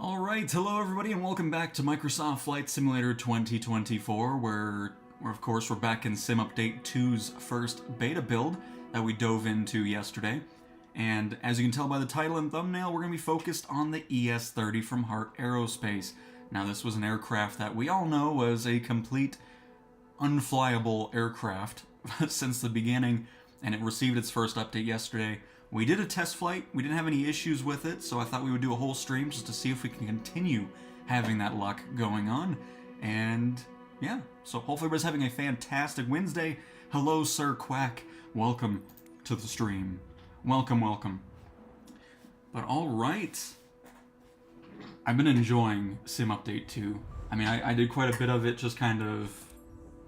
Alright, hello everybody and welcome back to Microsoft Flight Simulator 2024, where of course we're back in Sim Update 2's first beta build that we dove into yesterday. And as you can tell by the title and thumbnail, we're going to be focused on the ES-30 from Heart Aerospace. Now this was an aircraft that we all know was a complete unflyable aircraft since the beginning, and it received its first update yesterday. We did a test flight, we didn't have any issues with it, so I thought we would do a whole stream just to see if we can continue having that luck going on. And yeah, so hopefully everybody's having a fantastic Wednesday. Hello, Sir Quack. Welcome to the stream. Welcome, welcome. But alright. I've been enjoying Sim Update 2. I mean, I did quite a bit of it just kind of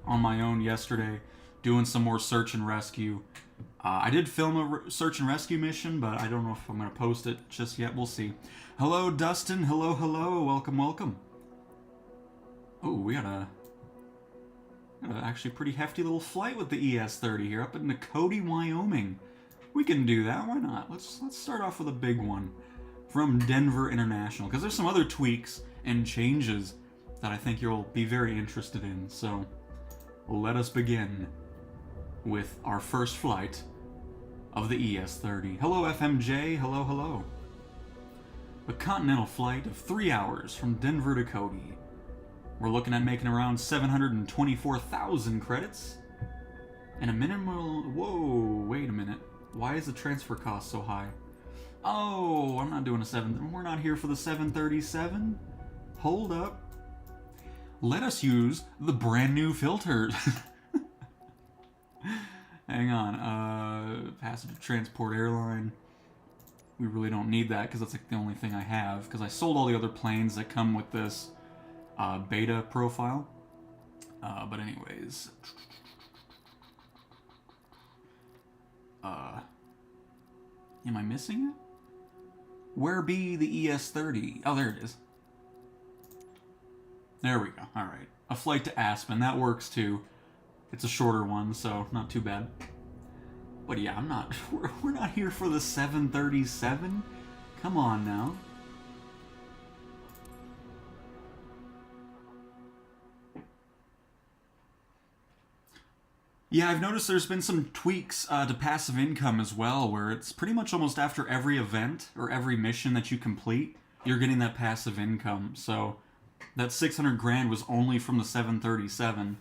on my own yesterday, doing some more search and rescue. I did film a search and rescue mission, but I don't know if I'm going to post it just yet. We'll see. Hello, Dustin. Hello, hello. Welcome, welcome. Oh, we got a actually pretty hefty little flight with the ES-30 here up in Cody, Wyoming. We can do that. Why not? Let's start off with a big one from Denver International, because there's some other tweaks and changes that I think you'll be very interested in. So let us begin with our first flight of the ES-30. Hello, FMJ. Hello, hello. A continental flight of 3 hours from Denver to Cody. We're looking at making around 724,000 credits. And a minimal... Whoa, wait a minute. Why is the transfer cost so high? Oh, I'm not doing a 7... We're not here for the 737. Hold up. Let us use the brand new filters. Hang on, passenger transport airline. We really don't need that because that's like the only thing I have, because I sold all the other planes that come with this beta profile. But anyways. Am I missing it? Where be the ES-30? Oh, there it is. There we go, alright. A flight to Aspen, that works too. It's a shorter one, so not too bad. But yeah, we're not here for the 737. Come on now. Yeah, I've noticed there's been some tweaks to passive income as well, where it's pretty much almost after every event or every mission that you complete, you're getting that passive income. So that 600 grand was only from the 737.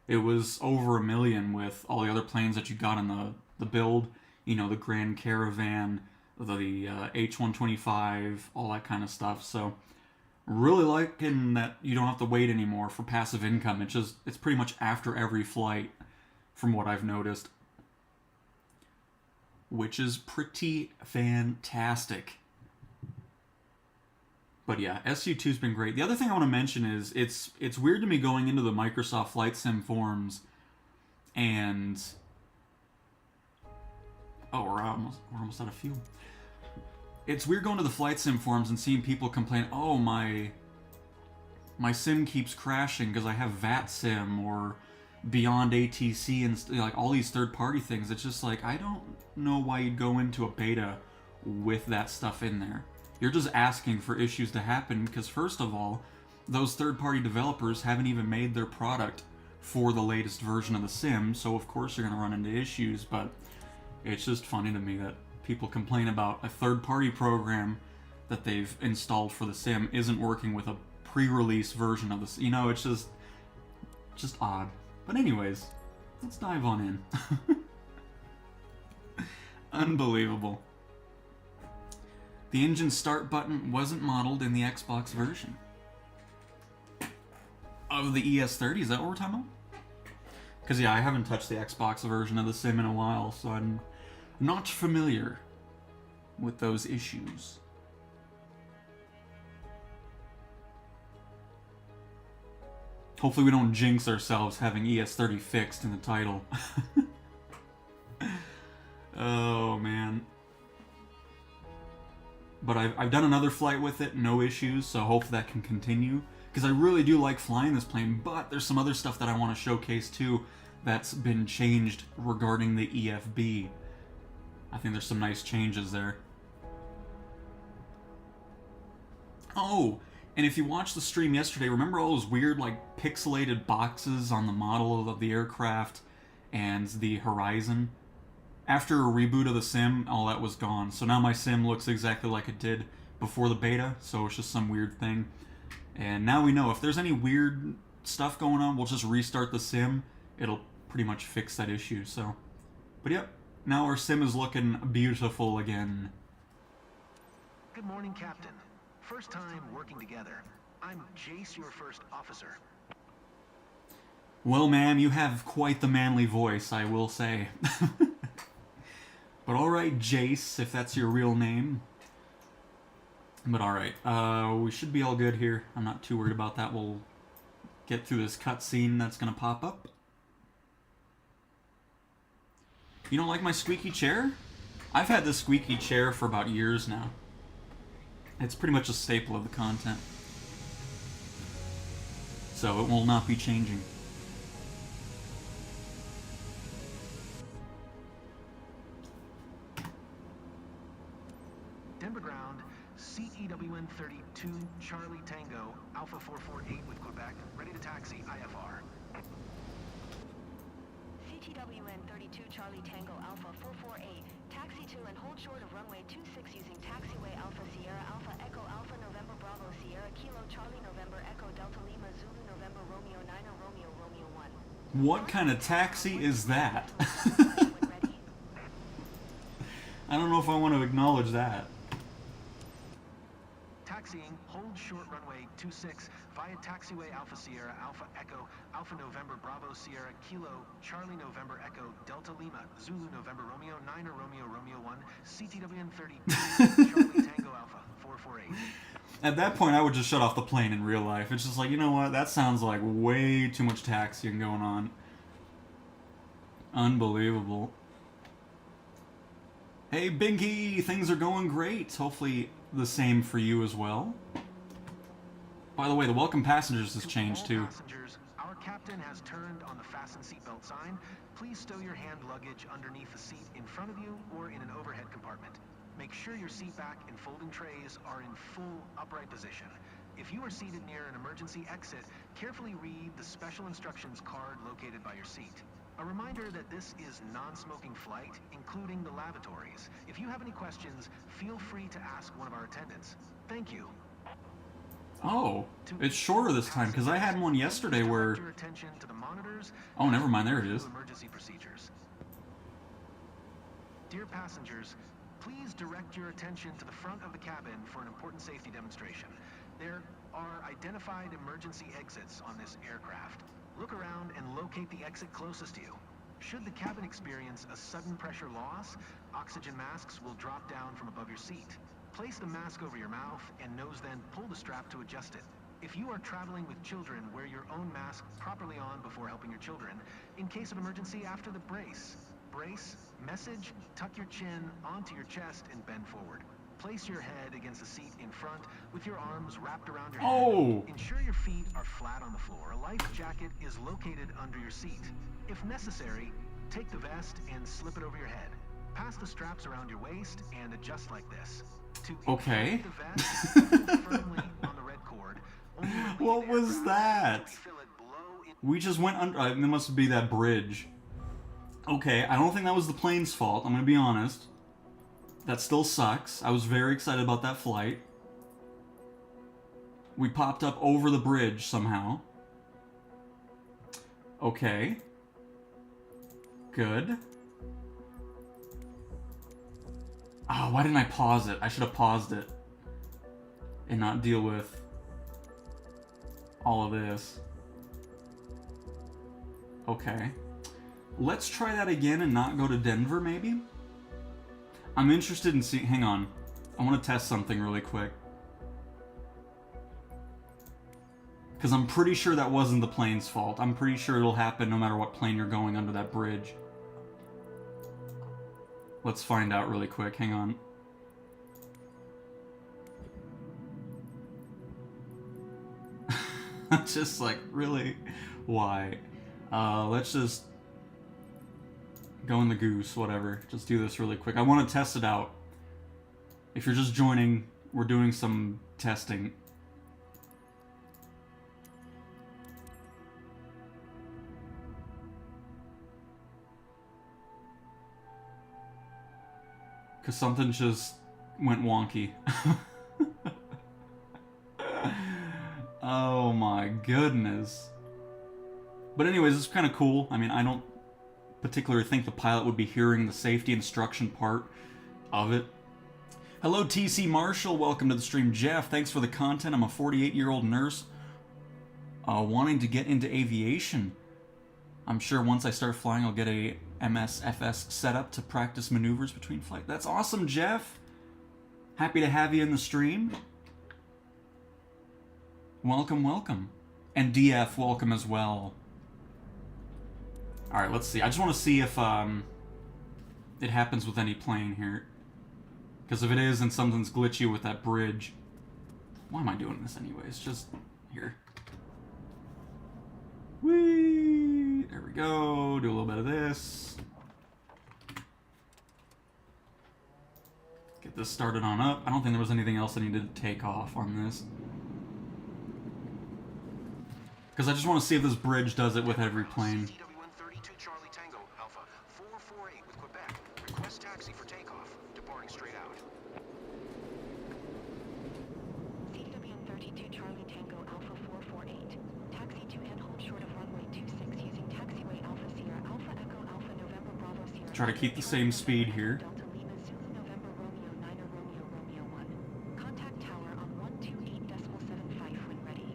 It was over $1 million with all the other planes that you got in the build. You know, the Grand Caravan, the H-125, all that kind of stuff. So, really liking that you don't have to wait anymore for passive income. It's pretty much after every flight, from what I've noticed. Which is pretty fantastic. But yeah, SU2's been great. The other thing I want to mention is it's weird to me going into the Microsoft Flight Sim forums and... Oh, we're almost out of fuel. It's weird going to the Flight Sim forums and seeing people complain, oh, my sim keeps crashing because I have VATSIM or Beyond ATC and like all these third-party things. It's just like, I don't know why you'd go into a beta with that stuff in there. You're just asking for issues to happen because, first of all, those third-party developers haven't even made their product for the latest version of the sim, so of course you're going to run into issues. But it's just funny to me that people complain about a third-party program that they've installed for the sim isn't working with a pre-release version of this. You know, it's just odd. But anyways, let's dive on in. Unbelievable. The engine start button wasn't modeled in the Xbox version of the ES-30. Is that what we're talking about? Because yeah, I haven't touched the Xbox version of the sim in a while, so I'm not familiar with those issues. Hopefully we don't jinx ourselves having ES-30 fixed in the title. Oh man. But I've done another flight with it, no issues, so hopefully that can continue. Because I really do like flying this plane, but there's some other stuff that I want to showcase too that's been changed regarding the EFB. I think there's some nice changes there. Oh, and if you watched the stream yesterday, remember all those weird, like, pixelated boxes on the model of the aircraft and the horizon? After a reboot of the sim, all that was gone. So now my sim looks exactly like it did before the beta, so it's just some weird thing. And now we know if there's any weird stuff going on, we'll just restart the sim. It'll pretty much fix that issue, so. But yep, now our sim is looking beautiful again. Good morning, Captain. First time working together. I'm Jace, your first officer. Well, ma'am, you have quite the manly voice, I will say. But alright, Jace, if that's your real name. But alright, we should be all good here. I'm not too worried about that. We'll get through this cutscene that's gonna pop up. You don't like my squeaky chair? I've had this squeaky chair for about years now. It's pretty much a staple of the content. So it will not be changing. Denver ground, CEWN-32 Charlie Tango, Alpha 448 with Quebec, ready to taxi IFR. CTWN-32 Charlie Tango Alpha 448, taxi to and hold short of runway 26 using taxiway Alpha Sierra Alpha Echo Alpha November Bravo Sierra Kilo Charlie November Echo Delta Lima Zulu November Romeo 9 Romeo Romeo 1. What kind of taxi is that? I don't know if I want to acknowledge that. Taxiing, hold short runway 26 via taxiway Alpha Sierra Alpha Echo Alpha November Bravo Sierra Kilo Charlie November Echo Delta Lima Zulu November Romeo 9 Romeo Romeo 1 CTWN-32 Charlie Tango Alpha 448. At that point, I would just shut off the plane in real life. It's just like, you know what? That sounds like way too much taxiing going on. Unbelievable. Hey, Binky! Things are going great. Hopefully the same for you as well. By the way, the welcome passengers has changed too. Passengers, our captain has turned on the fasten seatbelt sign. Please stow your hand luggage underneath the seat in front of you or in an overhead compartment. Make sure your seat back and folding trays are in full upright position. If you are seated near an emergency exit, carefully read the special instructions card located by your seat. A reminder that this is non-smoking flight, including the lavatories. If you have any questions, feel free to ask one of our attendants. Thank you. Oh, it's shorter this time, because I had one yesterday where... Oh, never mind, there it is. Emergency procedures. Dear passengers, please direct your attention to the front of the cabin for an important safety demonstration. There are identified emergency exits on this aircraft. Look around and locate the exit closest to you. Should the cabin experience a sudden pressure loss, oxygen masks will drop down from above your seat. Place the mask over your mouth and nose, then pull the strap to adjust it. If you are traveling with children, wear your own mask properly on before helping your children. In case of emergency, after the brace. Brace, message, tuck your chin onto your chest and bend forward. Place your head against the seat in front with your arms wrapped around your head. Oh! Ensure your feet are flat on the floor. A life jacket is located under your seat. If necessary, take the vest and slip it over your head. Pass the straps around your waist and adjust like this. Okay. The vest, firmly on the red cord. What was that? We just went under... it must be that bridge. Okay, I don't think that was the plane's fault, I'm gonna be honest. That still sucks. I was very excited about that flight. We popped up over the bridge somehow. Okay. Good. Oh, why didn't I pause it? I should have paused it. And not deal with all of this. Okay. Let's try that again and not go to Denver, maybe? I'm interested in seeing... Hang on. I want to test something really quick. Because I'm pretty sure that wasn't the plane's fault. I'm pretty sure it'll happen no matter what plane you're going under that bridge. Let's find out really quick. Hang on. Just like, really? Why? Let's just... go in the goose, whatever. Just do this really quick. I want to test it out. If you're just joining, we're doing some testing. Because something just went wonky. Oh my goodness. But anyways, it's kind of cool. I mean, I don't particularly think the pilot would be hearing the safety instruction part of it. Hello, TC Marshall. Welcome to the stream. Jeff, thanks for the content. I'm a 48-year-old nurse wanting to get into aviation. I'm sure once I start flying, I'll get a MSFS setup to practice maneuvers between flight. That's awesome, Jeff. Happy to have you in the stream. Welcome, welcome. And DF, welcome as well. Alright, let's see. I just want to see if it happens with any plane here. Because if it is, then something's glitchy with that bridge. Why am I doing this anyways? Just here. Whee! There we go. Do a little bit of this. Get this started on up. I don't think there was anything else I needed to take off on this. Because I just want to see if this bridge does it with every plane. CW-132 Charlie Tango Alpha 448 with Quebec. Request taxi for takeoff. Departing straight out. CW-32 Charlie Tango Alpha 448. Taxi to and hold short of runway 26 using taxiway Alpha Sierra Alpha Echo Alpha November Bravo Sierra. Try to keep the same speed here. Delta Lima Zulu November Romeo 9 Romeo Romeo 1. Contact tower on 128.75 when ready.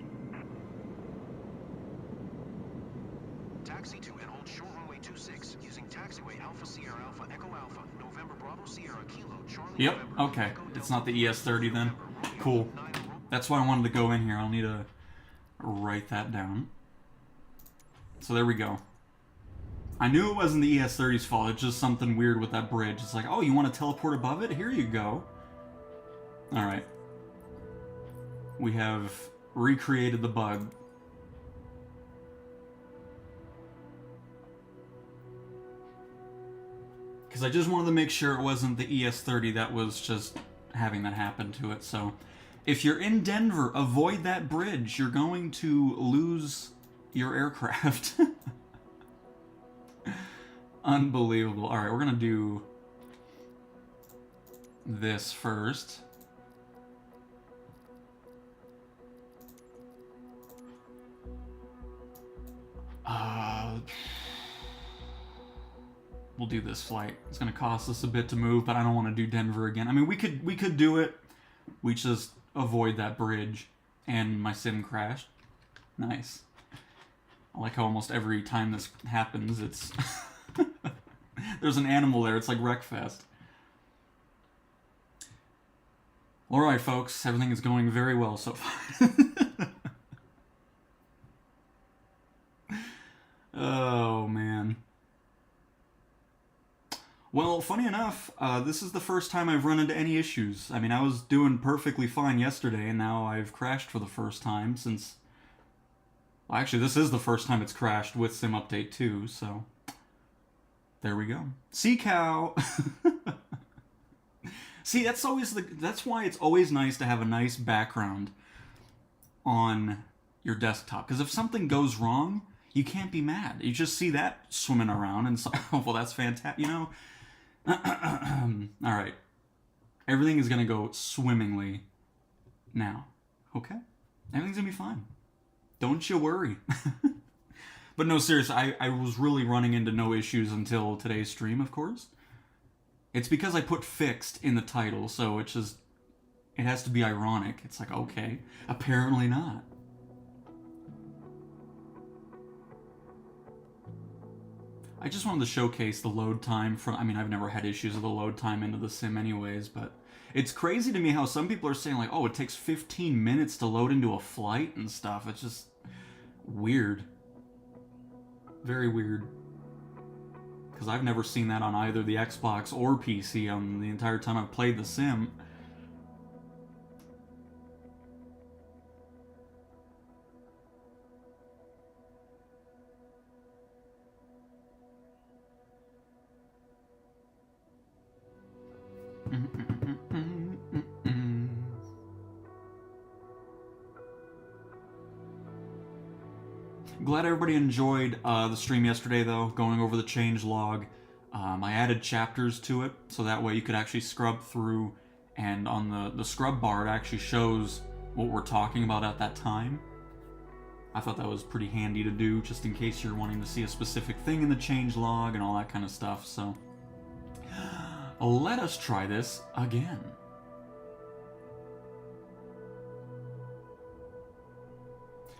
Taxi to and hold short runway 26 using taxiway Alpha Sierra Alpha Echo Alpha November Bravo Sierra Kilo Charlie. Yep, November, okay. Echo It's Delta not the Lima, ES-30 then. November, Romeo, Cool. 9 That's why I wanted to go in here. I'll need to write that down. So there we go. I knew it wasn't the ES-30's fault. It's just something weird with that bridge. It's like, oh, you want to teleport above it? Here you go. Alright. We have recreated the bug. Because I just wanted to make sure it wasn't the ES-30 that was just having that happen to it. So if you're in Denver, avoid that bridge. You're going to lose your aircraft. Unbelievable. Alright, we're going to do this first. We'll do this flight. It's going to cost us a bit to move, but I don't want to do Denver again. I mean, we could do it. We just avoid that bridge. And my sim crashed. Nice. I like how almost every time this happens, it's... There's an animal there. It's like Wreckfest. Alright, folks. Everything is going very well so far. Oh, man. Well, funny enough, this is the first time I've run into any issues. I mean, I was doing perfectly fine yesterday, and now I've crashed for the first time since... Well, actually, this is the first time it's crashed with Sim Update 2, so... There we go. Sea cow! See, that's why it's always nice to have a nice background on your desktop. Because if something goes wrong, you can't be mad. You just see that swimming around, and so, oh, well, that's fantastic, you know? Alright. Everything is going to go swimmingly now. Okay? Everything's going to be fine. Don't you worry. But no, seriously, I was really running into no issues until today's stream, of course. It's because I put fixed in the title, so it has to be ironic. It's like, okay, apparently not. I just wanted to showcase the load time from... I mean, I've never had issues with the load time into the sim anyways, but... It's crazy to me how some people are saying, like, oh, it takes 15 minutes to load into a flight and stuff. It's just... weird. Very weird. Because I've never seen that on either the Xbox or PC on the entire time I've played the sim. Glad everybody enjoyed the stream yesterday, though, going over the change log. I added chapters to it, so that way you could actually scrub through, and on the scrub bar it actually shows what we're talking about at that time. I thought that was pretty handy to do, just in case you're wanting to see a specific thing in the change log and all that kind of stuff, so... let us try this again.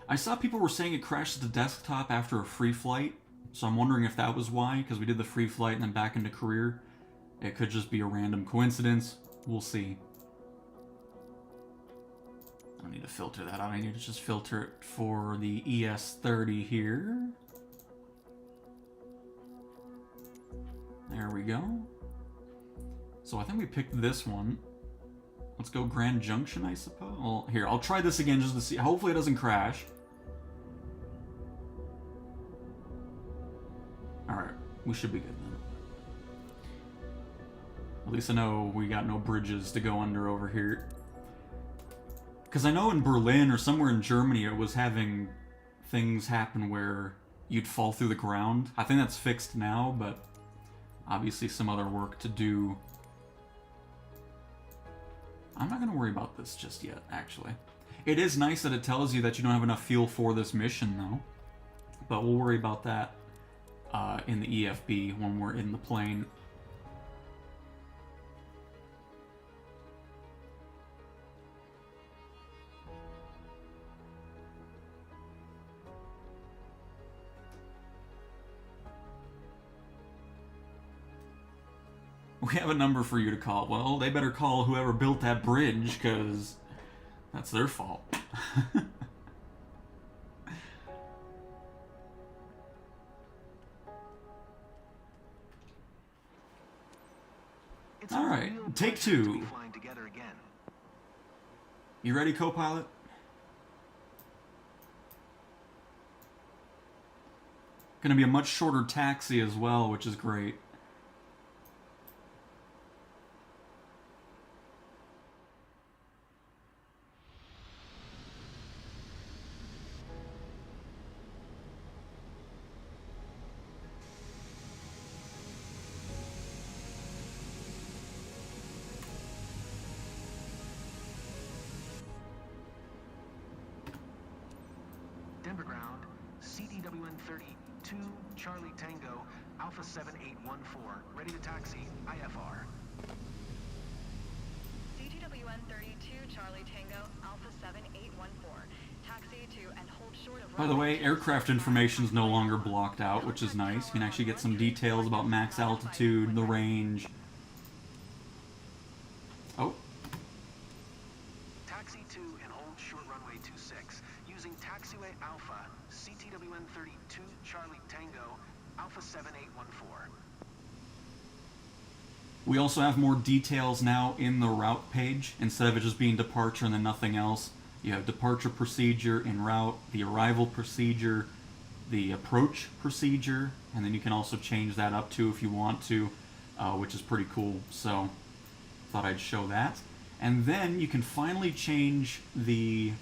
I saw people were saying it crashed the desktop after a free flight, so I'm wondering if that was why, because we did the free flight and then back into career. It could just be a random coincidence. We'll see. I don't need to filter that out. I need to just filter it for the ES-30 here. There we go. So I think we picked this one. Let's go Grand Junction, I suppose. Well, here, I'll try this again just to see. Hopefully it doesn't crash. Alright, we should be good then. At least I know we got no bridges to go under over here. Because I know in Berlin or somewhere in Germany it was having things happen where you'd fall through the ground. I think that's fixed now, but obviously some other work to do. I'm not going to worry about this just yet, actually. It is nice that it tells you that you don't have enough fuel for this mission, though. But we'll worry about that in the EFB when we're in the plane. We have a number for you to call. Well, they better call whoever built that bridge, because that's their fault. Alright, take two. You ready, co-pilot? Gonna be a much shorter taxi as well, which is great. Denver ground, CDWN-30, 2 Charlie Tango, Alpha 7814, ready to taxi, IFR. CTWN-32 Charlie Tango, Alpha 7814, taxi to and hold short of... By the way, aircraft information is no longer blocked out, which is nice. You can actually get some details about max altitude, the range. Oh. Taxi to and hold short runway 26, using taxiway Alpha, CTWN-32 Charlie Tango, Alpha 7814. We also have more details now in the route page. Instead of it just being departure and then nothing else, you have departure procedure en route, the arrival procedure, the approach procedure, and then you can also change that up too if you want to, which is pretty cool. So, thought I'd show that. And then you can finally change the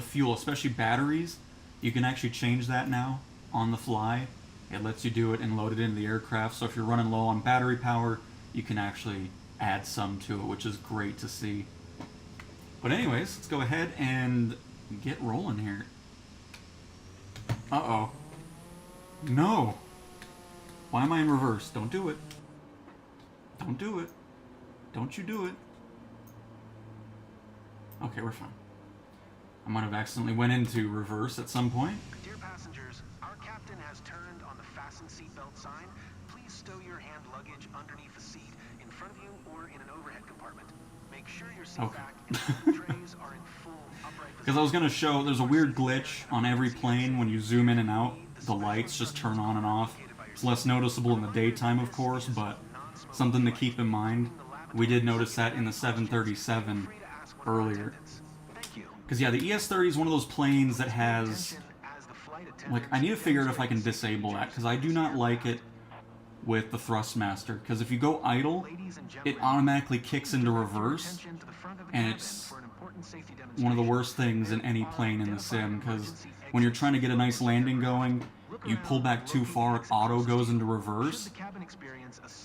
fuel, especially batteries. You can actually change that now on the fly. It lets you do it and load it into the aircraft, so if you're running low on battery power, you can actually add some to it, which is great to see. But anyways, let's go ahead and get rolling here. Uh-oh. No! Why am I in reverse? Don't do it. Don't do it. Don't you do it. Okay, we're fine. I might have accidentally went into reverse at some point. Dear passengers, our captain has turned on the fasten seatbelt sign. Please stow your hand luggage underneath the seat, in front of you, or in an overhead compartment. Make sure your seat back and food trays are in full upright position. Because I was going to show, there's a weird glitch on every plane when you zoom in and out. The lights just turn on and off. It's less noticeable in the daytime, of course, but something to keep in mind. We did notice that in the 737 earlier. Because, yeah, the ES-30 is one of those planes that has... Like, I need to figure out if I can disable that, because I do not like it with the Thrustmaster. Because if you go idle, it automatically kicks into reverse, and it's one of the worst things in any plane in the sim, because when you're trying to get a nice landing going, you pull back too far, auto goes into reverse,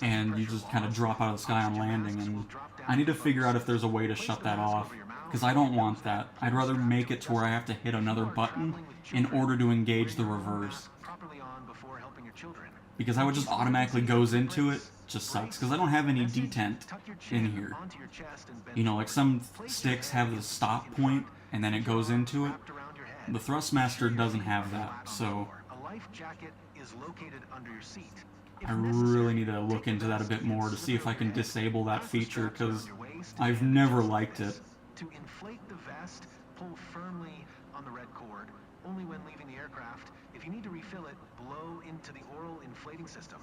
and you just kind of drop out of the sky on landing, and I need to figure out if there's a way to shut that off, because I don't want that. I'd rather make it to where I have to hit another button in order to engage the reverse. Because how it just automatically goes into it just sucks, because I don't have any detent in here. You know, like some sticks have the stop point, and then it goes into it. The Thrustmaster doesn't have that, so I really need to look into that a bit more to see if I can disable that feature, because I've never liked it. To inflate the vest, pull firmly on the red cord, only when leaving the aircraft. If you need to refill it, blow into the oral inflating system.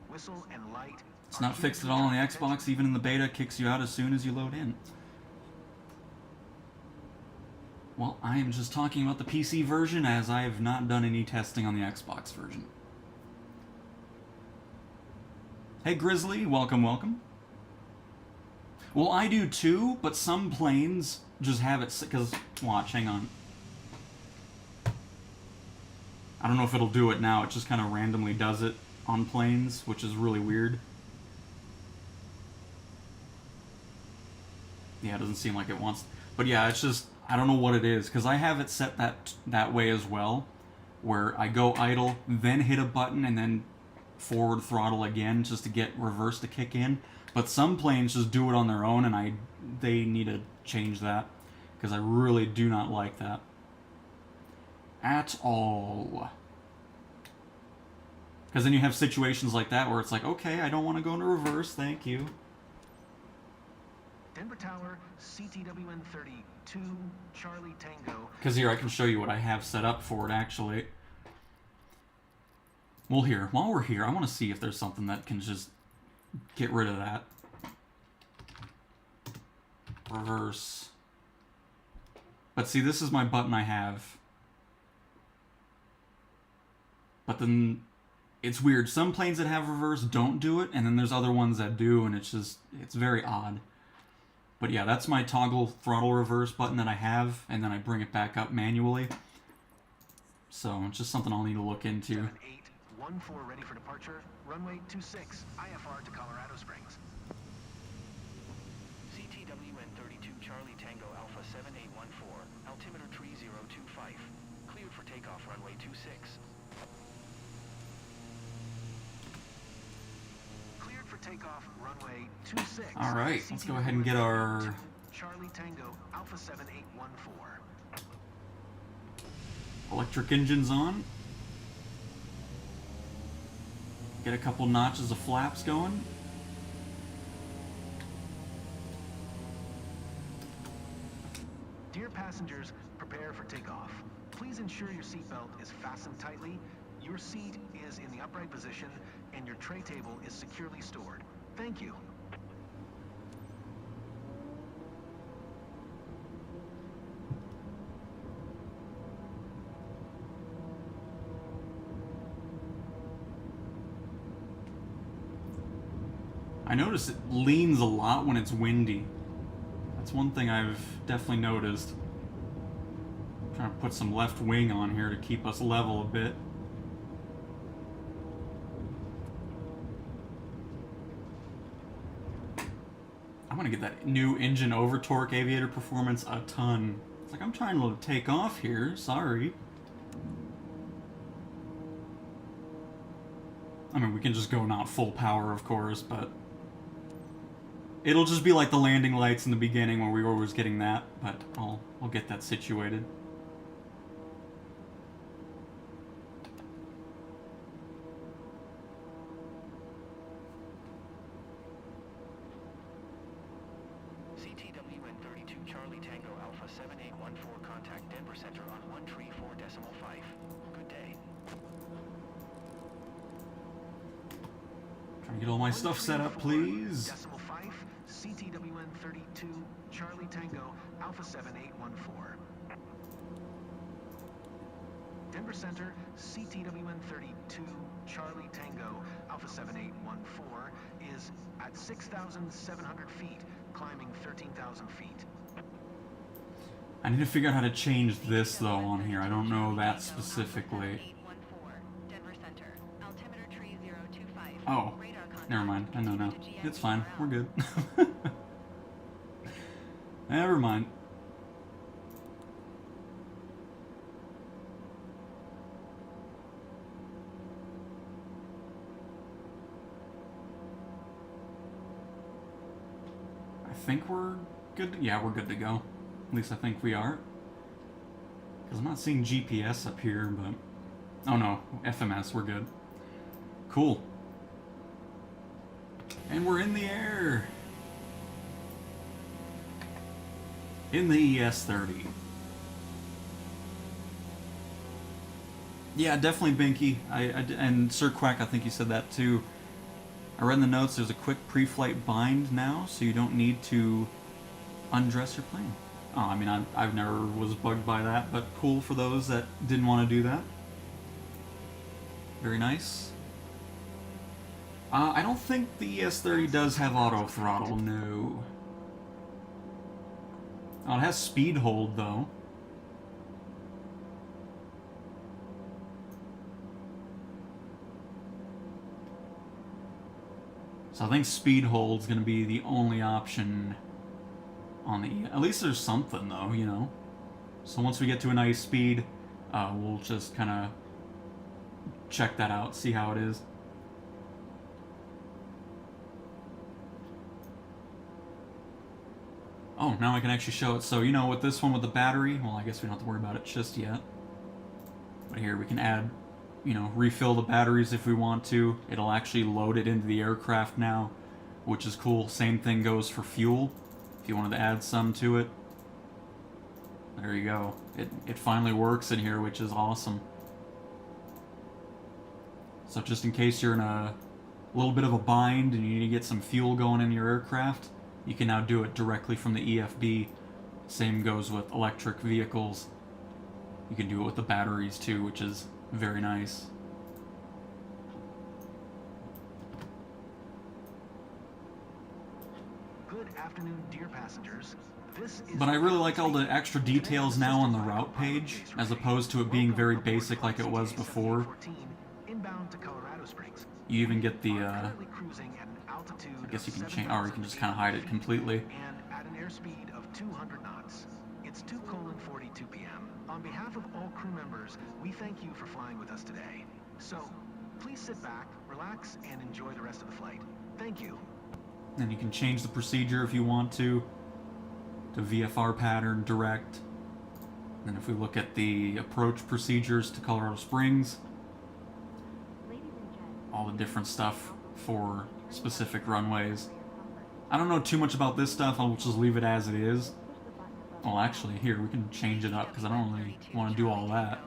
Whistle and light. It's not fixed at all on the Xbox, even in the beta, kicks you out as soon as you load in. Well, I am just talking about the PC version, as I have not done any testing on the Xbox version. Hey Grizzly, welcome, welcome. Well, I do too, but some planes just have it, because, watch, hang on. I don't know if it'll do it now, it just kind of randomly does it on planes, which is really weird. Yeah, it doesn't seem like it wants, but yeah, it's just, I don't know what it is, because I have it set that way as well, where I go idle, then hit a button, and then forward throttle again, just to get reverse to kick in. But some planes just do it on their own, and they need to change that, because I really do not like that at all. Because then you have situations like that where it's like, okay, I don't want to go into reverse, thank you. Denver Tower, CTWN-32, Charlie Tango. Because here, I can show you what I have set up for it, actually. Well, here, while we're here, I want to see if there's something that can just get rid of that. Reverse. But see, this is my button I have. But then, it's weird. Some planes that have reverse don't do it, and then there's other ones that do, and it's very odd. But yeah, that's my toggle throttle reverse button that I have, and then I bring it back up manually. So, it's just something I'll need to look into. 7814 ready for departure. Runway 26, IFR to Colorado Springs. CTWN-32 Charlie Tango Alpha 7814, altimeter 3025. Cleared for takeoff, runway 26. Cleared for takeoff, runway 26. All right, let's go ahead and get our Charlie Tango Alpha 7814. electric engines on. Get a couple notches of flaps going. Dear passengers, prepare for takeoff. Please ensure your seatbelt is fastened tightly, your seat is in the upright position, and your tray table is securely stored. Thank you. I notice it leans a lot when it's windy. That's one thing I've definitely noticed. I'm trying to put some left wing on here to keep us level a bit. I want to get that new engine over torque aviator performance a ton. It's like, I'm trying to take off here, sorry. I mean, we can just go not full power, of course, but it'll just be like the landing lights in the beginning where we were always getting that, but I'll get that situated. CTWN-32 Charlie Tango Alpha 7814, contact Denver Center on 134.5. Good day. Trying to get all my stuff set up, please. Decimal 5, CTWN-32 Charlie Tango Alpha 7814. Denver Center, CTWN-32 Charlie Tango Alpha 7814 is at 6,700 feet, climbing 13,000 feet. I need to figure out how to change this, though, on here. I don't know that specifically. Denver Oh, never mind. I know now. It's fine. We're good. Never mind. I think we're good. Yeah, we're good to go. At least I think we are. Because I'm not seeing GPS up here, but... Oh no, FMS, we're good. Cool. And we're in the air! In the ES-30. Yeah, definitely Binky. And Sir Quack, I think you said that too. I read in the notes there's a quick pre-flight bind now, so you don't need to undress your plane. Oh, I mean, I've never was bugged by that, but cool for those that didn't want to do that. Very nice. I don't think the ES-30 does have auto throttle, no. Oh, it has speed hold, though. So I think speed hold's gonna be the only option on the... At least there's something, though, you know? So once we get to a nice speed, we'll just kind of check that out, see how it is. Oh, now I can actually show it. So, you know, with this one with the battery, well, I guess we don't have to worry about it just yet. But here we can add, you know, refill the batteries if we want to. It'll actually load it into the aircraft now, which is cool. Same thing goes for fuel. If you wanted to add some to it, there you go. It finally works in here, which is awesome. So just in case you're in a little bit of a bind and you need to get some fuel going in your aircraft, you can now do it directly from the EFB. Same goes with electric vehicles. You can do it with the batteries too, which is very nice. Good afternoon, dear passengers. But I really like all the extra details now on the route page, as opposed to it being very basic like it was before. You even get the, I guess you can change, or you can just kind of hide it completely. And at an airspeed of 200 knots. It's 2:42 p.m. On behalf of all crew members, we thank you for flying with us today. So, please sit back, relax, and enjoy the rest of the flight. Thank you. And you can change the procedure if you want to VFR pattern, direct. And if we look at the approach procedures to Colorado Springs, all the different stuff for specific runways. I don't know too much about this stuff, I'll just leave it as it is. Well, actually, here, we can change it up, because I don't really want to do all that.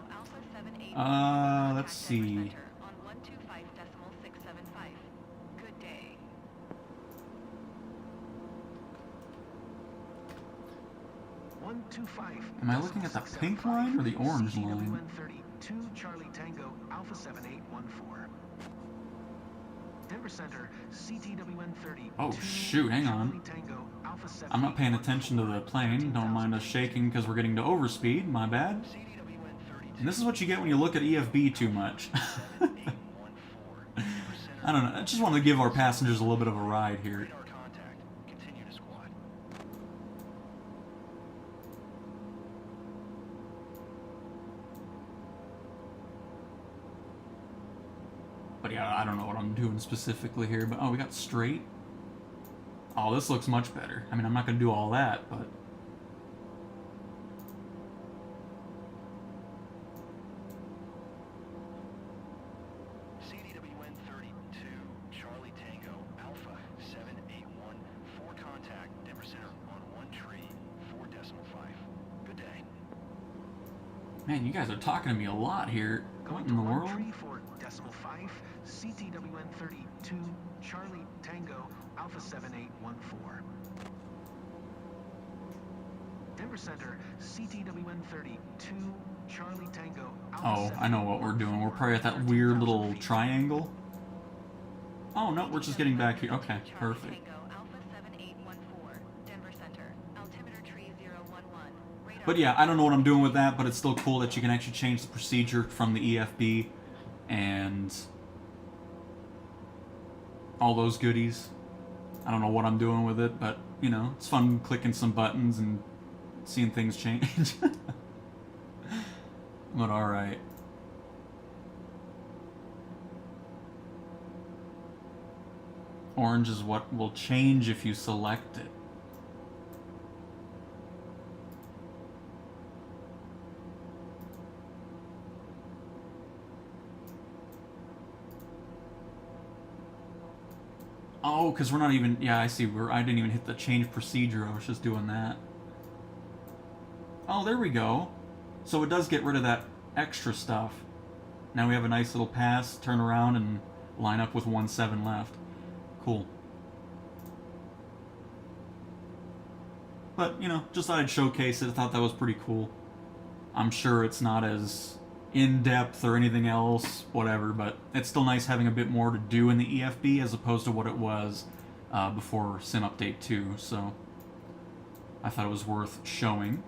Let's see. Am I looking at the pink line or the orange line? Charlie Tango Alpha 7814. Denver Center CTWN30. Oh shoot, hang on. I'm not paying attention to the plane. Don't mind us shaking because we're getting to overspeed. My bad. And this is what you get when you look at EFB too much. I don't know. I just wanted to give our passengers a little bit of a ride here. But yeah, I don't know what I'm doing specifically here, but oh, we got straight. Oh, this looks much better. I mean, I'm not going to do all that, but... CDWN-32, Charlie Tango, Alpha 781, for contact, Denver Center on 1.4.5. Good day. Man, you guys are talking to me a lot here. What in the world? 1.4.5, CTWN-32, Charlie Tango, Alpha 7814. Denver Center, CTWN-32, Charlie Tango, Alpha Oh, I know what we're doing. We're probably at that weird little triangle. Oh, no, we're just getting back here. Okay, perfect. But yeah, I don't know what I'm doing with that, but it's still cool that you can actually change the procedure from the EFB and all those goodies. I don't know what I'm doing with it, but, you know, it's fun clicking some buttons and seeing things change. But alright. Orange is what will change if you select it. Oh, because we're not even... Yeah, I see. I didn't even hit the change procedure. I was just doing that. Oh, there we go. So it does get rid of that extra stuff. Now we have a nice little pass, turn around, and line up with 1.7 left. Cool. But, you know, just thought I'd showcase it. I thought that was pretty cool. I'm sure it's not as in-depth or anything else, whatever, but it's still nice having a bit more to do in the EFB as opposed to what it was before Sim Update 2, so I thought it was worth showing.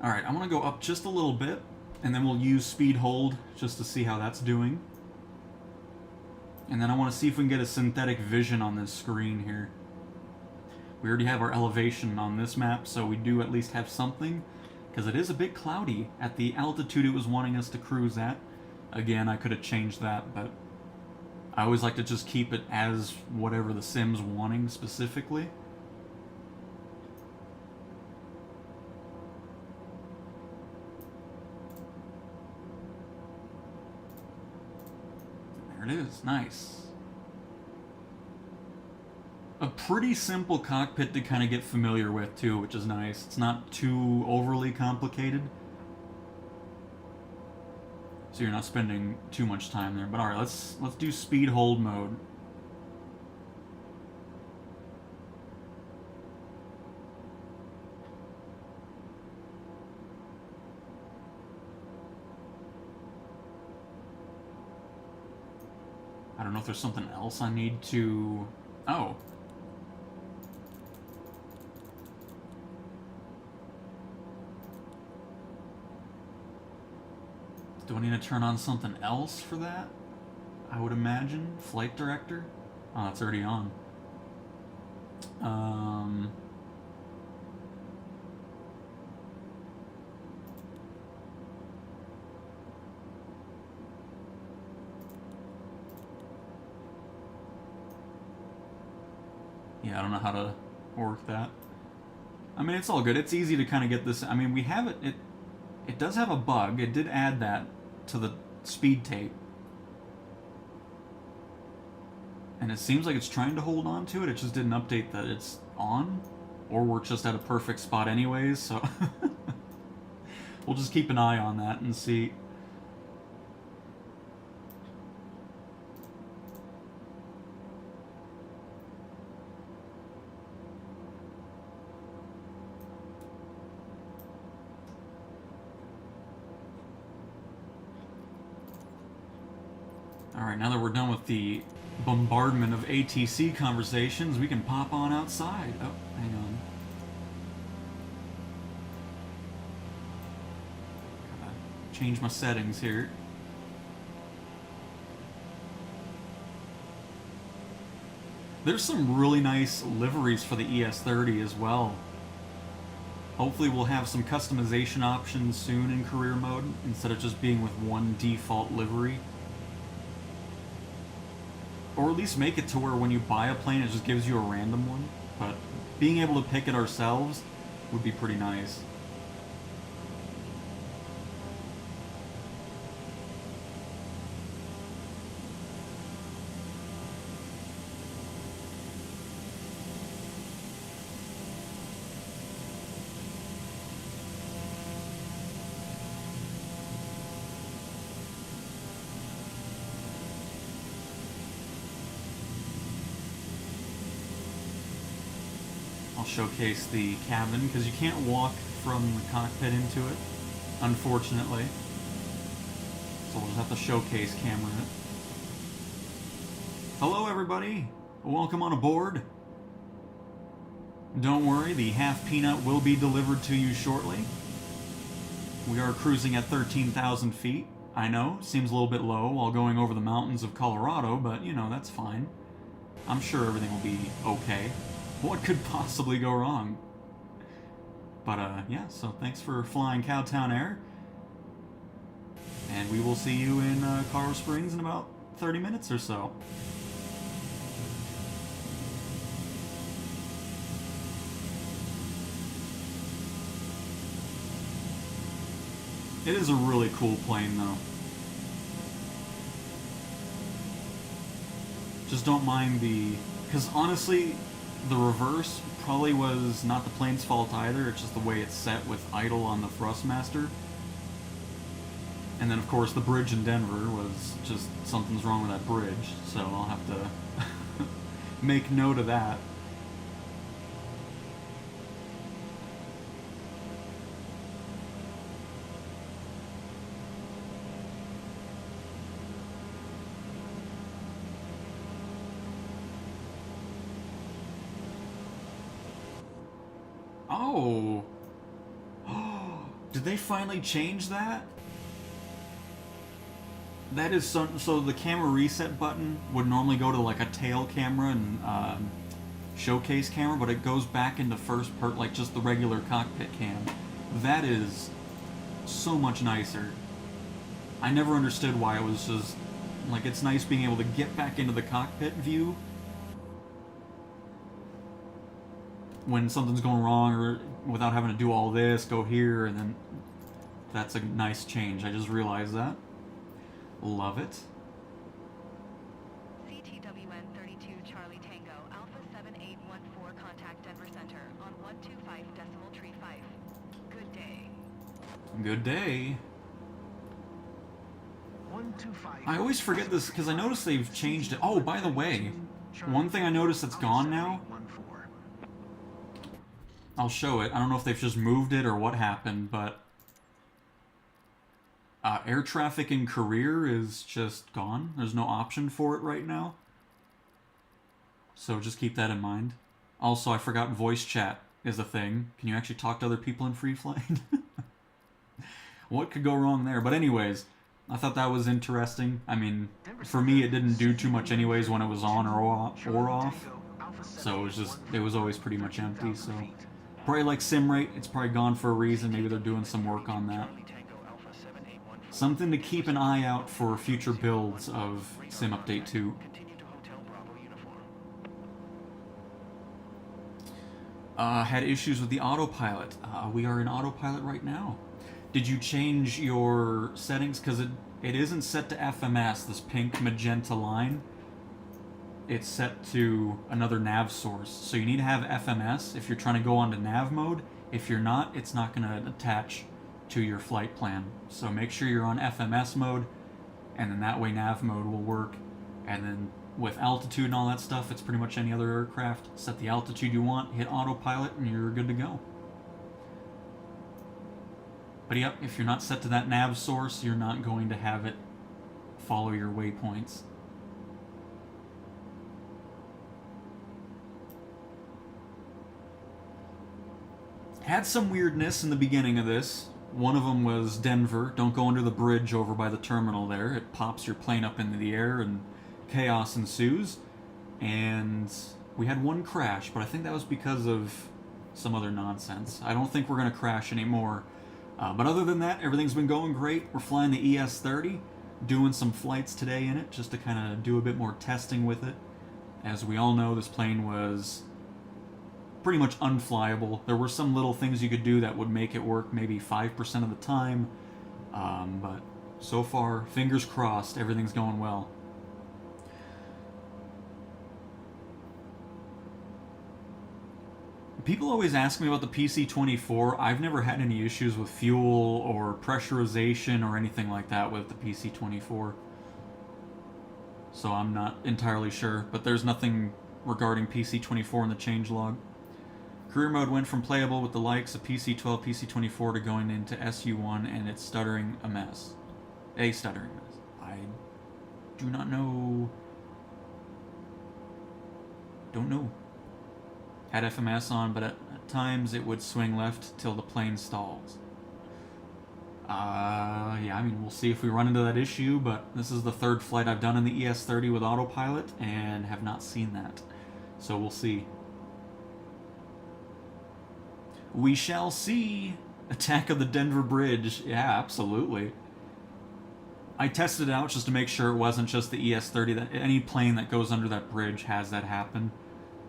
Alright, I'm going to go up just a little bit, and then we'll use speed hold just to see how that's doing. And then I want to see if we can get a synthetic vision on this screen here. We already have our elevation on this map, so we do at least have something, because it is a bit cloudy at the altitude it was wanting us to cruise at. Again, I could have changed that, but I always like to just keep it as whatever the sim's wanting specifically. There it is. Nice. A pretty simple cockpit to kind of get familiar with, too, which is nice. It's not too overly complicated. So you're not spending too much time there. But alright, let's do speed hold mode. I don't know if there's something else I need to... Oh. Do I need to turn on something else for that? I would imagine. Flight director? Oh, it's already on. Yeah, I don't know how to work that. I mean, it's all good. It's easy to kind of get this... I mean, we have it... It does have a bug. It did add that to the speed tape. And it seems like it's trying to hold on to it. It just didn't update that it's on. Or we're just at a perfect spot anyways, so... We'll just keep an eye on that and see... Alright, now that we're done with the bombardment of ATC conversations, we can pop on outside. Oh, hang on. Gotta change my settings here. There's some really nice liveries for the ES-30 as well. Hopefully we'll have some customization options soon in career mode, instead of just being with one default livery. Or at least make it to where when you buy a plane, it just gives you a random one. But being able to pick it ourselves would be pretty nice. I'll showcase the cabin, because you can't walk from the cockpit into it, unfortunately. So we'll just have to showcase camera it. Hello everybody! Welcome on aboard! Don't worry, the half peanut will be delivered to you shortly. We are cruising at 13,000 feet. I know, seems a little bit low while going over the mountains of Colorado, but you know, that's fine. I'm sure everything will be okay. What could possibly go wrong? But yeah, so thanks for flying Cowtown Air. And we will see you in Colorado Springs in about 30 minutes or so. It is a really cool plane, though. Just don't mind the... Because honestly, the reverse probably was not the plane's fault either. It's just the way it's set with idle on the Thrustmaster. And then, of course, the bridge in Denver was just something's wrong with that bridge. So I'll have to make note of that. Oh! Did they finally change that? That is so the camera reset button would normally go to like a tail camera and showcase camera, but it goes back into first part, like just the regular cockpit cam. That is so much nicer. I never understood why it was just like, it's nice being able to get back into the cockpit view when something's going wrong, or without having to do all this, go here, and then that's a nice change. I just realized that. Love it. CTWN 32 Charlie Tango, Alpha 7814, contact Denver Center on 125.35. Good day. Good day. 125. I always forget this because I noticed they've changed it. Oh, by the way, one thing I noticed that's gone now, I'll show it. I don't know if they've just moved it or what happened, but air traffic in career is just gone. There's no option for it right now. So just keep that in mind. Also, I forgot voice chat is a thing. Can you actually talk to other people in free flight? What could go wrong there? But anyways, I thought that was interesting. I mean, for me, it didn't do too much anyways when it was on or off. So it was always pretty much empty, so... Probably like sim rate, it's probably gone for a reason. Maybe they're doing some work on that. Something to keep an eye out for future builds of Sim Update 2. Had issues with the Autopilot. We are in Autopilot right now. Did you change your settings? Because it isn't set to FMS, this pink magenta line. It's set to another nav source. So you need to have FMS if you're trying to go onto nav mode. If you're not, it's not going to attach to your flight plan. So make sure you're on FMS mode, and then that way nav mode will work. And then with altitude and all that stuff, it's pretty much any other aircraft. Set the altitude you want, hit autopilot, and you're good to go. But yep, if you're not set to that nav source, you're not going to have it follow your waypoints. Had some weirdness in the beginning of this. One of them was Denver. Don't go under the bridge over by the terminal there. It pops your plane up into the air and chaos ensues. And we had one crash, but I think that was because of some other nonsense. I don't think we're going to crash anymore. But other than that, everything's been going great. We're flying the ES-30, doing some flights today in it, just to kind of do a bit more testing with it. As we all know, this plane was pretty much unflyable. There were some little things you could do that would make it work maybe 5% of the time. But so far, fingers crossed, everything's going well. People always ask me about the PC-24. I've never had any issues with fuel or pressurization or anything like that with the PC-24. So I'm not entirely sure, but there's nothing regarding PC-24 in the changelog. Career mode went from playable with the likes of PC-12, PC-24 to going into SU-1, and it's stuttering a mess. A stuttering mess. I do not know. Don't know. Had FMS on, but at times it would swing left till the plane stalls. Yeah, I mean, we'll see if we run into that issue, but this is the third flight I've done in the ES-30 with Autopilot, and have not seen that. So we'll see. We shall see! Attack of the Denver Bridge. Yeah, absolutely. I tested it out just to make sure it wasn't just the ES-30, that any plane that goes under that bridge has that happen.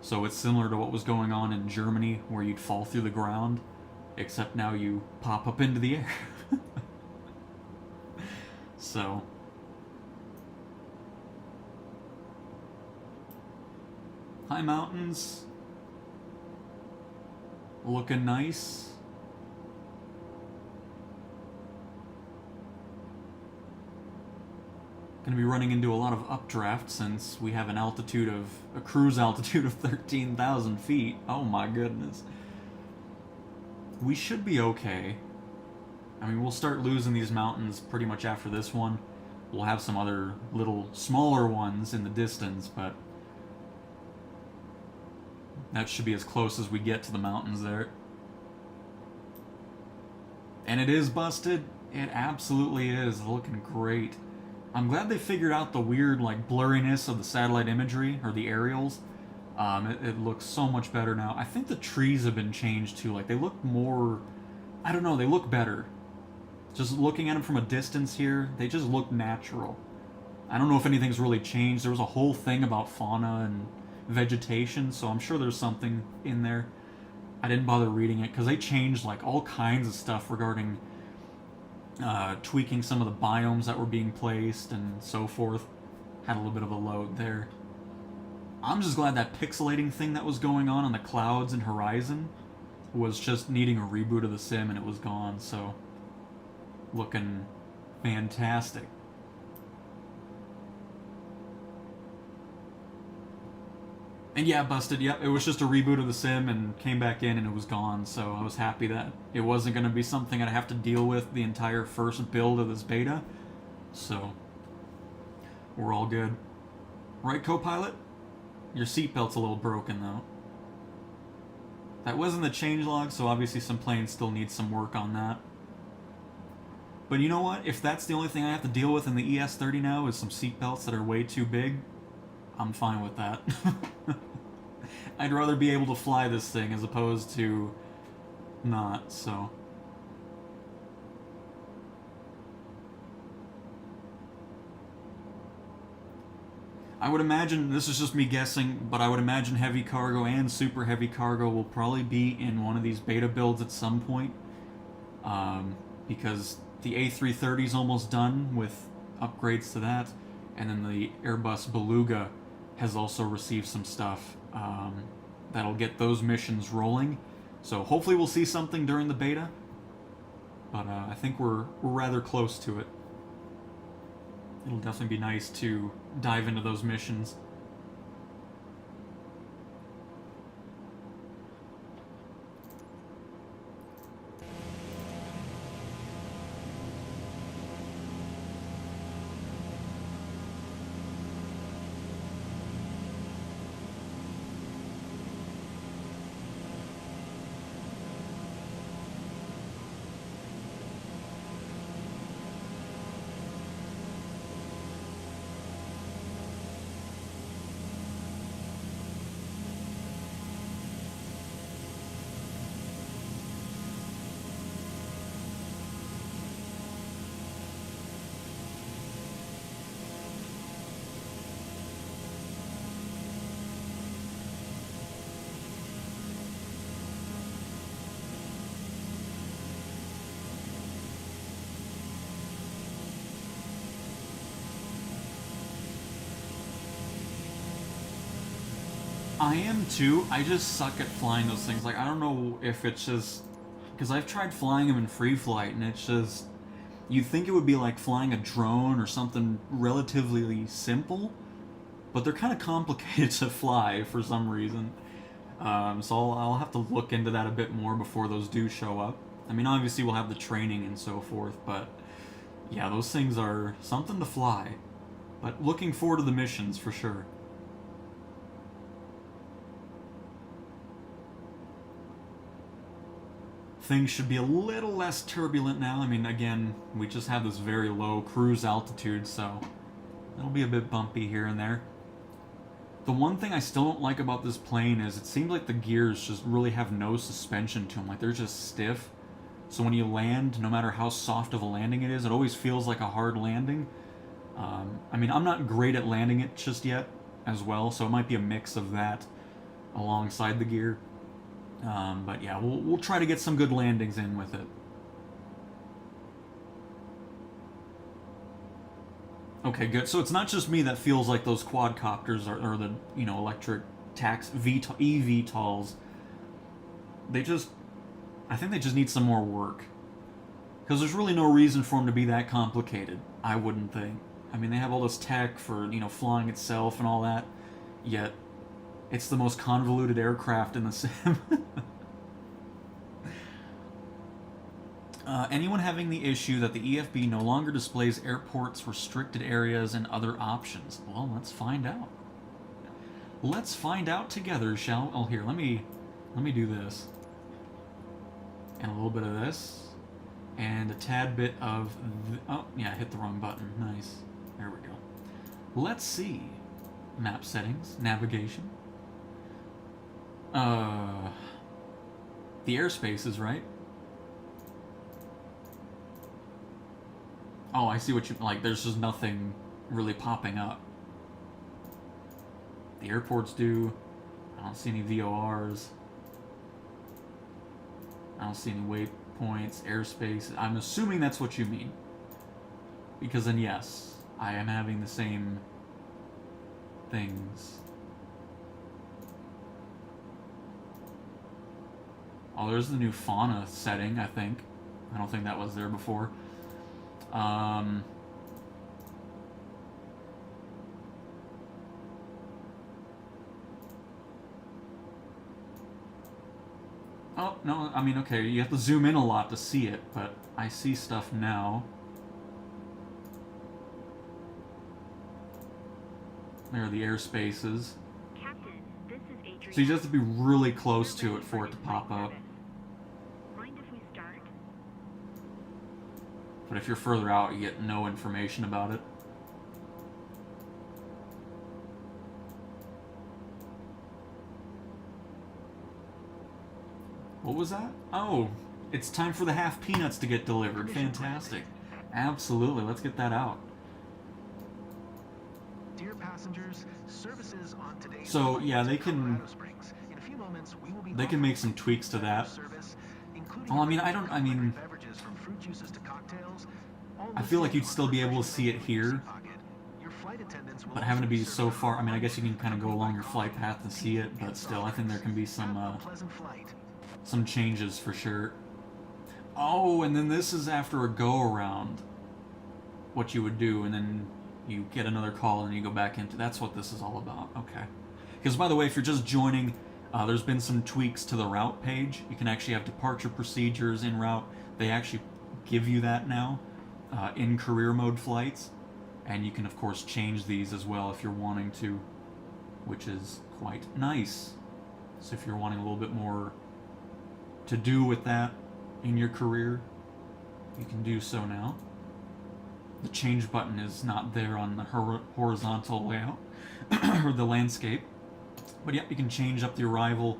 So it's similar to what was going on in Germany, where you'd fall through the ground, except now you pop up into the air. So... high mountains. Looking nice. Gonna be running into a lot of updraft since we have a cruise altitude of 13,000 feet. Oh my goodness. We should be okay. I mean, we'll start losing these mountains pretty much after this one. We'll have some other little smaller ones in the distance, but that should be as close as we get to the mountains there. And it is busted. It absolutely is. Looking great. I'm glad they figured out the weird, like, blurriness of the satellite imagery, or the aerials. It looks so much better now. I think the trees have been changed too. Like, they look more... I don't know, they look better. Just looking at them from a distance here, they just look natural. I don't know if anything's really changed. There was a whole thing about fauna and vegetation, so I'm sure there's something in there. I didn't bother reading it, because they changed, like, all kinds of stuff regarding tweaking some of the biomes that were being placed and so forth. Had a little bit of a load there. I'm just glad that pixelating thing that was going on the clouds and horizon was just needing a reboot of the sim, and it was gone, so... looking fantastic. And yeah, busted, yep, it was just a reboot of the sim and came back in and it was gone, so I was happy that it wasn't going to be something I'd have to deal with the entire first build of this beta. So, we're all good. Right, co-pilot? Your seatbelt's a little broken, though. That wasn't the changelog, so obviously some planes still need some work on that. But you know what? If that's the only thing I have to deal with in the ES-30 now is some seatbelts that are way too big, I'm fine with that. I'd rather be able to fly this thing as opposed to not, so... I would imagine, this is just me guessing, but I would imagine heavy cargo and super heavy cargo will probably be in one of these beta builds at some point. Because the A330 is almost done with upgrades to that, and then the Airbus Beluga has also received some stuff that'll get those missions rolling. So hopefully we'll see something during the beta, but I think we're rather close to it. It'll definitely be nice to dive into those missions. I am too. I just suck at flying those things. Like, I don't know if it's just... because I've tried flying them in free flight, and it's just... you'd think it would be like flying a drone or something relatively simple, but they're kind of complicated to fly for some reason. So I'll have to look into that a bit more before those do show up. I mean, obviously we'll have the training and so forth, but yeah, those things are something to fly. But looking forward to the missions for sure. things should be a little less turbulent now. I mean, again, we just have this very low cruise altitude, so it'll be a bit bumpy here and there. The one thing I still don't like about this plane is it seems like the gears just really have no suspension to them. Like, they're just stiff. So when you land, no matter how soft of a landing it is, it always feels like a hard landing. I mean, I'm not great at landing it just yet as well, so it might be a mix of that alongside the gear. But yeah, we'll try to get some good landings in with it. Okay, good. So it's not just me that feels like those quadcopters or the, you know, electric eVTOLs. I think they just need some more work. Because there's really no reason for them to be that complicated, I wouldn't think. I mean, they have all this tech for, you know, flying itself and all that, yet it's the most convoluted aircraft in the sim. Anyone having the issue that the EFB no longer displays airports, restricted areas, and other options? Well, let's find out. Let's find out together, shall we? Oh, here, let me do this. And a little bit of this. And a tad bit of... oh, yeah, I hit the wrong button. Nice. There we go. Let's see. Map settings. Navigation. The airspace is right. Oh, I see what you... like, there's just nothing really popping up. The airports do. I don't see any VORs. I don't see any waypoints, airspace. I'm assuming that's what you mean. Because then, yes, I am having the same things. Oh, there's the new fauna setting, I think. I don't think that was there before. Oh, no, I mean, okay, you have to zoom in a lot to see it, but I see stuff now. There are the airspaces. Captain, this is Adrian. So you just have to be really close to it for it to pop up. Mind if we start? But if you're further out, you get no information about it. What was that? Oh, it's time for the half peanuts to get delivered. Fantastic. Absolutely, let's get that out. Dear passengers, services on today's So, yeah, they can... Colorado Springs. In a few moments, we will be they can make some tweaks to that. service, Well, I mean, beverages from fruit juices to cocktails. I feel like you'd still be able to see it here, but having to be so far... I mean, I guess you can kind of go along your flight path to see it, but still, I think there can be some changes for sure. Oh, and then this is after a go-around, what you would do, and then you get another call and you go back into... That's what this is all about. Okay. Because, by the way, if you're just joining, there's been some tweaks to the route page. You can actually have departure procedures en route. They actually give you that now in career mode flights. And you can, of course, change these as well if you're wanting to, which is quite nice. So if you're wanting a little bit more to do with that in your career, you can do so now. The change button is not there on the horizontal layout or the landscape, but yeah, you can change up the arrival,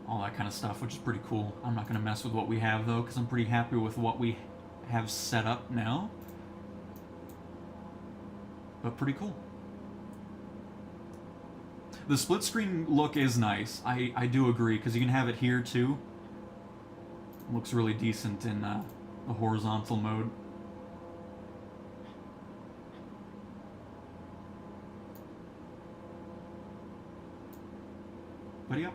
all that kind of stuff, which is pretty cool. I'm not going to mess with what we have though, because I'm pretty happy with what we have set up now, but pretty cool. The split screen look is nice. I do agree, because you can have it here too. It looks really decent in the horizontal mode. But yeah,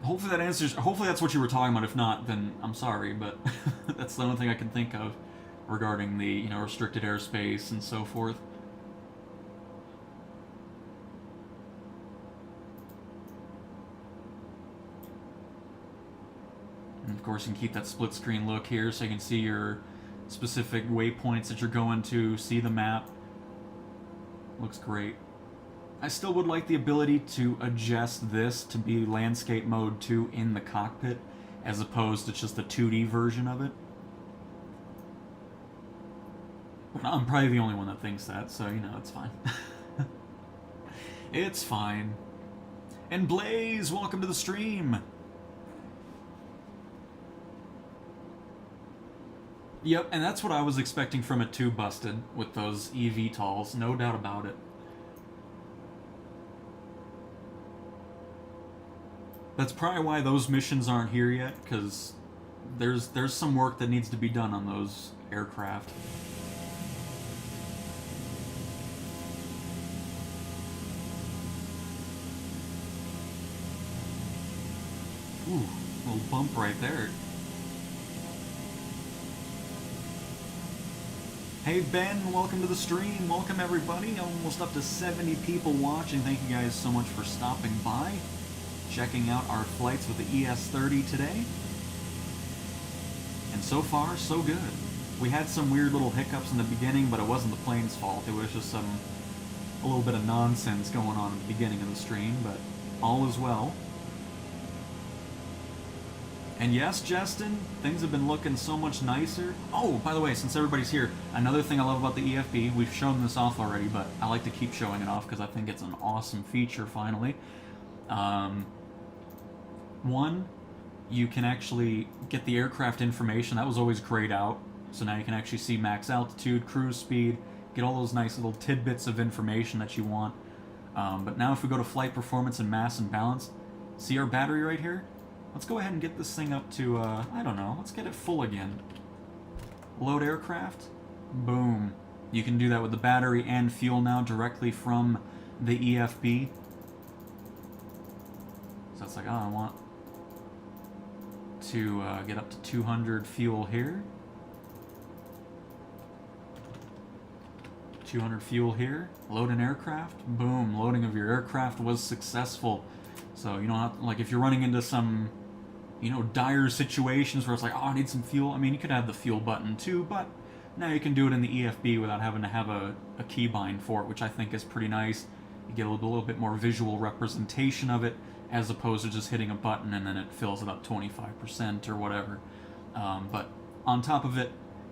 hopefully that answers. Hopefully that's what you were talking about. If not, then I'm sorry, but that's the only thing I can think of regarding the, you know, restricted airspace and so forth. And of course, you can keep that split screen look here, so you can see your specific waypoints that you're going to, see the map. Looks great. I still would like the ability to adjust this to be landscape mode 2 in the cockpit, as opposed to just a 2D version of it. But I'm probably the only one that thinks that, so, you know, it's fine. It's fine. And Blaze, welcome to the stream! Yep, and that's what I was expecting from it too, Busted, with those eVTOLs, no doubt about it. That's probably why those missions aren't here yet, because there's some work that needs to be done on those aircraft. Ooh, little bump right there. Hey Ben, welcome to the stream. Welcome everybody. Almost up to 70 people watching. Thank you guys so much for stopping by. Checking out our flights with the ES-30 today. And so far, so good. We had some weird little hiccups in the beginning, but it wasn't the plane's fault. It was just a little bit of nonsense going on at the beginning of the stream, but all is well. And yes, Justin, things have been looking so much nicer. Oh, by the way, since everybody's here, another thing I love about the EFB, we've shown this off already, but I like to keep showing it off because I think it's an awesome feature, finally. One, you can actually get the aircraft information. That was always grayed out. So now you can actually see max altitude, cruise speed, get all those nice little tidbits of information that you want. But now if we go to flight performance and mass and balance, see our battery right here? Let's go ahead and get this thing up to, I don't know, let's get it full again. Load aircraft. Boom. You can do that with the battery and fuel now directly from the EFB. So it's like, oh, I want to get up to 200 fuel here. 200 fuel here. Load an aircraft. Boom. Loading of your aircraft was successful. So you don't have to, like, if you're running into some, you know, dire situations where it's like, oh, I need some fuel. I mean, you could have the fuel button too, but now you can do it in the EFB without having to have a keybind for it, which I think is pretty nice. You get a little bit more visual representation of it, as opposed to just hitting a button and then it fills it up 25% or whatever. But on top of it,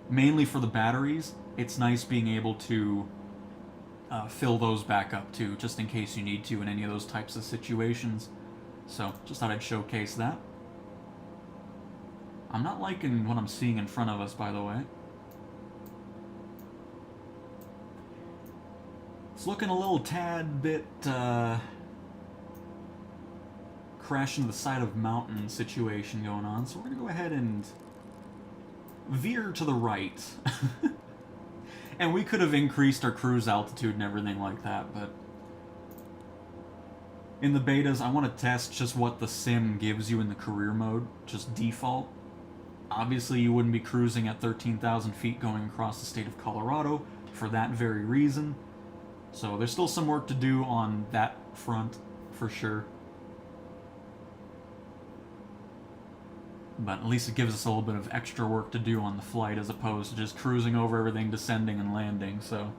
mainly for the batteries, it's nice being able to fill those back up too, just in case you need to in any of those types of situations. So, just thought I'd showcase that. I'm not liking what I'm seeing in front of us, by the way. It's looking a little tad bit crash into the side of mountain situation going on, so we're going to go ahead and veer to the right. And we could have increased our cruise altitude and everything like that, but in the betas, I want to test just what the sim gives you in the career mode, just default. Obviously, you wouldn't be cruising at 13,000 feet going across the state of Colorado for that very reason. So there's still some work to do on that front, for sure. But at least it gives us a little bit of extra work to do on the flight as opposed to just cruising over everything, descending and landing, so.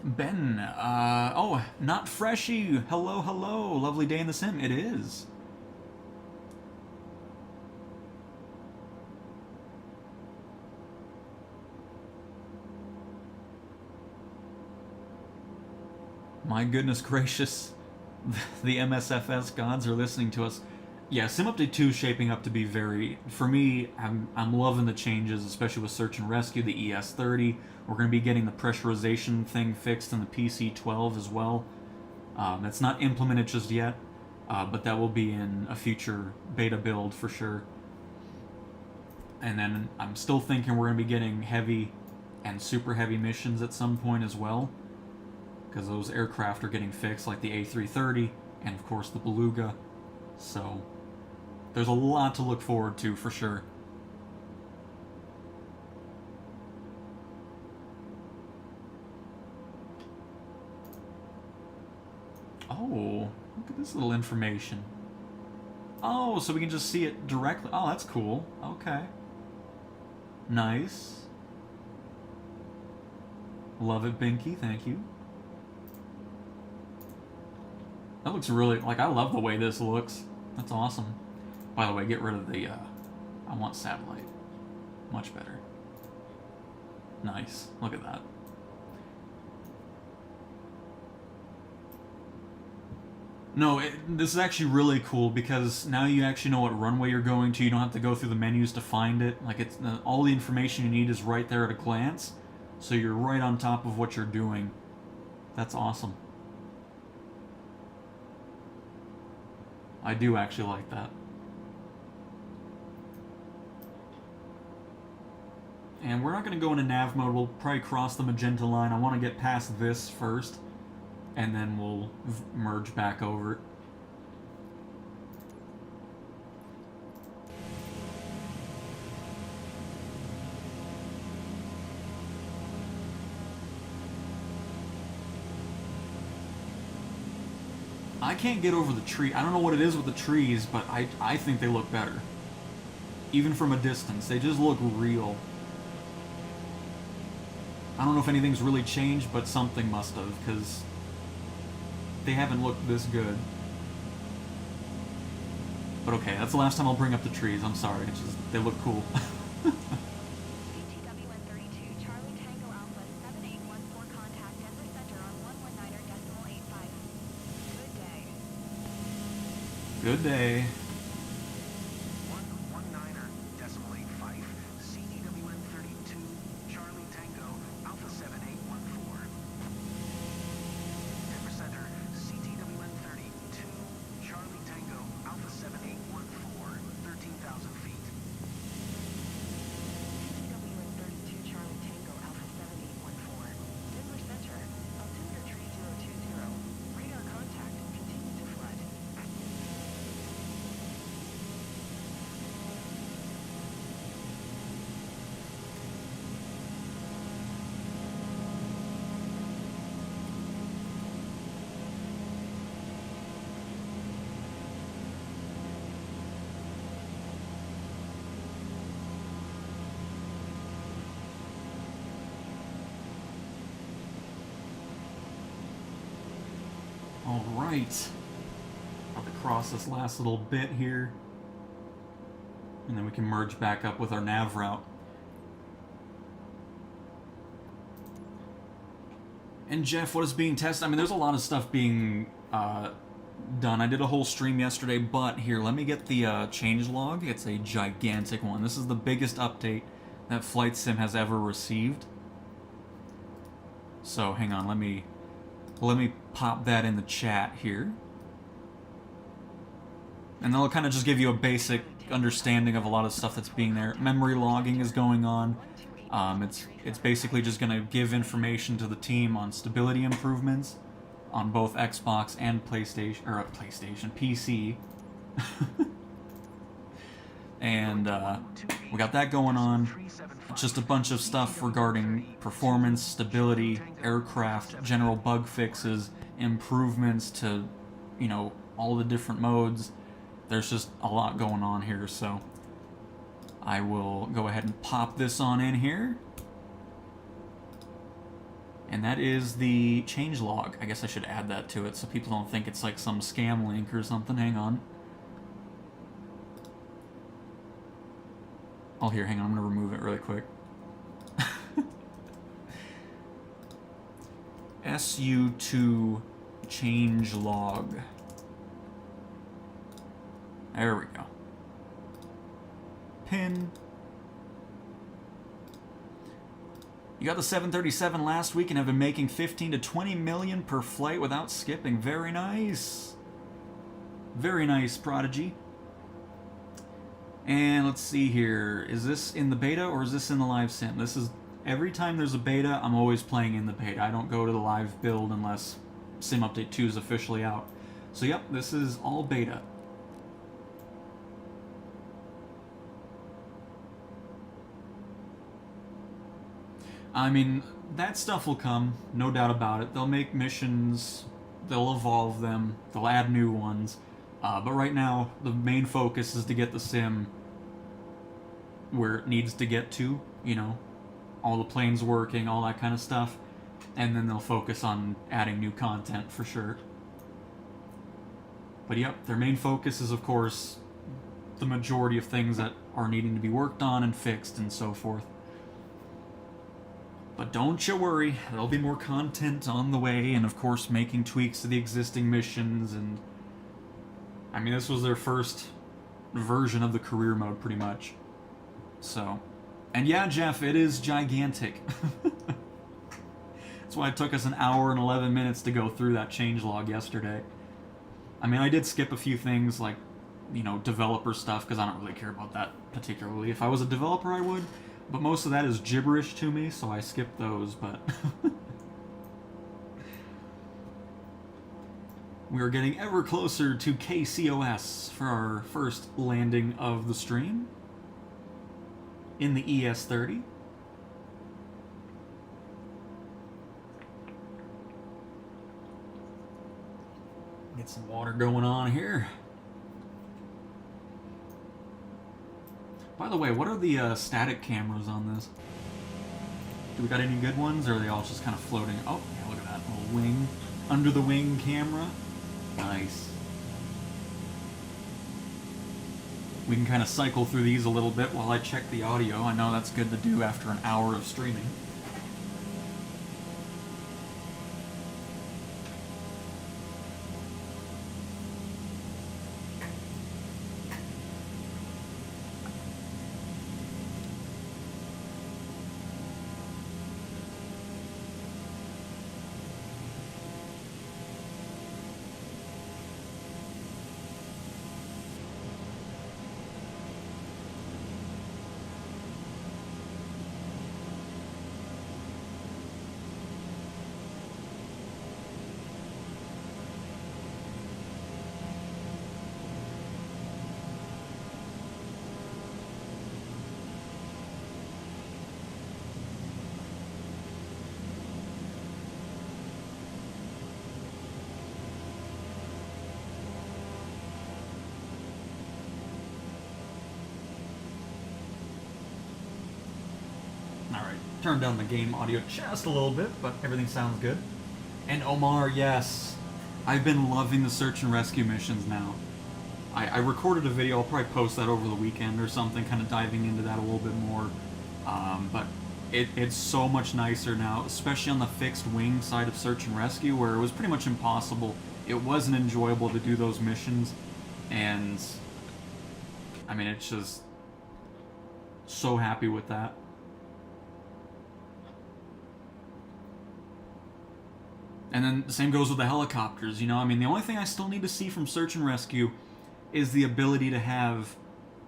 Ben, oh, not Freshy. Hello, hello. Lovely day in the sim. It is. My goodness gracious. The MSFS gods are listening to us. Yeah, Sim Update 2 is shaping up to be very... For me, I'm loving the changes, especially with Search and Rescue, the ES-30. We're going to be getting the pressurization thing fixed in the PC-12 as well. That's not implemented just yet, but that will be in a future beta build for sure. And then I'm still thinking we're going to be getting heavy and super heavy missions at some point as well, because those aircraft are getting fixed, like the A330 and of course the Beluga. So there's a lot to look forward to for sure. Oh, look at this little information. Oh, so we can just see it directly. Oh, that's cool. Okay. Nice. Love it, Binky. Thank you. That looks really, like, I love the way this looks. That's awesome. By the way, get rid of the, I want satellite. Much better. Nice. Look at that. No, this is actually really cool because now you actually know what runway you're going to. You don't have to go through the menus to find it. Like, it's all the information you need is right there at a glance. So you're right on top of what you're doing. That's awesome. I do actually like that. And we're not going to go into nav mode. We'll probably cross the magenta line. I want to get past this first, and then we'll merge back over. I can't get over the tree. I don't know what it is with the trees, but I think they look better. Even from a distance. They just look real. I don't know if anything's really changed, but something must have, because they haven't looked this good. But okay, that's the last time I'll bring up the trees. I'm sorry. It's just, they look cool. CTWN32 Charlie Tango Alpha 7814 contact Denver Center on 119.85. Good day. Good day. 119.85. CTWN32 Charlie Tango Alpha 7814. Denver Center, CTWN32 Charlie Tango Alpha 7814. 13,000 feet. CTWN32 Charlie Tango Alpha 7814. Denver Center, altimeter 3020. Radar contact, continue to flood. Alright. About to cross this last little bit here. And then we can merge back up with our nav route. And Jeff, what is being tested? I mean, there's a lot of stuff being done. I did a whole stream yesterday, but here, let me get the changelog. It's a gigantic one. This is the biggest update that Flight Sim has ever received. So, hang on, let me pop that in the chat here. And that'll kind of just give you a basic understanding of a lot of stuff that's being there. Memory logging is going on. It's basically just going to give information to the team on stability improvements on both Xbox and PC. And we got that going on. Just a bunch of stuff regarding performance, stability, aircraft, general bug fixes, improvements to, you know, all the different modes. There's just a lot going on here, so I will go ahead and pop this on in here. And that is the changelog. I guess I should add that to it so people don't think it's like some scam link or something. Hang on. Oh, here, hang on. I'm going to remove it really quick. SU2 changelog. There we go. Pin. You got the 737 last week and have been making 15 to 20 million per flight without skipping. Very nice. Very nice, Prodigy. And let's see here. Is this in the beta or is this in the live sim? This is, every time there's a beta, I'm always playing in the beta. I don't go to the live build unless Sim Update 2 is officially out. So yep, this is all beta. I mean, that stuff will come, no doubt about it. They'll make missions, they'll evolve them, they'll add new ones. But right now, the main focus is to get the sim where it needs to get to, you know, all the planes working, all that kind of stuff. and then they'll focus on adding new content for sure. But yep, their main focus is, of course, the majority of things that are needing to be worked on and fixed and so forth. But don't you worry, there'll be more content on the way, and of course making tweaks to the existing missions, and I mean, this was their first version of the career mode, pretty much. So, and yeah, Jeff, it is gigantic. That's why it took us an hour and 11 minutes to go through that changelog yesterday. I mean, I did skip a few things, like, you know, developer stuff, because I don't really care about that particularly. If I was a developer, I would, but most of that is gibberish to me, so I skipped those, but... We are getting ever closer to KCOS for our first landing of the stream in the ES-30. Get some water going on here. By the way, what are the static cameras on this? Do we got any good ones, or are they all just kind of floating? Oh, yeah, look at that little wing, under the wing camera. Nice. We can kind of cycle through these a little bit while I check the audio. I know that's good to do after an hour of streaming. Alright, turn down the game audio just a little bit, but everything sounds good. And Omar, yes, I've been loving the search and rescue missions now. I recorded a video, I'll probably post that over the weekend or something, kind of diving into that a little bit more. But it's so much nicer now, especially on the fixed wing side of search and rescue, where it was pretty much impossible. It wasn't enjoyable to do those missions, and I mean, it's just so happy with that. And then the same goes with the helicopters, you know, I mean, the only thing I still need to see from search and rescue is the ability to have,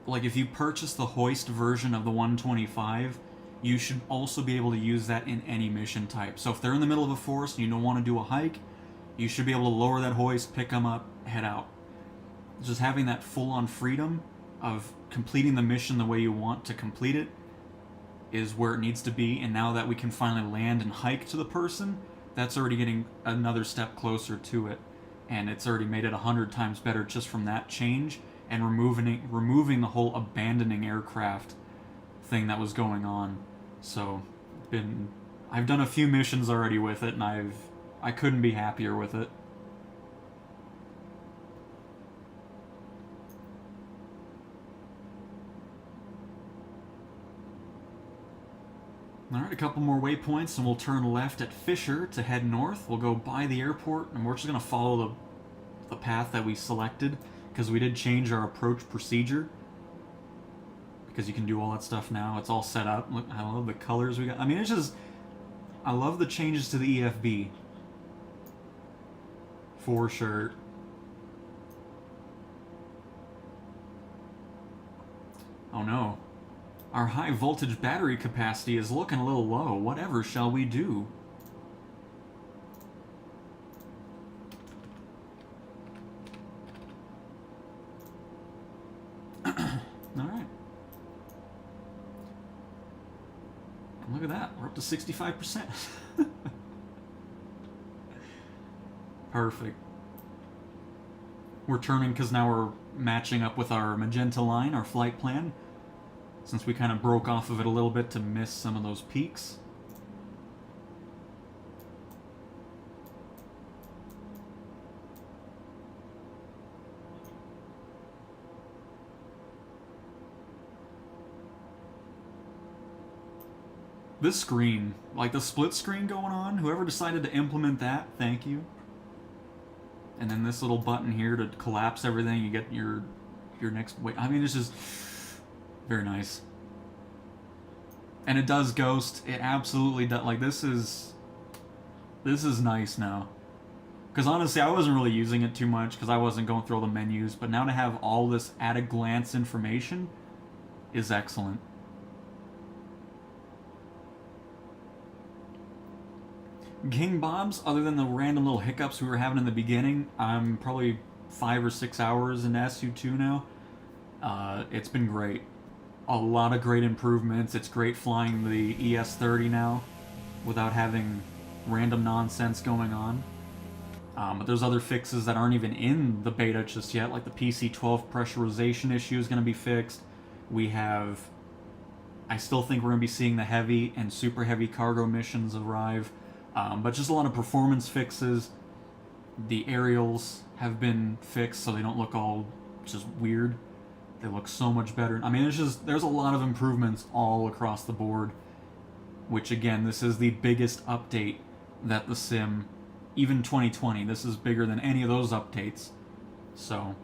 like, if you purchase the hoist version of the 125, you should also be able to use that in any mission type. So if they're in the middle of a forest and you don't want to do a hike, you should be able to lower that hoist, pick them up, head out. Just having that full-on freedom of completing the mission the way you want to complete it is where it needs to be, and now that we can finally land and hike to the person, that's already getting another step closer to it, and it's already made it 100 times better just from that change, and removing the whole abandoning aircraft thing that was going on. So, I've done a few missions already with it, and I couldn't be happier with it. Alright, a couple more waypoints and we'll turn left at Fisher to head north. We'll go by the airport and we're just going to follow the path that we selected, because we did change our approach procedure. Because you can do all that stuff now. It's all set up. Look, I love the colors we got. I mean, it's just... I love the changes to the EFB. For sure. Oh no. Our high voltage battery capacity is looking a little low. Whatever shall we do? Alright. Look at that. We're up to 65%. Perfect. We're turning because now we're matching up with our magenta line, our flight plan, since we kind of broke off of it a little bit to miss some of those peaks. This screen, like the split screen going on, whoever decided to implement that, thank you. And then this little button here to collapse everything, you get your next weight. I mean, it's just very nice. And it does ghost. It absolutely does. Like, this is nice now. Because honestly, I wasn't really using it too much because I wasn't going through all the menus. But now to have all this at-a-glance information is excellent. King Bob's, other than the random little hiccups we were having in the beginning, I'm probably 5 or 6 hours into SU2 now. It's been great. A lot of great improvements. It's great flying the ES-30 now without having random nonsense going on. But there's other fixes that aren't even in the beta just yet, like the PC-12 pressurization issue is going to be fixed. We have... I still think we're going to be seeing the heavy and super heavy cargo missions arrive. But just a lot of performance fixes. The aerials have been fixed so they don't look all just weird. They look so much better. I mean, there's a lot of improvements all across the board. Which, again, this is the biggest update that the sim... Even 2020, this is bigger than any of those updates. So,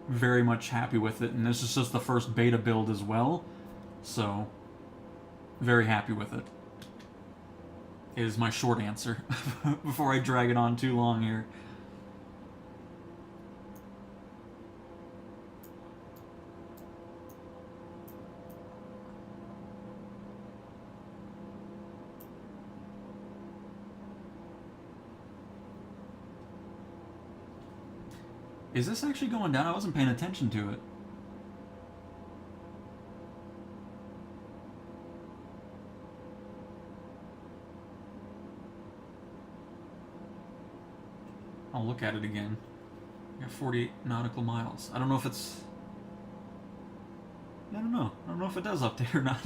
very much happy with it. And this is just the first beta build as well. So, very happy with it. Is my short answer. Before I drag it on too long here. Is this actually going down? I wasn't paying attention to it. I'll look at it again. I got 48 nautical miles. I don't know if it's... I don't know. I don't know if it does update or not.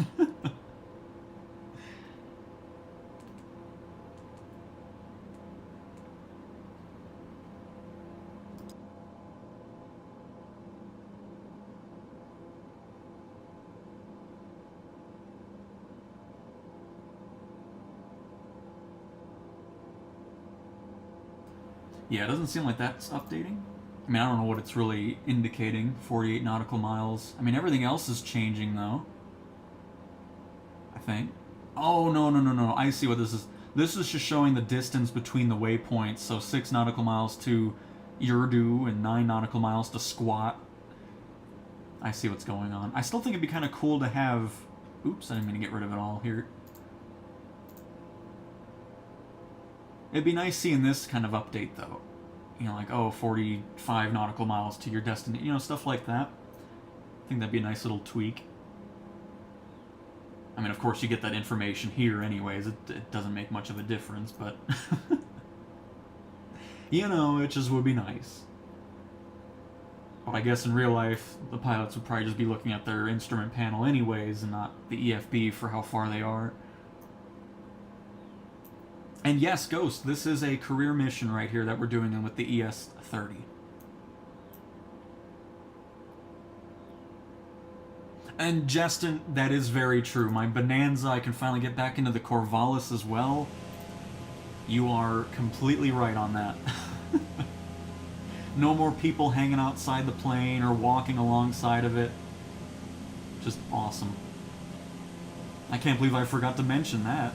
Yeah, it doesn't seem like that's updating. I mean, I don't know what it's really indicating. 48 nautical miles. I mean, everything else is changing, though. I think. Oh, no. I see what this is. This is just showing the distance between the waypoints. So 6 nautical miles to Urdu and 9 nautical miles to Squat. I see what's going on. I still think it'd be kind of cool to have... Oops, I didn't mean to get rid of it all here. It'd be nice seeing this kind of update, though. You know, like, oh, 45 nautical miles to your destination. You know, stuff like that. I think that'd be a nice little tweak. I mean, of course, you get that information here anyways. It doesn't make much of a difference, but... you know, it just would be nice. But I guess in real life, the pilots would probably just be looking at their instrument panel anyways, and not the EFB for how far they are. And yes, Ghost, this is a career mission right here that we're doing with the ES-30. And Justin, that is very true. My Bonanza, I can finally get back into the Corvallis as well. You are completely right on that. No more people hanging outside the plane or walking alongside of it. Just awesome. I can't believe I forgot to mention that.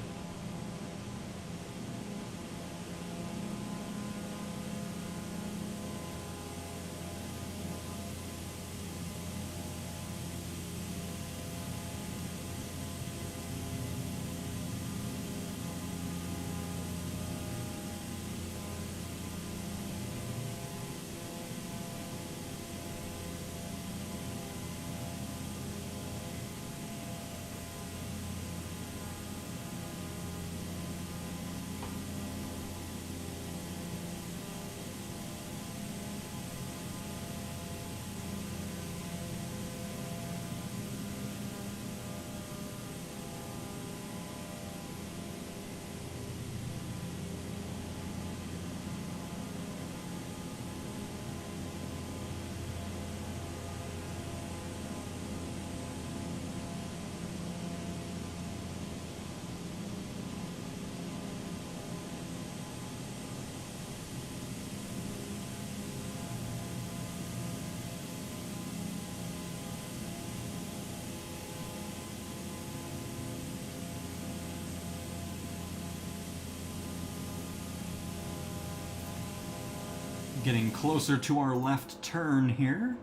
Getting closer to our left turn here,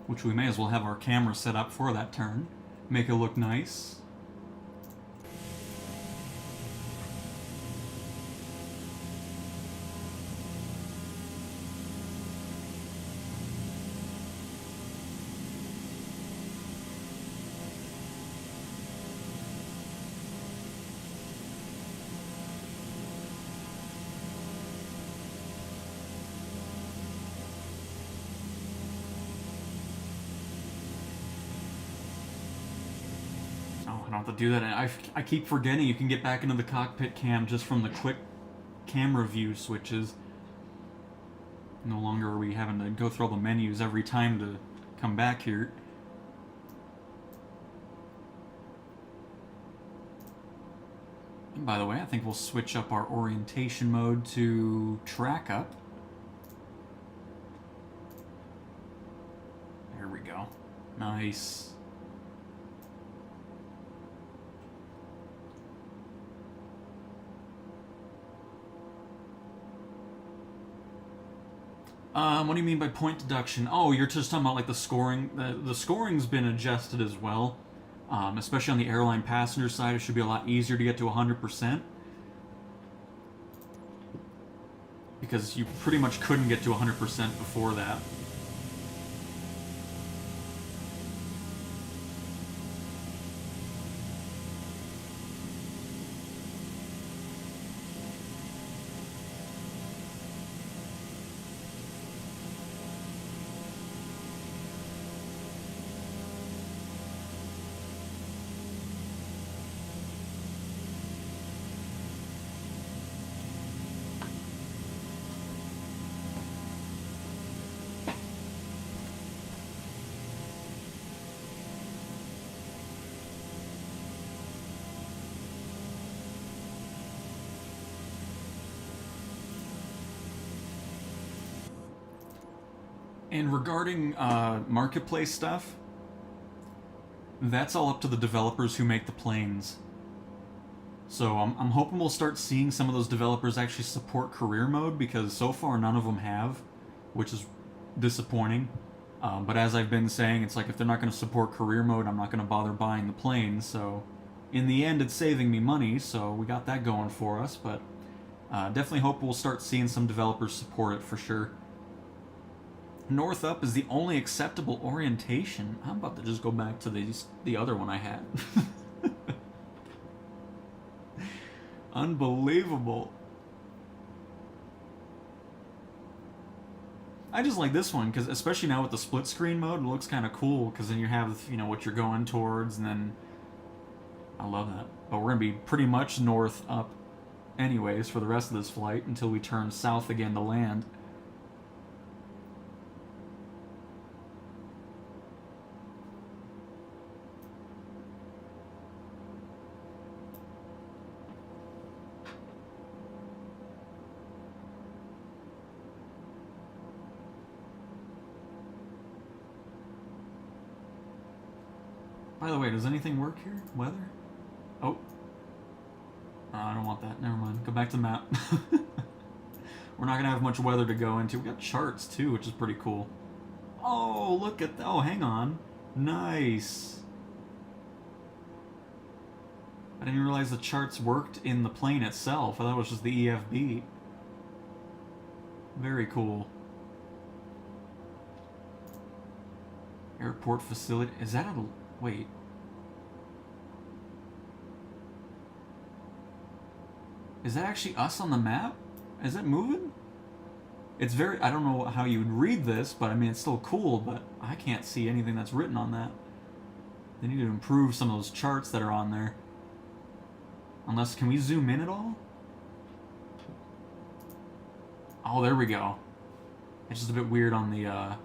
which we may as well have our camera set up for that turn. Make it look nice. I don't have to do that. I keep forgetting you can get back into the cockpit cam just from the quick camera view switches. No longer are we having to go through all the menus every time to come back here. And by the way, I think we'll switch up our orientation mode to track up. There we go. Nice. What do you mean by point deduction? Oh, you're just talking about like the scoring. The scoring's been adjusted as well. Especially on the airline passenger side, it should be a lot easier to get to 100%. Because you pretty much couldn't get to 100% before that. And regarding marketplace stuff, that's all up to the developers who make the planes. So I'm hoping we'll start seeing some of those developers actually support career mode, because so far none of them have, which is disappointing. But as I've been saying, it's like if they're not going to support career mode, I'm not going to bother buying the plane. So in the end, it's saving me money, so we got that going for us. But definitely hope we'll start seeing some developers support it for sure. North up is the only acceptable orientation. I'm about to just go back to the other one I had. Unbelievable. I just like this one, because especially now with the split screen mode, it looks kind of cool, because then you have, you know, what you're going towards, and then I love that. But we're going to be pretty much north up anyways for the rest of this flight until we turn south again to land. By the way, does anything work here? Weather? Oh. I don't want that. Never mind. Go back to the map. We're not going to have much weather to go into. We got charts, too, which is pretty cool. Oh, look at that. Oh, hang on. Nice. I didn't realize the charts worked in the plane itself. I thought it was just the EFB. Very cool. Airport facility. Is that a... Wait. Is that actually us on the map? Is it moving? It's very... I don't know how you would read this, but I mean, it's still cool, but I can't see anything that's written on that. They need to improve some of those charts that are on there. Unless, can we zoom in at all? Oh, there we go. It's just a bit weird on the,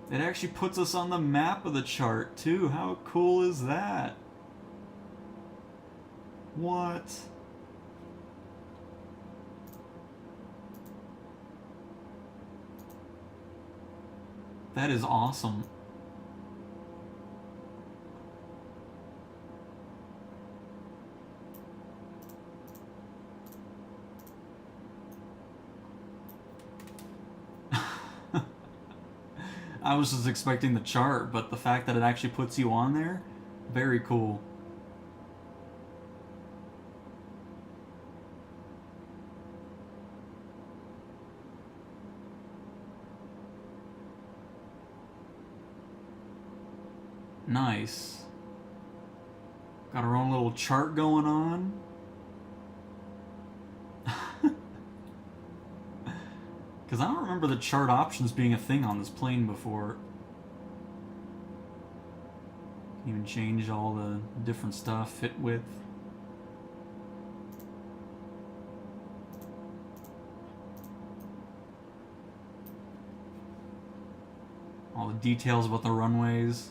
It actually puts us on the map of the chart, too. How cool is that? What? That is awesome. I was just expecting the chart, but the fact that it actually puts you on there, very cool. Nice. Got our own little chart going on. Because I don't remember the chart options being a thing on this plane before. Can even change all the different stuff, fit width. All the details about the runways.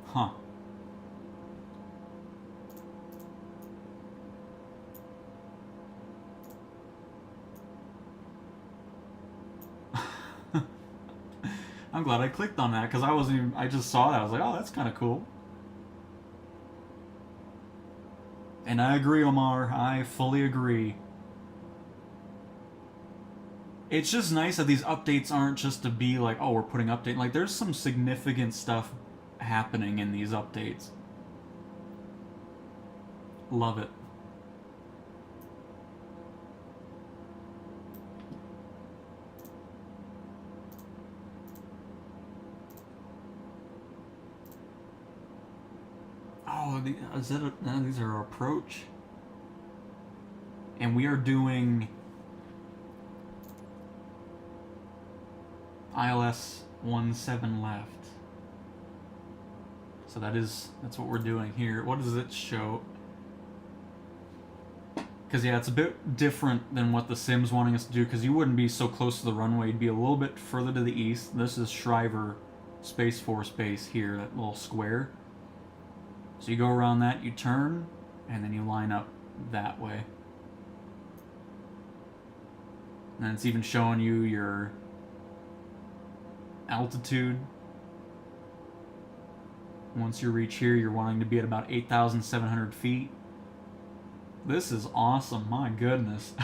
Huh. I'm glad I clicked on that because I just saw that. I was like, oh, that's kind of cool. And I agree, Omar. I fully agree. It's just nice that these updates aren't just to be like, oh, we're putting update. Like, there's some significant stuff happening in these updates. Love it. Oh, these are our approach. And we are doing ILS 17 left. So that's what we're doing here. What does it show? Because yeah, it's a bit different than what the sim's wanting us to do, because you wouldn't be so close to the runway. You'd be a little bit further to the east. This is Shriver Space Force Base here, that little square. So you go around that, you turn, and then you line up that way. And then it's even showing you your altitude. Once you reach here, you're wanting to be at about 8,700 feet. This is awesome, my goodness.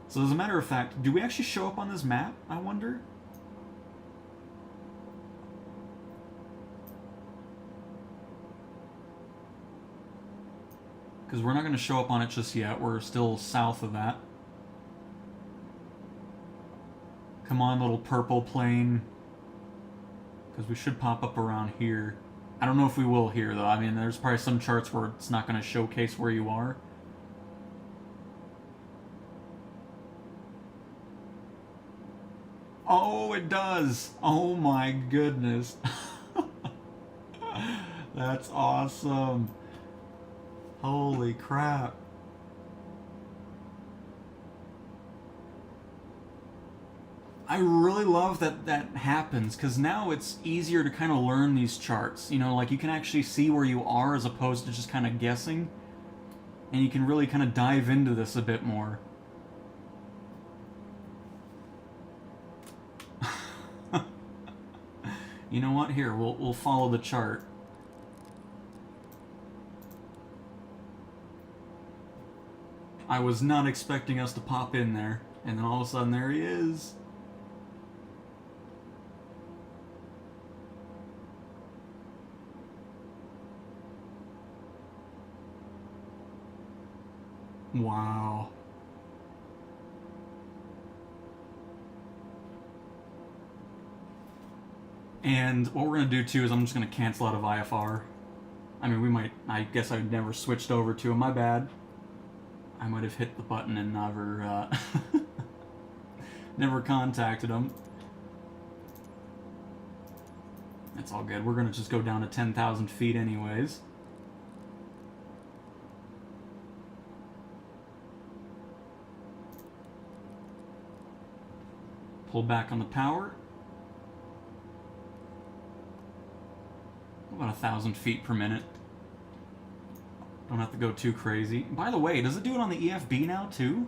So as a matter of fact, do we actually show up on this map, I wonder? Because we're not going to show up on it just yet. We're still south of that. Come on, little purple plane. Because we should pop up around here. I don't know if we will here, though. I mean, there's probably some charts where it's not going to showcase where you are. Oh, it does! Oh my goodness. That's awesome. Holy crap. I really love that that happens, because now it's easier to kind of learn these charts. You know, like you can actually see where you are as opposed to just kind of guessing. And you can really kind of dive into this a bit more. You know what? Here, we'll follow the chart. I was not expecting us to pop in there, and then all of a sudden there he is. Wow. And what we're going to do too is I'm just going to cancel out of IFR. I mean, I guess I've never switched over to him, my bad. I might have hit the button and never, never contacted him. That's all good. We're going to just go down to 10,000 feet anyways. Pull back on the power. About 1,000 feet per minute. Don't have to go too crazy. By the way, does it do it on the EFB now too?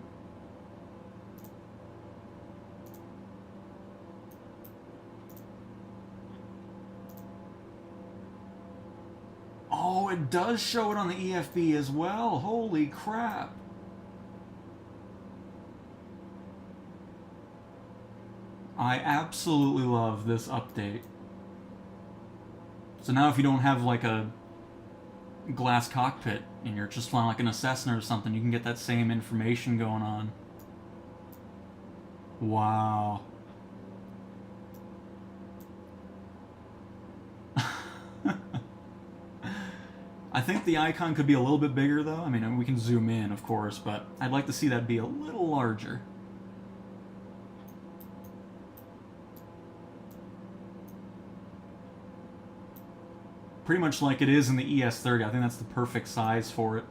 Oh, it does show it on the EFB as well. Holy crap. I absolutely love this update. So now if you don't have like a glass cockpit and you're just flying like an Cessna or something, you can get that same information going on. Wow. I think the icon could be a little bit bigger though. I mean, we can zoom in, of course, but I'd like to see that be a little larger. Pretty much like it is in the ES-30. I think that's the perfect size for it.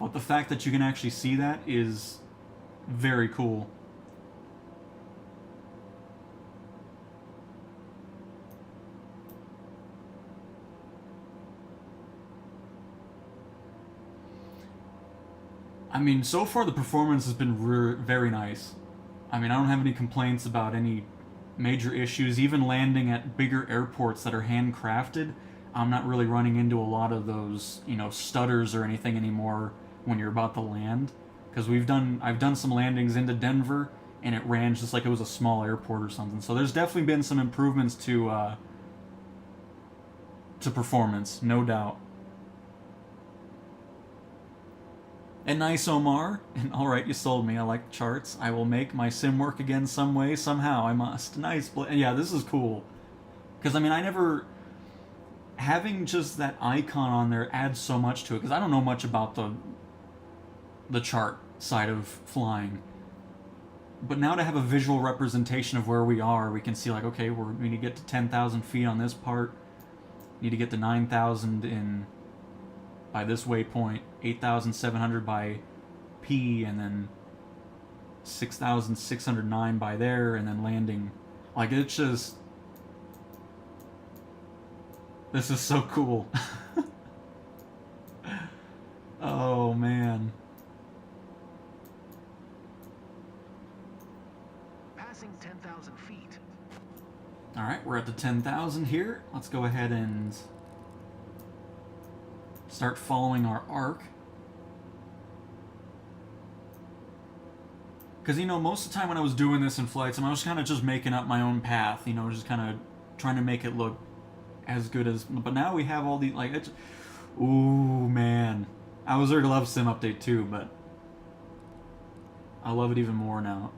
But the fact that you can actually see that is very cool. I mean, so far the performance has been very nice. I mean, I don't have any complaints about any major issues. Even landing at bigger airports that are handcrafted, I'm not really running into a lot of those, you know, stutters or anything anymore when you're about to land. Because I've done some landings into Denver, and it ran just like it was a small airport or something. So there's definitely been some improvements to performance, no doubt. And nice, Omar. And alright, you sold me. I like the charts. I will make my sim work again some way, somehow. I must. Nice. Yeah, this is cool. Because, I mean, I never... Having just that icon on there adds so much to it. Because I don't know much about the chart side of flying. But now to have a visual representation of where we are, we can see, like, okay, we need to get to 10,000 feet on this part. Need to get to 9,000 in... by this waypoint, 8,700 by P, and then 6,609 by there, and then landing. Like, it's just... This is so cool. Oh, man. Passing 10,000 feet. Alright, we're at the 10,000 here. Let's go ahead and start following our arc. Because, you know, most of the time when I was doing this in flights, I was kind of just making up my own path, you know, just kind of trying to make it look as good as... But now we have all these, like, it's... Ooh, man. I was there to love Sim Update too, but I love it even more now.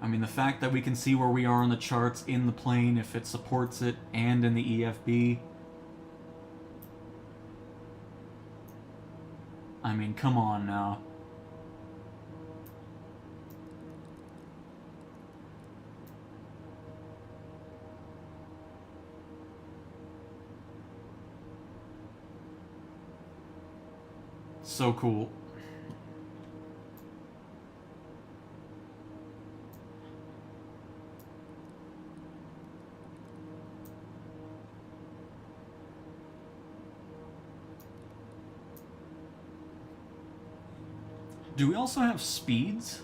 I mean, the fact that we can see where we are on the charts in the plane, if it supports it, and in the EFB. I mean, come on now. So cool. Do we also have speeds?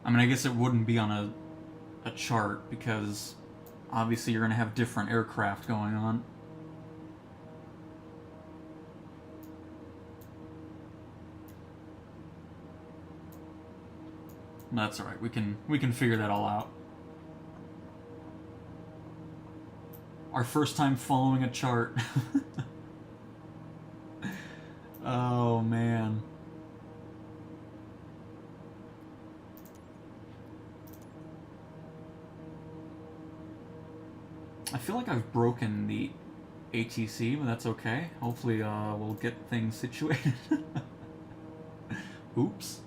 I mean, I guess it wouldn't be on a chart because obviously you're going to have different aircraft going on. That's alright, we can figure that all out. Our first time following a chart. Oh, man. I feel like I've broken the ATC, but that's okay. Hopefully, we'll get things situated. Oops.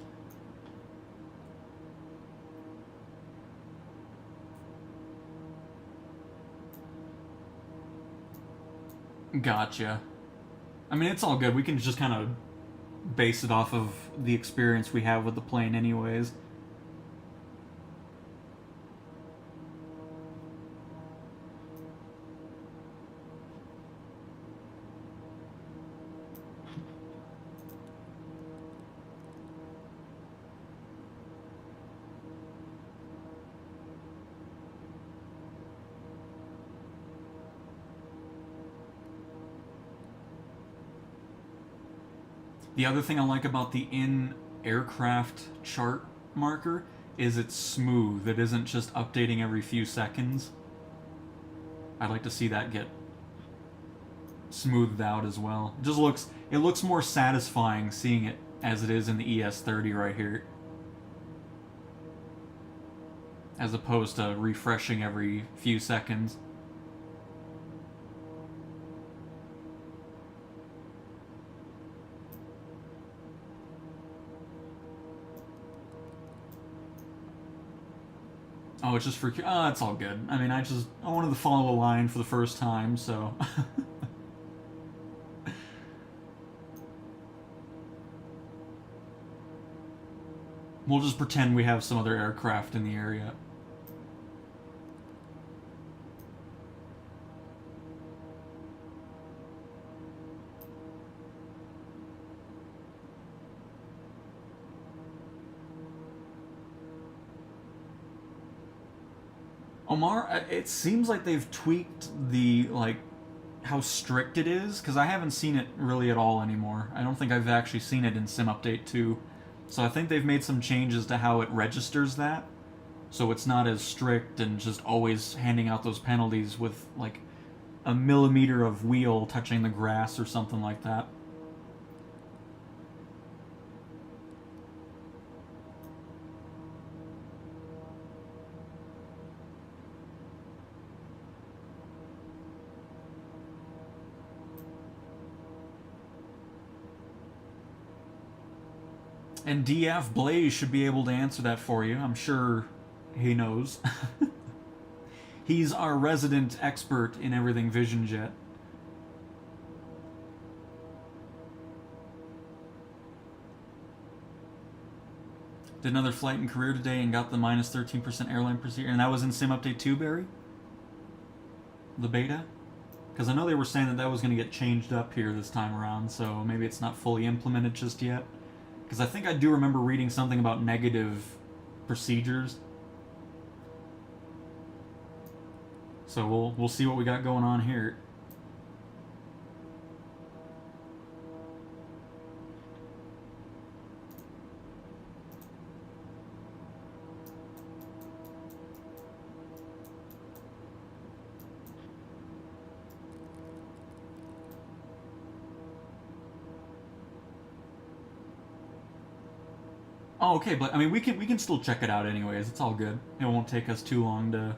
Gotcha. I mean, it's all good. We can just kind of base it off of the experience we have with the plane anyways. The other thing I like about the in-aircraft chart marker is it's smooth. It isn't just updating every few seconds. I'd like to see that get smoothed out as well. It looks more satisfying seeing it as it is in the ES-30 right here, as opposed to refreshing every few seconds. Oh, it's just for... Oh, it's all good. I mean, I wanted to follow a line for the first time, so... We'll just pretend we have some other aircraft in the area. Omar, it seems like they've tweaked the, like, how strict it is, because I haven't seen it really at all anymore. I don't think I've actually seen it in Sim Update 2. So I think they've made some changes to how it registers that, so it's not as strict and just always handing out those penalties with, like, a millimeter of wheel touching the grass or something like that. And DF Blaze should be able to answer that for you. I'm sure he knows. He's our resident expert in everything Vision Jet. Did another flight in career today and got the minus 13% airline procedure. And that was in Sim Update 2, Barry? The beta? Because I know they were saying that that was going to get changed up here this time around, so maybe it's not fully implemented just yet. Because I think I do remember reading something about negative procedures. So we'll see what we got going on here. Oh, okay, but I mean we can still check it out anyways. It's all good. It won't take us too long to.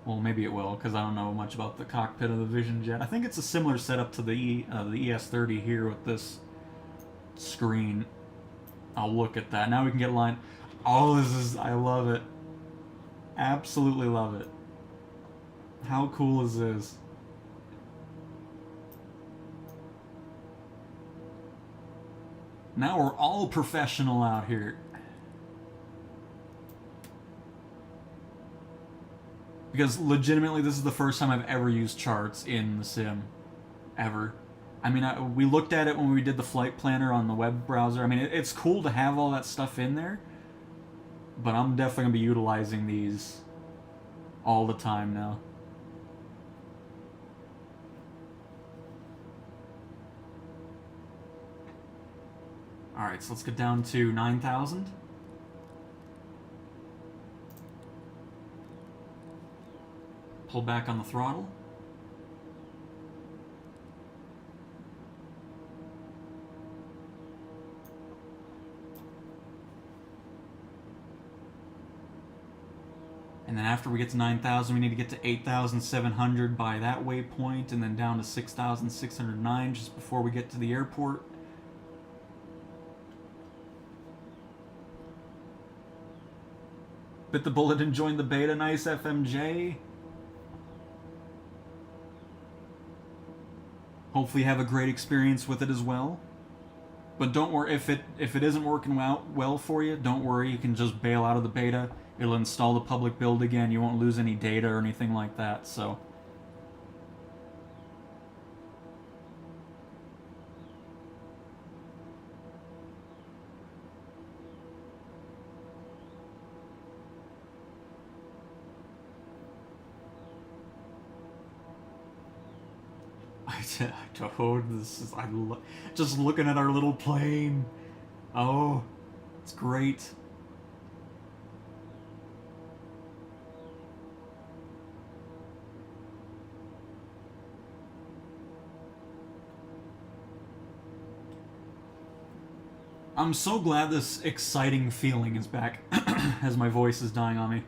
Well, maybe it will, because I don't know much about the cockpit of the Vision Jet. I think it's a similar setup to the ES-30 here with this screen. I'll look at that. Now we can get line. Oh, I love it. Absolutely love it. How cool is this? Now we're all professional out here. Because legitimately, this is the first time I've ever used charts in the sim. Ever. I mean, we looked at it when we did the flight planner on the web browser. I mean, it's cool to have all that stuff in there. But I'm definitely going to be utilizing these all the time now. Alright, so let's get down to 9,000. Pull back on the throttle. And then after we get to 9,000, we need to get to 8,700 by that waypoint, and then down to 6,609 just before we get to the airport. Bit the bullet and joined the beta. Nice, FMJ. Hopefully you have a great experience with it as well. But don't worry, if it isn't working well for you, don't worry, you can just bail out of the beta. It'll install the public build again. You won't lose any data or anything like that, so. I told this is just looking at our little plane. Oh, it's great. I'm so glad this exciting feeling is back as my voice is dying on me.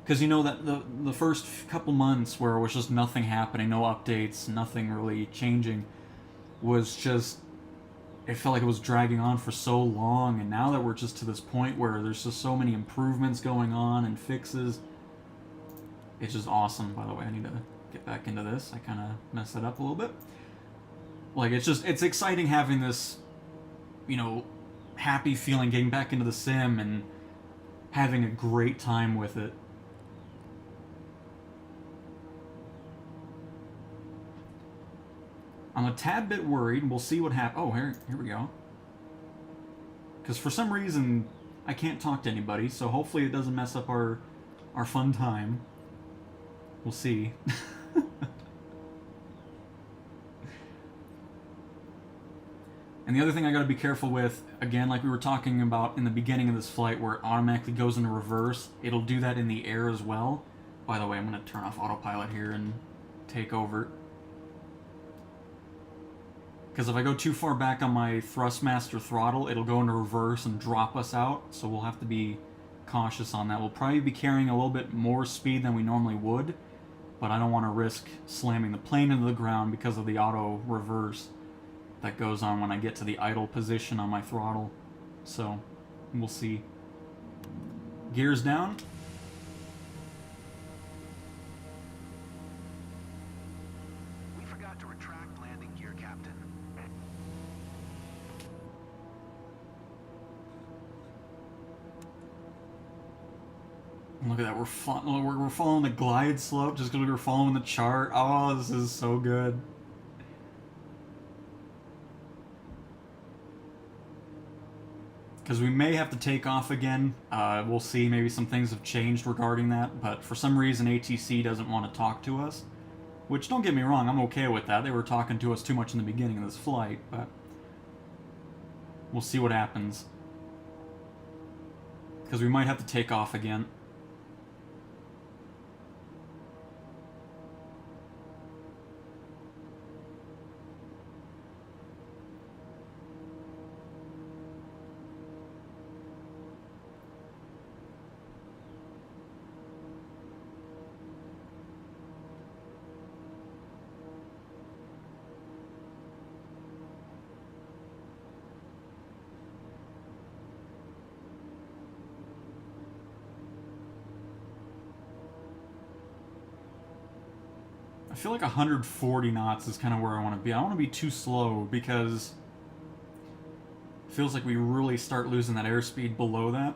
Because you know that the first couple months where it was just nothing happening, no updates, nothing really changing, was just, it felt like it was dragging on for so long, and now that we're just to this point where there's just so many improvements going on and fixes, it's just awesome. By the way, I need to get back into this. I kind of messed it up a little bit. Like, it's exciting having this, you know, happy feeling getting back into the sim and having a great time with it. I'm a tad bit worried. We'll see what happens. Oh, here we go. Because for some reason, I can't talk to anybody, so hopefully it doesn't mess up our fun time. We'll see. And the other thing I gotta be careful with, again, like we were talking about in the beginning of this flight where it automatically goes into reverse, it'll do that in the air as well. By the way, I'm gonna turn off autopilot here and take over. Because if I go too far back on my Thrustmaster throttle, it'll go into reverse and drop us out, so we'll have to be cautious on that. We'll probably be carrying a little bit more speed than we normally would, but I don't want to risk slamming the plane into the ground because of the auto reverse that goes on when I get to the idle position on my throttle. So, we'll see. Gears down. We forgot to retract landing gear, Captain. Look at that, we're following the glide slope just because we were following the chart. Oh, this is so good. Because we may have to take off again. We'll see, maybe some things have changed regarding that, but for some reason ATC doesn't want to talk to us. Which, don't get me wrong, I'm okay with that. They were talking to us too much in the beginning of this flight, but we'll see what happens. Because we might have to take off again. I feel like 140 knots is kind of where I want to be. I don't want to be too slow because it feels like we really start losing that airspeed below that.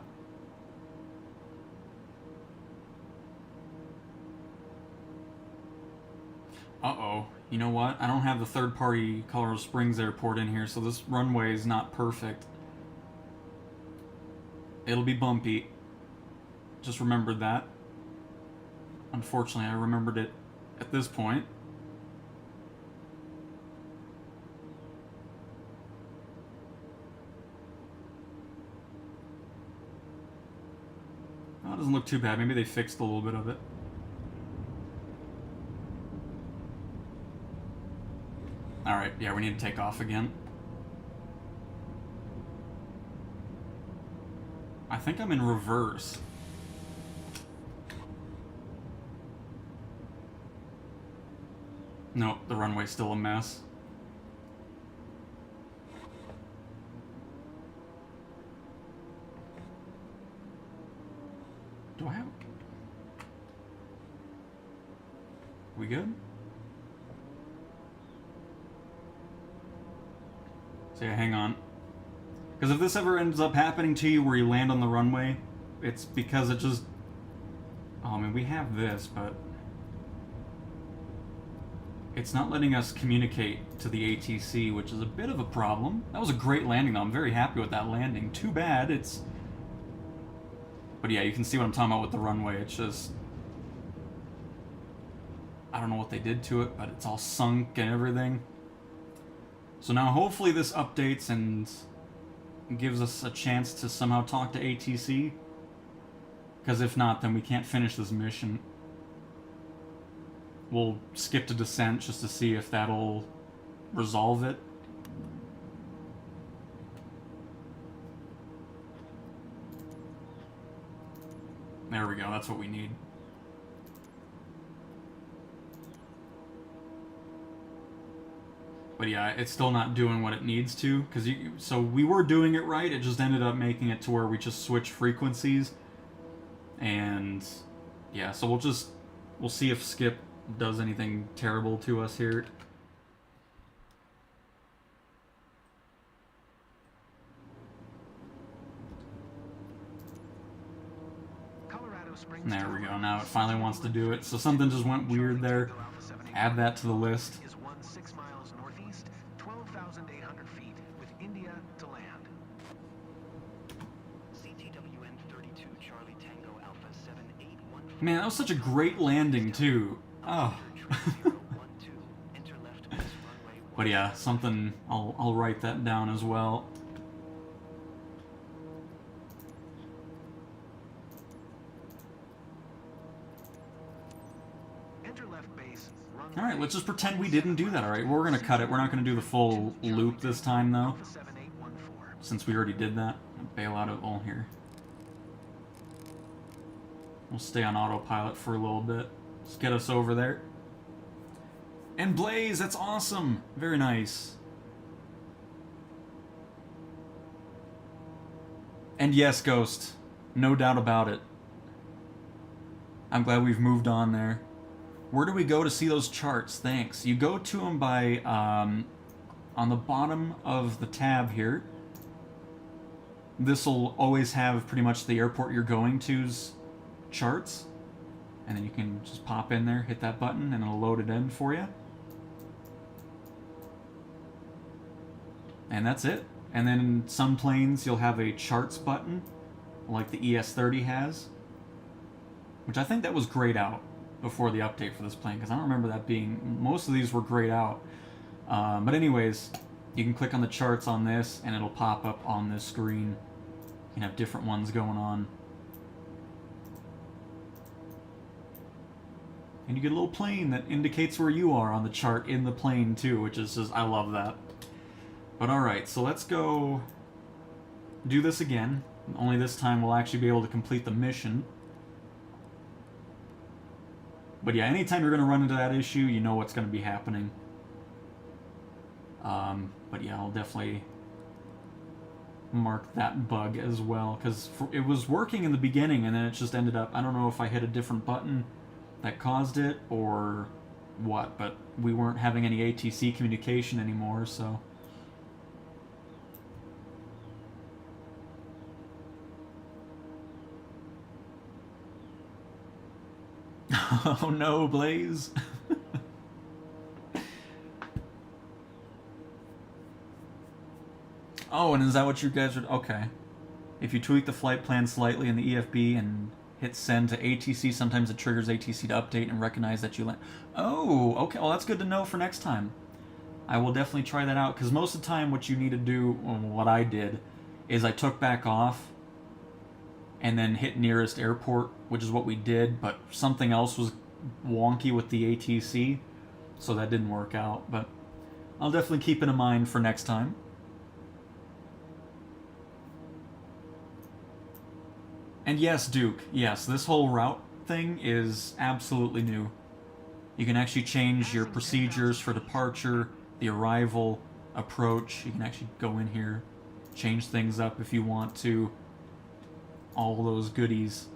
Uh-oh. You know what? I don't have the third-party Colorado Springs Airport in here, so this runway is not perfect. It'll be bumpy. Just remembered that. Unfortunately, I remembered it at this point. Oh, it doesn't look too bad. Maybe they fixed a little bit of it. Alright, yeah, we need to take off again. I think I'm in reverse. Nope, the runway's still a mess. Do I have... We good? So yeah, hang on. Because if this ever ends up happening to you where you land on the runway, it's because it just... Oh, I mean, we have this, but... It's not letting us communicate to the ATC, which is a bit of a problem. That was a great landing, though. I'm very happy with that landing. Too bad, it's... But yeah, you can see what I'm talking about with the runway. It's just... I don't know what they did to it, but it's all sunk and everything. So now hopefully this updates and gives us a chance to somehow talk to ATC. Because if not, then we can't finish this mission. We'll skip to descent just to see if that'll resolve it. There we go, that's what we need. But yeah, it's still not doing what it needs to, because so we were doing it right, it just ended up making it to where we just switch frequencies. And yeah, so we'll see if Skip does anything terrible to us here. There we go, now it finally wants to do it. So something just went weird there. Add that to the list. Is 6 miles northeast, 12,800 feet, with India to land. CTWN 32 Charlie Tango Alpha 781. Man, that was such a great landing too. Oh. But yeah, something, I'll write that down as well. Alright, let's just pretend we didn't do that, alright? We're gonna cut it. We're not gonna do the full loop this time, though. Since we already did that. I'll bail out of all here. We'll stay on autopilot for a little bit. Just get us over there. And Blaze, that's awesome! Very nice. And yes, Ghost. No doubt about it. I'm glad we've moved on there. Where do we go to see those charts? Thanks. You go to them by, on the bottom of the tab here. This will always have pretty much the airport you're going to's charts. And then you can just pop in there, hit that button, and it'll load it in for you. And that's it. And then in some planes, you'll have a charts button, like the ES-30 has. Which I think that was grayed out before the update for this plane, because I don't remember that being... Most of these were grayed out. But anyways, you can click on the charts on this, and it'll pop up on this screen. You can have different ones going on. And you get a little plane that indicates where you are on the chart in the plane, too, which is just... I love that. But alright, so let's go do this again. Only this time we'll actually be able to complete the mission. But yeah, anytime you're going to run into that issue, you know what's going to be happening. But yeah, I'll definitely mark that bug as well, because it was working in the beginning, and then it just ended up... I don't know if I hit a different button that caused it, or what, but we weren't having any ATC communication anymore, so... Oh no, Blaze! Oh, and is that what you guys are... Okay. If you tweak the flight plan slightly in the EFB and hit send to ATC, sometimes it triggers ATC to update and recognize that you land... Oh, okay. Well, that's good to know for next time. I will definitely try that out, because most of the time what you need to do, well, what I did, is I took back off and then hit nearest airport, which is what we did, but something else was wonky with the ATC, so that didn't work out, but I'll definitely keep it in mind for next time. And yes, Duke, yes, this whole route thing is absolutely new. You can actually change your procedures for departure, the arrival, approach. You can actually go in here, change things up if you want to. All those goodies.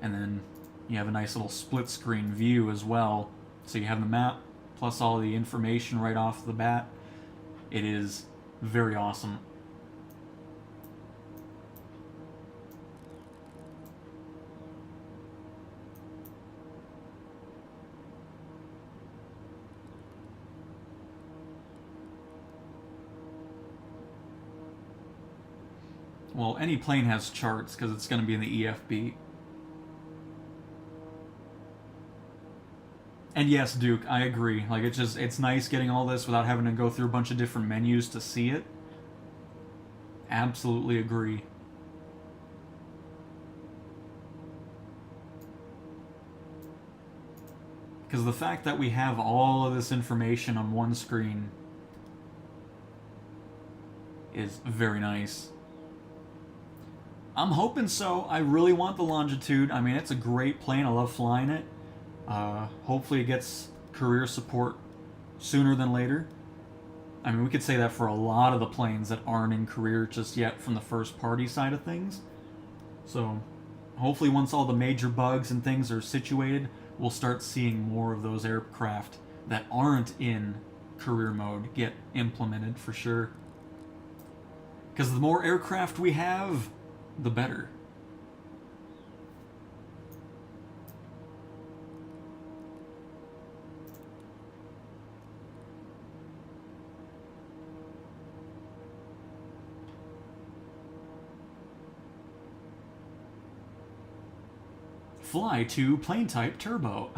And then you have a nice little split screen view as well. So you have the map plus all the information right off the bat. It is very awesome. Well, any plane has charts because it's going to be in the EFB. And yes, Duke, I agree. Like, it's nice getting all this without having to go through a bunch of different menus to see it. Absolutely agree. Because the fact that we have all of this information on one screen is very nice. I'm hoping so. I really want the Longitude. I mean, it's a great plane. I love flying it. Hopefully it gets career support sooner than later. I mean, we could say that for a lot of the planes that aren't in career just yet from the first party side of things. So, hopefully once all the major bugs and things are situated, we'll start seeing more of those aircraft that aren't in career mode get implemented for sure. Because the more aircraft we have, the better. Fly to plane type turbo.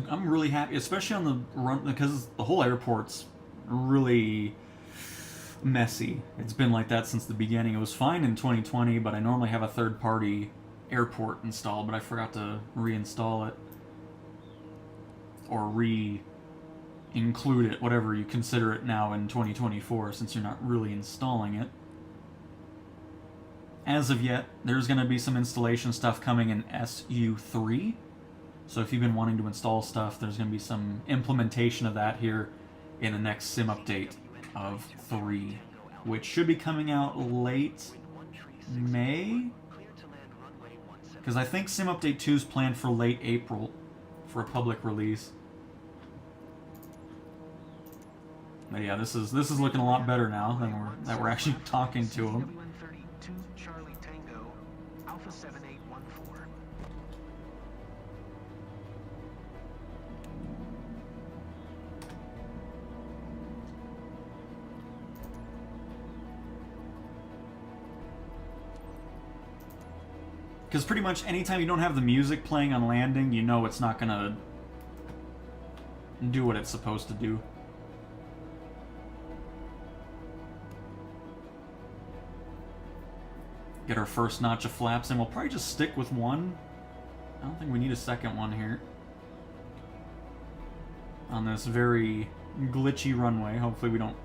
I'm really happy, especially on the run, because the whole airport's really messy. It's been like that since the beginning. It was fine in 2020, but I normally have a third-party airport installed, but I forgot to reinstall it. Or re-include it, whatever you consider it now in 2024, since you're not really installing it. As of yet, there's going to be some installation stuff coming in SU3. So if you've been wanting to install stuff, there's going to be some implementation of that here in the next sim update of 3, which should be coming out late May? Because I think sim update 2 is planned for late April for a public release. But yeah, this is looking a lot better now than we're actually talking to them. ES-30 Charlie Tango, Alpha 7814. Because pretty much anytime you don't have the music playing on landing, you know it's not gonna do what it's supposed to do. Get our first notch of flaps, and we'll probably just stick with one. I don't think we need a second one here. On this very glitchy runway. Hopefully we don't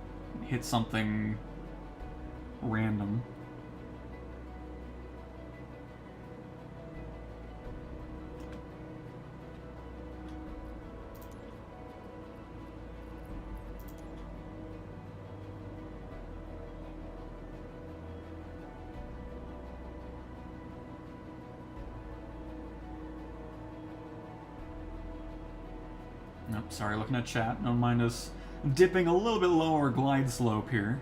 hit something random. Nope, sorry, looking at chat. Don't mind us dipping a little bit lower glide slope here.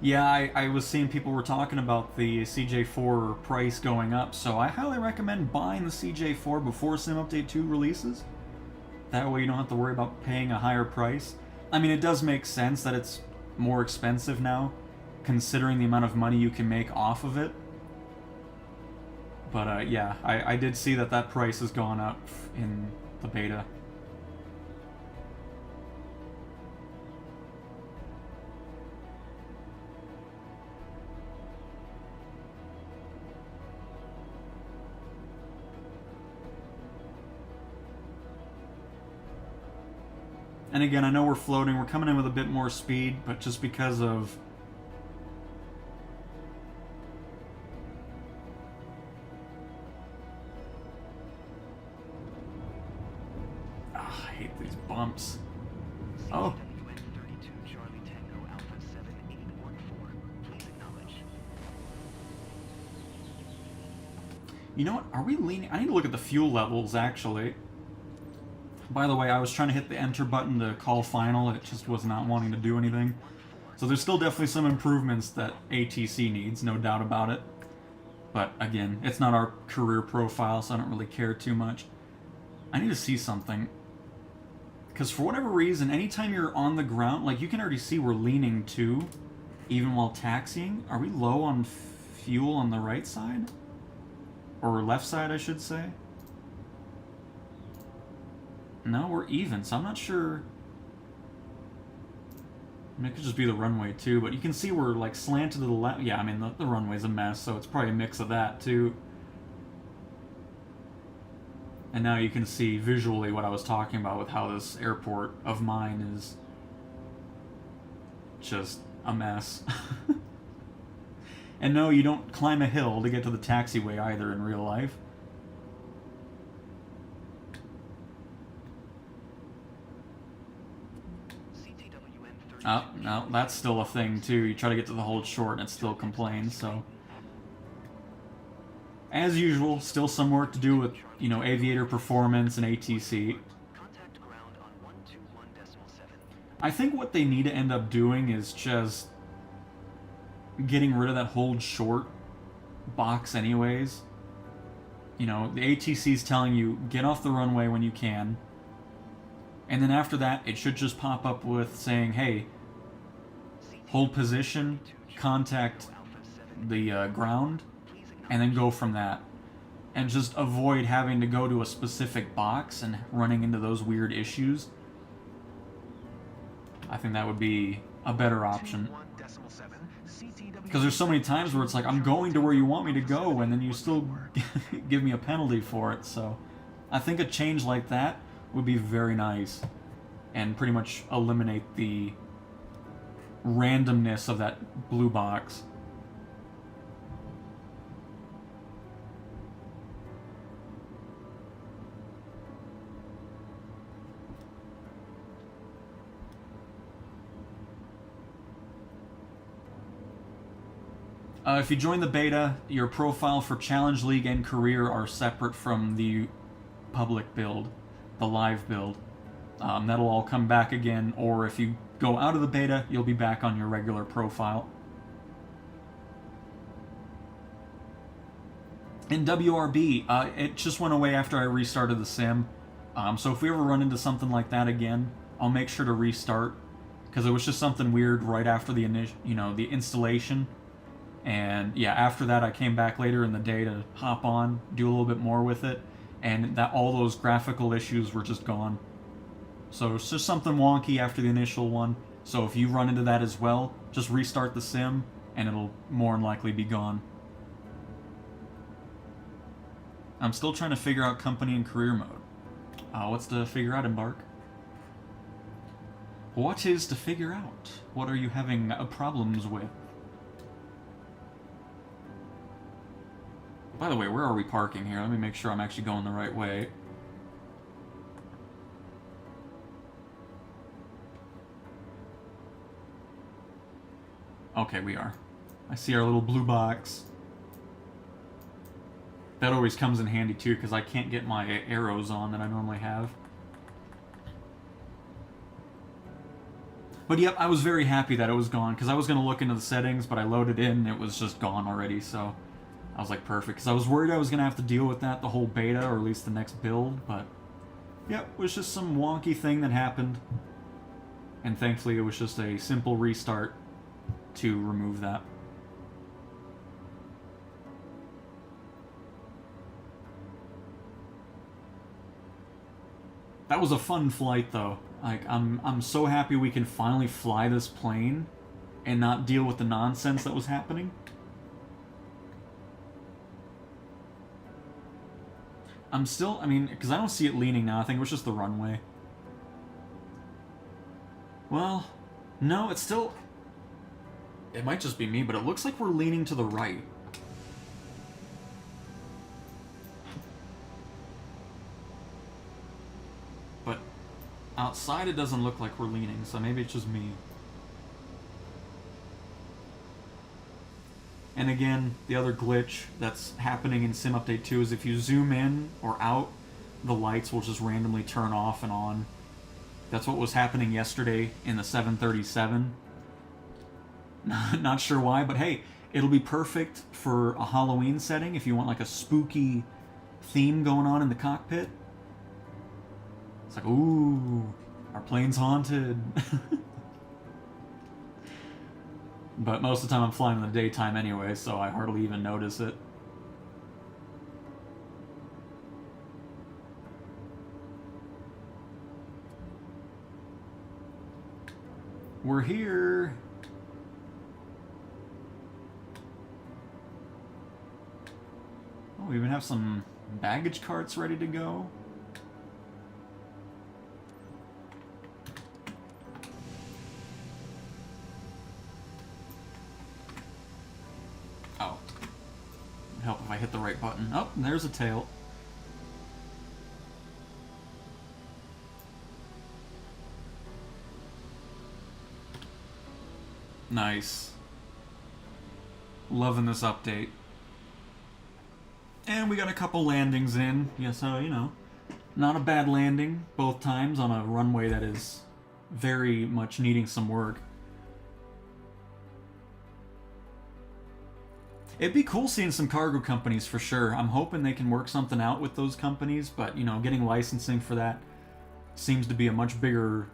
Yeah, I was seeing people were talking about the CJ4 price going up, so I highly recommend buying the CJ4 before Sim Update 2 releases. That way you don't have to worry about paying a higher price. I mean, it does make sense that it's more expensive now, considering the amount of money you can make off of it. But yeah, I did see that price has gone up in the beta. And again, I know we're floating, we're coming in with a bit more speed, but just because of... I hate these bumps. Oh. ES-30 Charlie Tango Alpha 7814. Please acknowledge. You know what? Are we leaning? I need to look at the fuel levels, actually. By the way, I was trying to hit the enter button to call final, it just was not wanting to do anything. So there's still definitely some improvements that ATC needs, no doubt about it. But again, it's not our career profile, so I don't really care too much. I need to see something. Because for whatever reason, anytime you're on the ground, like you can already see we're leaning too, even while taxiing. Are we low on fuel on the right side? Or left side, I should say. No, we're even, so I'm not sure. I mean, it could just be the runway too, but you can see we're like slanted to the left. Yeah, I mean, the runway's a mess, so it's probably a mix of that too. And now you can see visually what I was talking about with how this airport of mine is just a mess. And no, you don't climb a hill to get to the taxiway either in real life. Oh, no, that's still a thing too. You try to get to the hold short and it still complains, so. As usual, still some work to do with, you know, aviator performance and ATC. I think what they need to end up doing is just getting rid of that hold short box anyways. You know, the ATC's telling you, get off the runway when you can. And then after that, it should just pop up with saying, hey, hold position, contact the ground, and then go from that. And just avoid having to go to a specific box and running into those weird issues. I think that would be a better option. Because there's so many times where it's like, I'm going to where you want me to go, and then you still give me a penalty for it. So I think a change like that would be very nice. And pretty much eliminate the randomness of that blue box. If you join the beta, your profile for Challenge League and Career are separate from the public build, the live build. That'll all come back again, or if you go out of the beta, you'll be back on your regular profile. In WRB, it just went away after I restarted the sim. So if we ever run into something like that again, I'll make sure to restart, because it was just something weird right after the the installation. And yeah, after that I came back later in the day to hop on, do a little bit more with it, and that all those graphical issues were just gone. So it's just something wonky after the initial one. So if you run into that as well, just restart the sim, and it'll more than likely be gone. I'm still trying to figure out company and career mode. What's to figure out, Embark? What is to figure out? What are you having problems with? By the way, where are we parking here? Let me make sure I'm actually going the right way. Okay, we are. I see our little blue box. That always comes in handy too, because I can't get my arrows on that I normally have. But yep, I was very happy that it was gone, because I was going to look into the settings, but I loaded in and it was just gone already, so I was like, perfect, because I was worried I was going to have to deal with that the whole beta, or at least the next build, but yep, it was just some wonky thing that happened, and thankfully it was just a simple restart to remove that. That was a fun flight, though. Like, I'm so happy we can finally fly this plane and not deal with the nonsense that was happening. I'm still, I mean, because I don't see it leaning now. I think it was just the runway. Well, no, it's still... It might just be me, but it looks like we're leaning to the right. But outside it doesn't look like we're leaning, so maybe it's just me. And again, the other glitch that's happening in Sim Update 2 is if you zoom in or out, the lights will just randomly turn off and on. That's what was happening yesterday in the 737. Not sure why, but hey, it'll be perfect for a Halloween setting if you want like a spooky theme going on in the cockpit. It's like, ooh, our plane's haunted. But most of the time I'm flying in the daytime anyway, so I hardly even notice it. We're here. Oh, we even have some baggage carts ready to go. Oh. It'd help if I hit the right button. Oh, there's a tail. Nice. Loving this update. And we got a couple landings in. Yeah, so, you know, not a bad landing both times on a runway that is very much needing some work. It'd be cool seeing some cargo companies for sure. I'm hoping they can work something out with those companies, but, you know, getting licensing for that seems to be a much bigger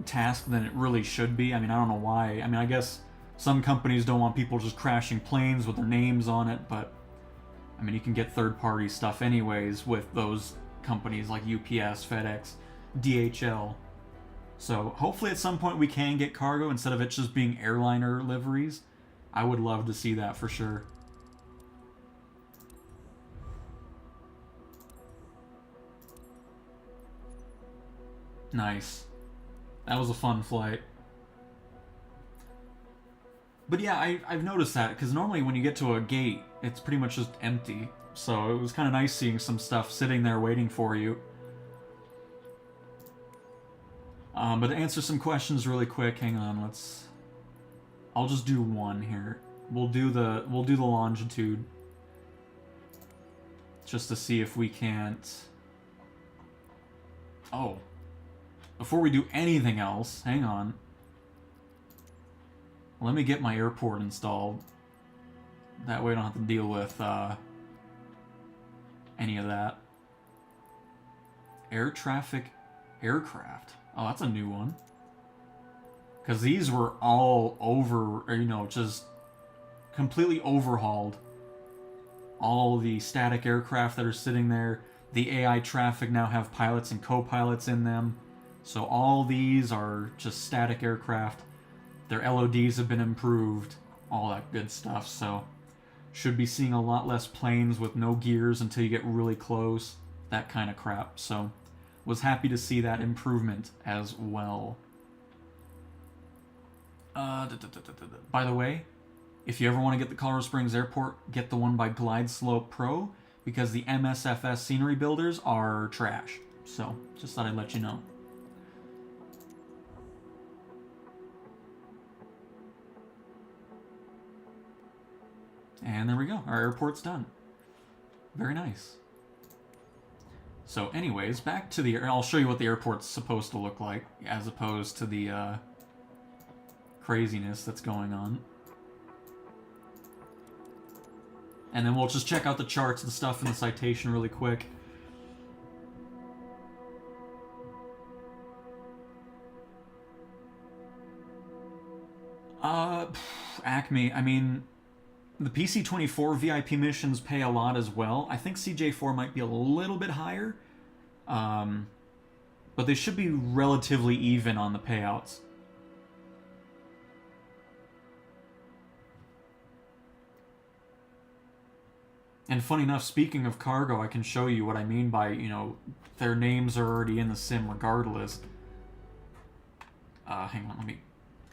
task than it really should be. I mean, I don't know why. I mean, I guess some companies don't want people just crashing planes with their names on it, but I mean, you can get third-party stuff anyways with those companies like UPS, FedEx, DHL. So hopefully at some point we can get cargo instead of it just being airliner liveries. I would love to see that for sure. Nice. That was a fun flight. But yeah, I've noticed that, because normally when you get to a gate, it's pretty much just empty. So it was kind of nice seeing some stuff sitting there waiting for you. But to answer some questions really quick, hang on, I'll just do one here. We'll do the longitude. Just to see if we can't... Oh. Before we do anything else, hang on. Let me get my airport installed. That way I don't have to deal with any of that. Air traffic aircraft. Oh, that's a new one. Because these were all over, or, you know, just completely overhauled. All the static aircraft that are sitting there. The AI traffic now have pilots and co-pilots in them. So all these are just static aircraft. Their LODs have been improved. All that good stuff. So should be seeing a lot less planes with no gears until you get really close. That kind of crap. So was happy to see that improvement as well. By the way, if you ever want to get the Colorado Springs Airport, get the one by Glide Slope Pro, because the MSFS scenery builders are trash. So just thought I'd let you know. And there we go. Our airport's done. Very nice. So anyways, back to the... I'll show you what the airport's supposed to look like, as opposed to the craziness that's going on. And then we'll just check out the charts and stuff in the citation really quick. Acme, I mean... The PC-24 VIP missions pay a lot as well. I think CJ4 might be a little bit higher. But they should be relatively even on the payouts. And funny enough, speaking of cargo, I can show you what I mean by, you know, their names are already in the sim regardless. Hang on, let me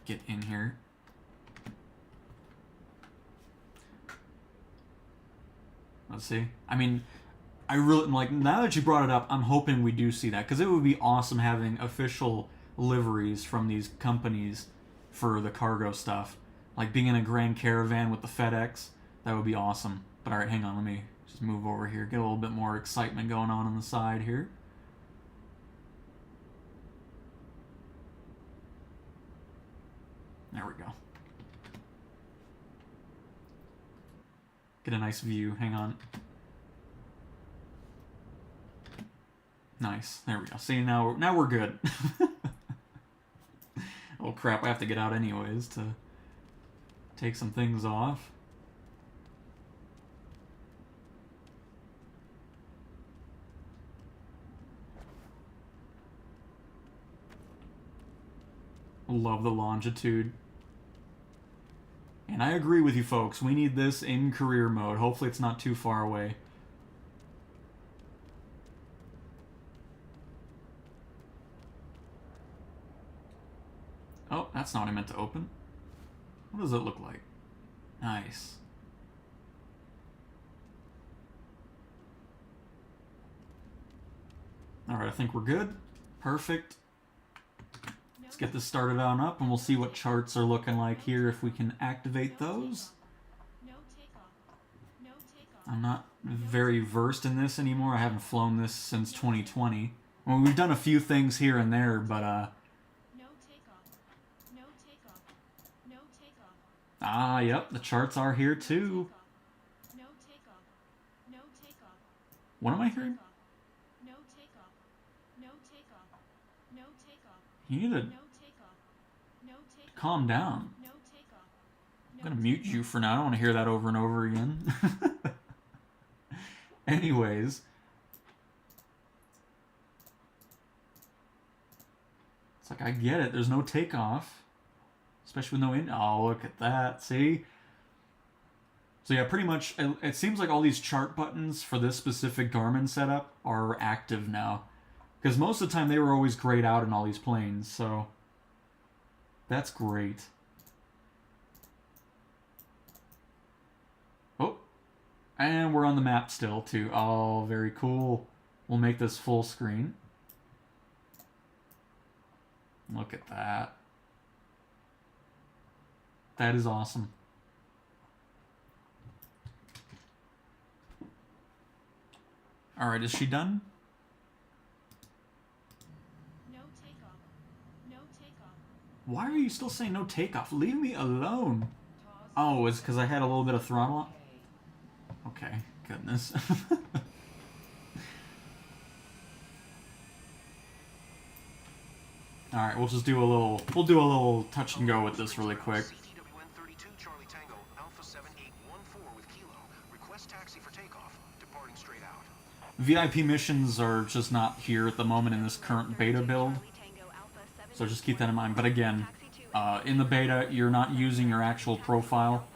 get in here. Let's see. I mean, I really, like, now that you brought it up, I'm hoping we do see that, because it would be awesome having official liveries from these companies for the cargo stuff. Like being in a Grand Caravan with the FedEx, that would be awesome. But alright, hang on, let me Just move over here, get a little bit more excitement going on the side here. There we go. Get a nice view. Hang on. Nice. There we go. See, now we're good. Oh crap, I have to get out anyways to take some things off. Love the longitude. And I agree with you folks, we need this in career mode. Hopefully it's not too far away. Oh, that's not what I meant to open. What does it look like? Nice. Alright, I think we're good. Perfect. Let's get this started on up and we'll see what charts are looking like here if we can activate those. I'm not very versed in this anymore. I haven't flown this since 2020. Well, we've done a few things here and there, but ah, yep, the charts are here too. What am I hearing? You need to calm down. I'm gonna mute you for now. I don't want to hear that over and over again. Anyways. It's like, I get it. There's no takeoff. Especially with no in... Oh, look at that. See? So yeah, pretty much, it seems like all these chart buttons for this specific Garmin setup are active now. Because most of the time they were always grayed out in all these planes, so... That's great. Oh. And we're on the map still, too. Oh, very cool. We'll make this full screen. Look at that. That is awesome. Alright, is she done? No takeoff. No takeoff. Why are you still saying no takeoff? Leave me alone. Oh, it's because I had a little bit of throttle. Okay, goodness. Alright, we'll just do a little touch and go with this really quick. CTWN-32 Charlie Tango, Alpha 7814 with Kilo. Request taxi for takeoff, departing straight out. VIP missions are just not here at the moment in this current beta build, so just keep that in mind. But again, in the beta, you're not using your actual profile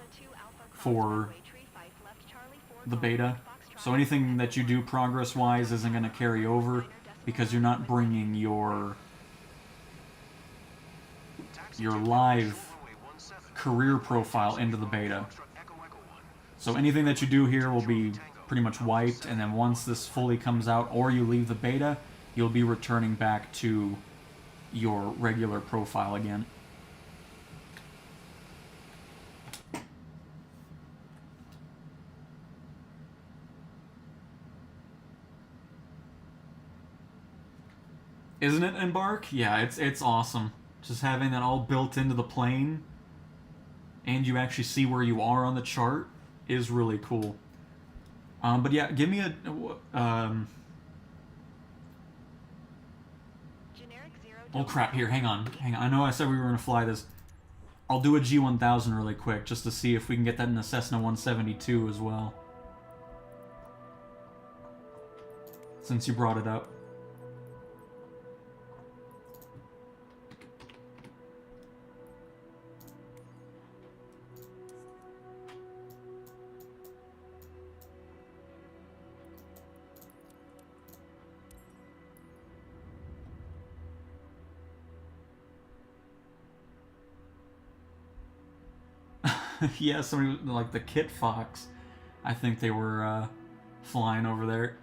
for the beta, so anything that you do progress-wise isn't going to carry over because you're not bringing your live career profile into the beta. So anything that you do here will be pretty much wiped, and then once this fully comes out or you leave the beta, you'll be returning back to your regular profile again. Isn't it, Embark? Yeah, it's awesome. Just having that all built into the plane, and you actually see where you are on the chart, is really cool. But yeah, give me a... oh crap, here, hang on. I know I said we were going to fly this. I'll do a G1000 really quick, just to see if we can get that in the Cessna 172 as well. Since you brought it up. Yeah, somebody like the Kit Fox. I think they were flying over there.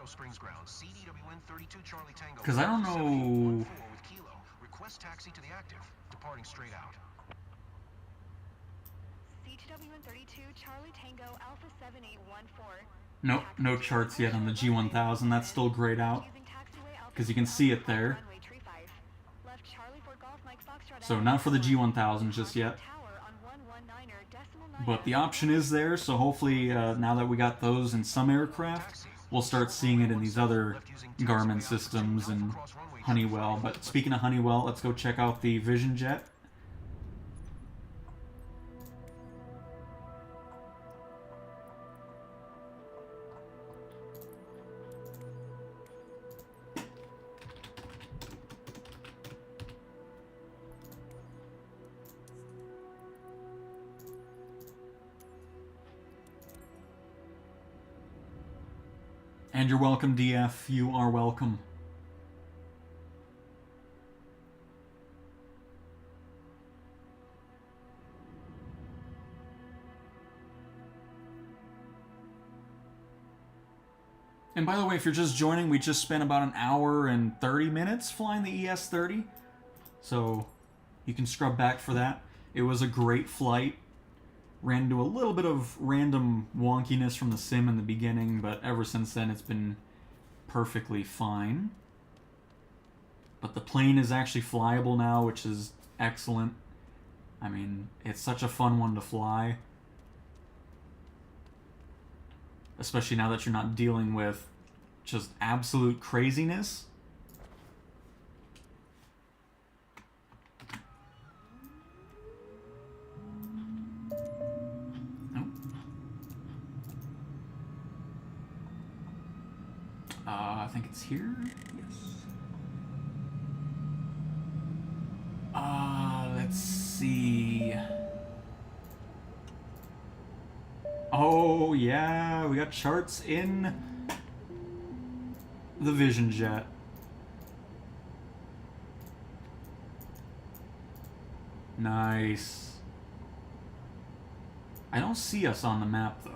Colorado Springs ground. CDWN 32 Charlie Tango. Because I don't know. 7814 with Kilo. Request taxi to the active. Departing straight out. CTWN 32 Charlie Tango Alpha 7814. Nope, no charts yet on the G1000. That's still grayed out because you can see it there. So not for the G1000 just yet. But the option is there, so hopefully now that we got those in some aircraft, we'll start seeing it in these other Garmin systems and Honeywell. But speaking of Honeywell, let's go check out the Vision Jet. And you're welcome, DF. You are welcome. And by the way, if you're just joining, we just spent about an hour and 30 minutes flying the ES-30. So you can scrub back for that. It was a great flight. Ran into a little bit of random wonkiness from the sim in the beginning, but ever since then it's been perfectly fine. But the plane is actually flyable now, which is excellent. I mean, it's such a fun one to fly. Especially now that you're not dealing with just absolute craziness. I think it's here. Yes. Let's see. Oh, yeah, we got charts in the Vision Jet. Nice. I don't see us on the map, though.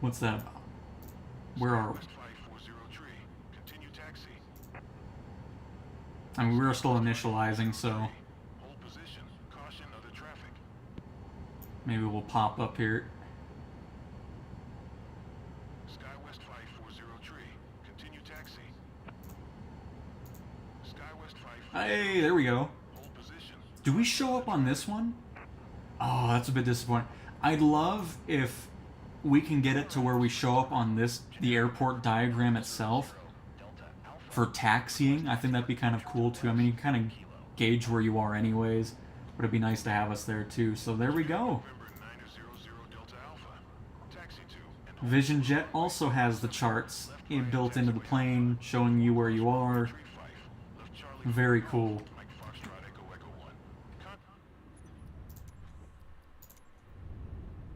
What's that about? Where are we? I mean, we're still initializing, so maybe we'll pop up here. SkyWest 5403, continue taxi. SkyWest 5403. Hey, there we go. Hold position. Do we show up on this one? Oh, that's a bit disappointing. I'd love if we can get it to where we show up on this, the airport diagram itself, for taxiing. I think that'd be kind of cool too. I mean, you can kind of gauge where you are anyways, but it'd be nice to have us there too. So there we go. Vision Jet also has the charts built into the plane, showing you where you are. Very cool.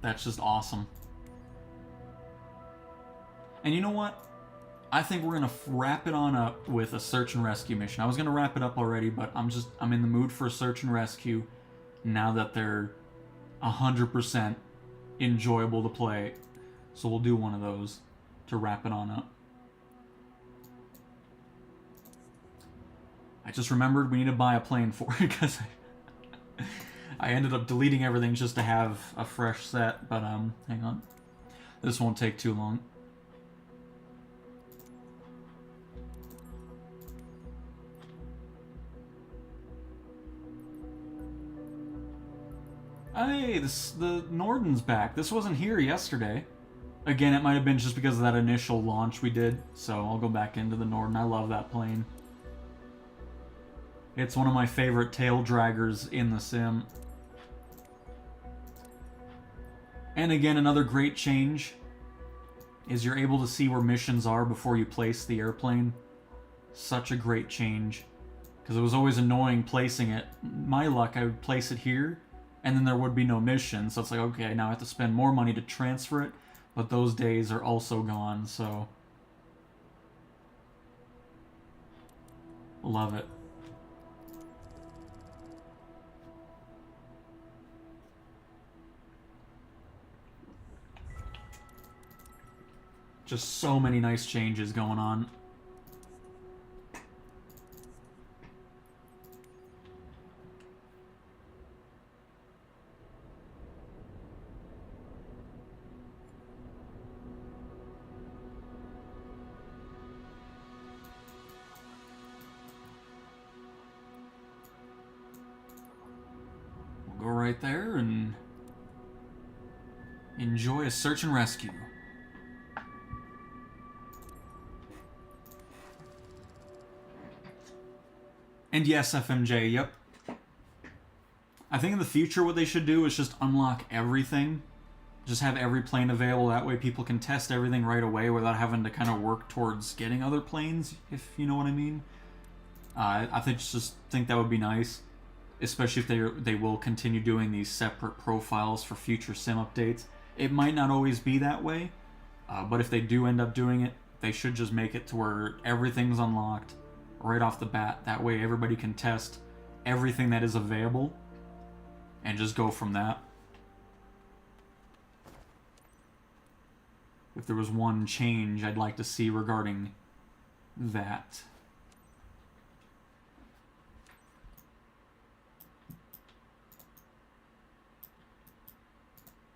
That's just awesome. And you know what? I think we're gonna wrap it on up with a search and rescue mission. I was gonna wrap it up already, but I'm in the mood for a search and rescue now that they're 100% enjoyable to play. So we'll do one of those to wrap it on up. I just remembered we need to buy a plane for it because I ended up deleting everything just to have a fresh set, but hang on. This won't take too long. Hey, the Norden's back. This wasn't here yesterday. Again, it might have been just because of that initial launch we did, so I'll go back into the Norden. I love that plane. It's one of my favorite tail draggers in the sim. And again, another great change is you're able to see where missions are before you place the airplane. Such a great change. Because it was always annoying placing it. My luck, I would place it here, and then there would be no mission. So it's like, okay, now I have to spend more money to transfer it, but those days are also gone, so love it. Just so many nice changes going on. We'll go right there and enjoy a search and rescue. And yes, FMJ, yep. I think in the future what they should do is just unlock everything. Just have every plane available, that way people can test everything right away without having to kind of work towards getting other planes, if you know what I mean. Just think that would be nice. Especially if they will continue doing these separate profiles for future sim updates. It might not always be that way, but if they do end up doing it, they should just make it to where everything's unlocked right off the bat. That way everybody can test everything that is available and just go from that. If there was one change I'd like to see regarding that.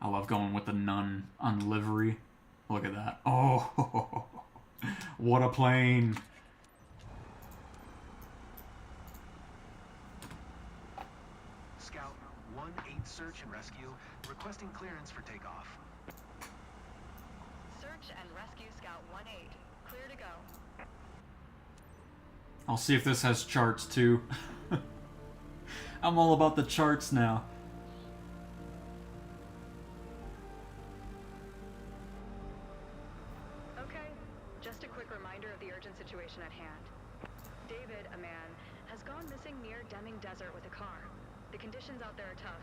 I love going with the none on livery. Look at that. Oh, what a plane. Scout 1-8 search and rescue, requesting clearance for takeoff. Search and rescue Scout 1-8. Clear to go. I'll see if this has charts too. I'm all about the charts now. Okay, just a quick reminder of the urgent situation at hand. David, a man, has gone missing near Deming Desert with a car. The conditions out there are tough,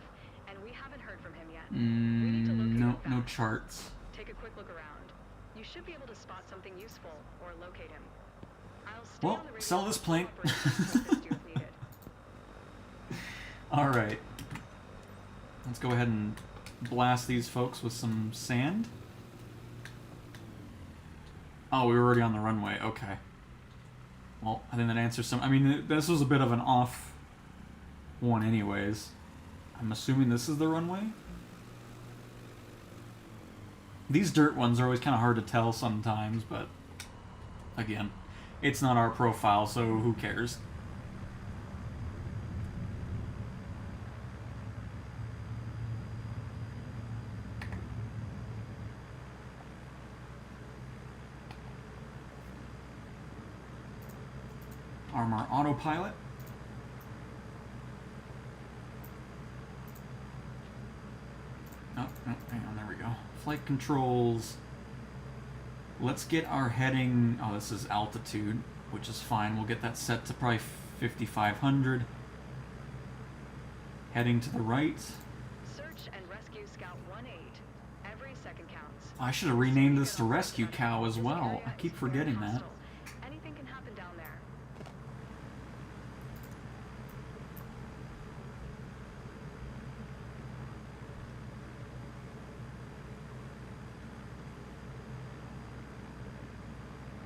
and we haven't heard from him yet. We need to locate him No fast. charts. Take a quick look around. You should be able to spot something useful or locate him. I'll stay Well, on the radio sell this for plane. operations to assist you if needed. Alright. Let's go ahead and blast these folks with some sand. Oh, we were already on the runway. Okay. Well, I think that answers some... I mean, this was a bit of an off one anyways. I'm assuming this is the runway? These dirt ones are always kind of hard to tell sometimes, but... Again, it's not our profile, so who cares? Armor Autopilot. Oh, hang on, there we go. Flight controls. Let's get our heading... Oh, this is altitude, which is fine. We'll get that set to probably 5,500. Heading to the right. Search and rescue Scout 1-8. Every second counts. I should have renamed this to Rescue Cow as well. I keep forgetting that. Anything can happen down there.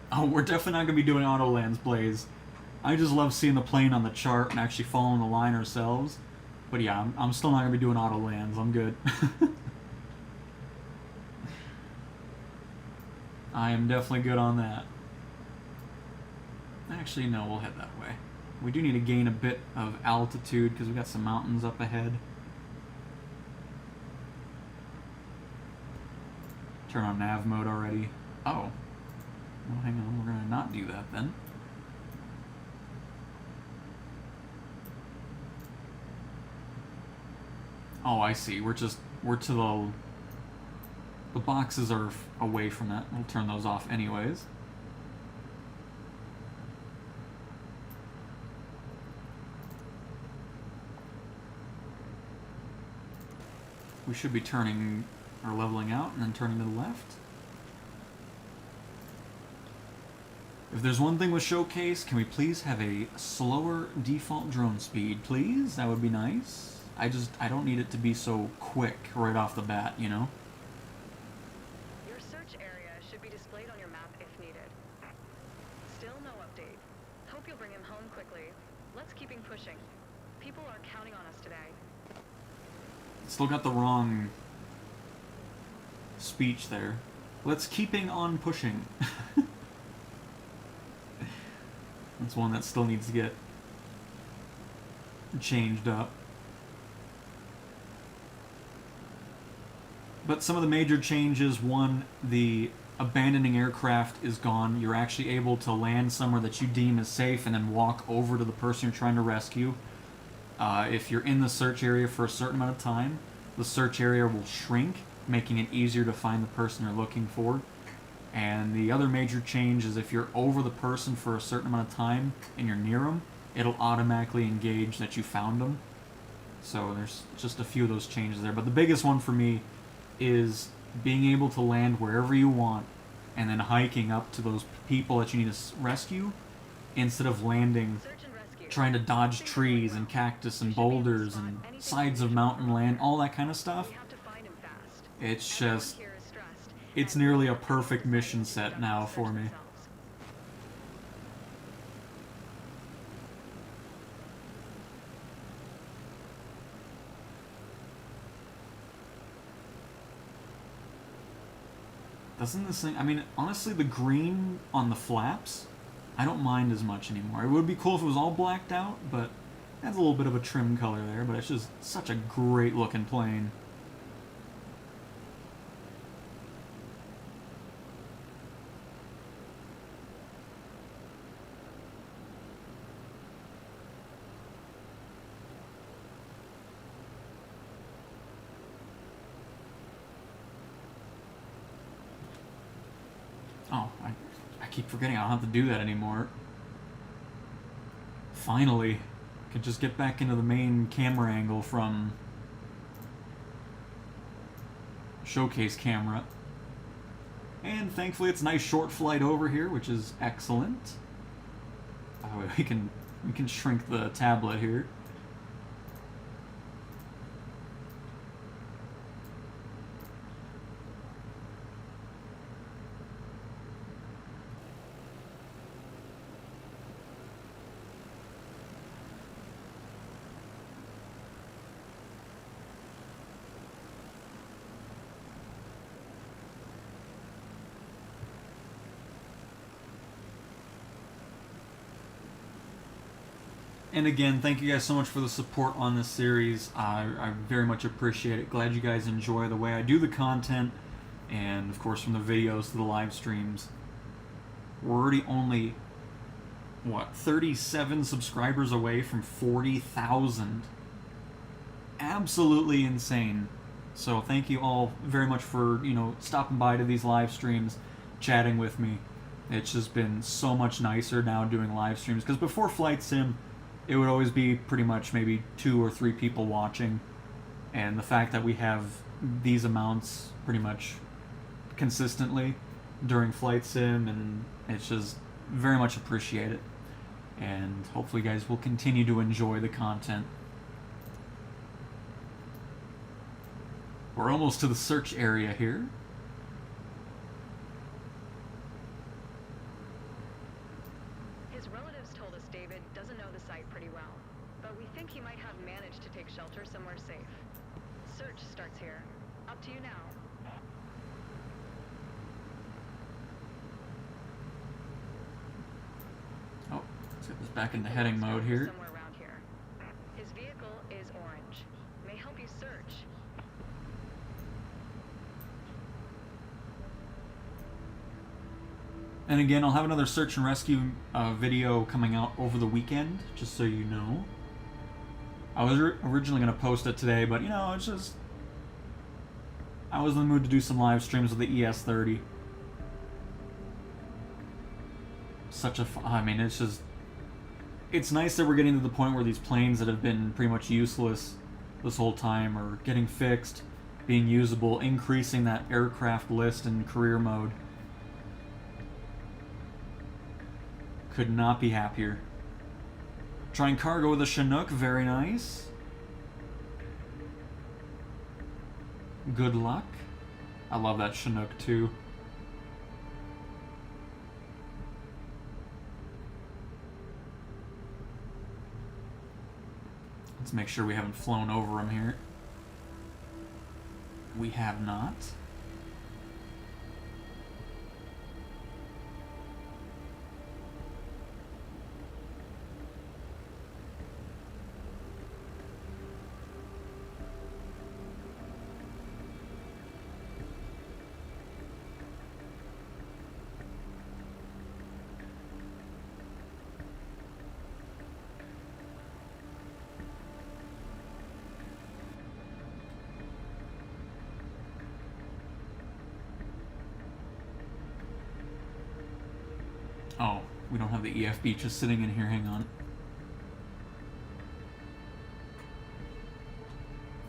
Oh, we're definitely not going to be doing auto lands, Blaze. I just love seeing the plane on the chart and actually following the line ourselves. But yeah, I'm still not going to be doing auto lands. I'm good. I am definitely good on that. Actually, no, we'll head that way. We do need to gain a bit of altitude because we've got some mountains up ahead. Turn on nav mode already. Oh. Well, hang on, we're going to not do that then. Oh, I see. We're to the boxes are away from that. We'll turn those off anyways. We should be turning or leveling out and then turning to the left. If there's one thing with Showcase, can we please have a slower default drone speed, please? That would be nice. I don't need it to be so quick right off the bat, you know? Your search area should be displayed on your Seriously, let's keep pushing. People are counting on us today. Still got the wrong speech there. Let's keeping on pushing. That's one that still needs to get changed up. But some of the major changes, one, the abandoning aircraft is gone. You're actually able to land somewhere that you deem as safe and then walk over to the person you're trying to rescue. If you're in the search area for a certain amount of time, the search area will shrink, making it easier to find the person you're looking for. And the other major change is if you're over the person for a certain amount of time and you're near them, it'll automatically engage that you found them. So there's just a few of those changes there. But the biggest one for me is being able to land wherever you want and then hiking up to those people that you need to rescue instead of landing trying to dodge trees and cactus and boulders and sides of mountain land, all that kind of stuff. It's just, it's nearly a perfect mission set now for me. Doesn't this thing, I mean, honestly, the green on the flaps, I don't mind as much anymore. It would be cool if it was all blacked out, but it has a little bit of a trim color there, but it's just such a great looking plane. Oh, I keep forgetting I don't have to do that anymore. Finally, I can just get back into the main camera angle from showcase camera. And thankfully it's a nice short flight over here, which is excellent. We can shrink the tablet here. And again, thank you guys so much for the support on this series. I very much appreciate it. Glad you guys enjoy the way I do the content, and of course from the videos to the live streams. We're already only, what, 37 subscribers away from 40,000. Absolutely insane. So thank you all very much for, you know, stopping by to these live streams, chatting with me. It's just been so much nicer now doing live streams, because before Flight Sim, it would always be pretty much maybe 2 or 3 people watching, and the fact that we have these amounts pretty much consistently during Flight Sim, and it's just very much appreciated. And hopefully you guys will continue to enjoy the content. We're almost to the search area here. His relatives told us David doesn't know the site pretty well, but we think he might have managed to take shelter somewhere safe. Search starts here. Up to you now. Oh, let's get this back into heading mode here. Somewhere around here. His vehicle is orange. May help you search. And again, I'll have another search and rescue video coming out over the weekend, just so you know. I was originally going to post it today, but you know, it's just, I was in the mood to do some live streams with the ES-30. Such a I mean, it's just, it's nice that we're getting to the point where these planes that have been pretty much useless this whole time are getting fixed, being usable, increasing that aircraft list in career mode. Could not be happier. Trying cargo with a Chinook, very nice. Good luck. I love that Chinook too. make sure we haven't flown over them here. We have not. Oh, we don't have the EFB just sitting in here, hang on.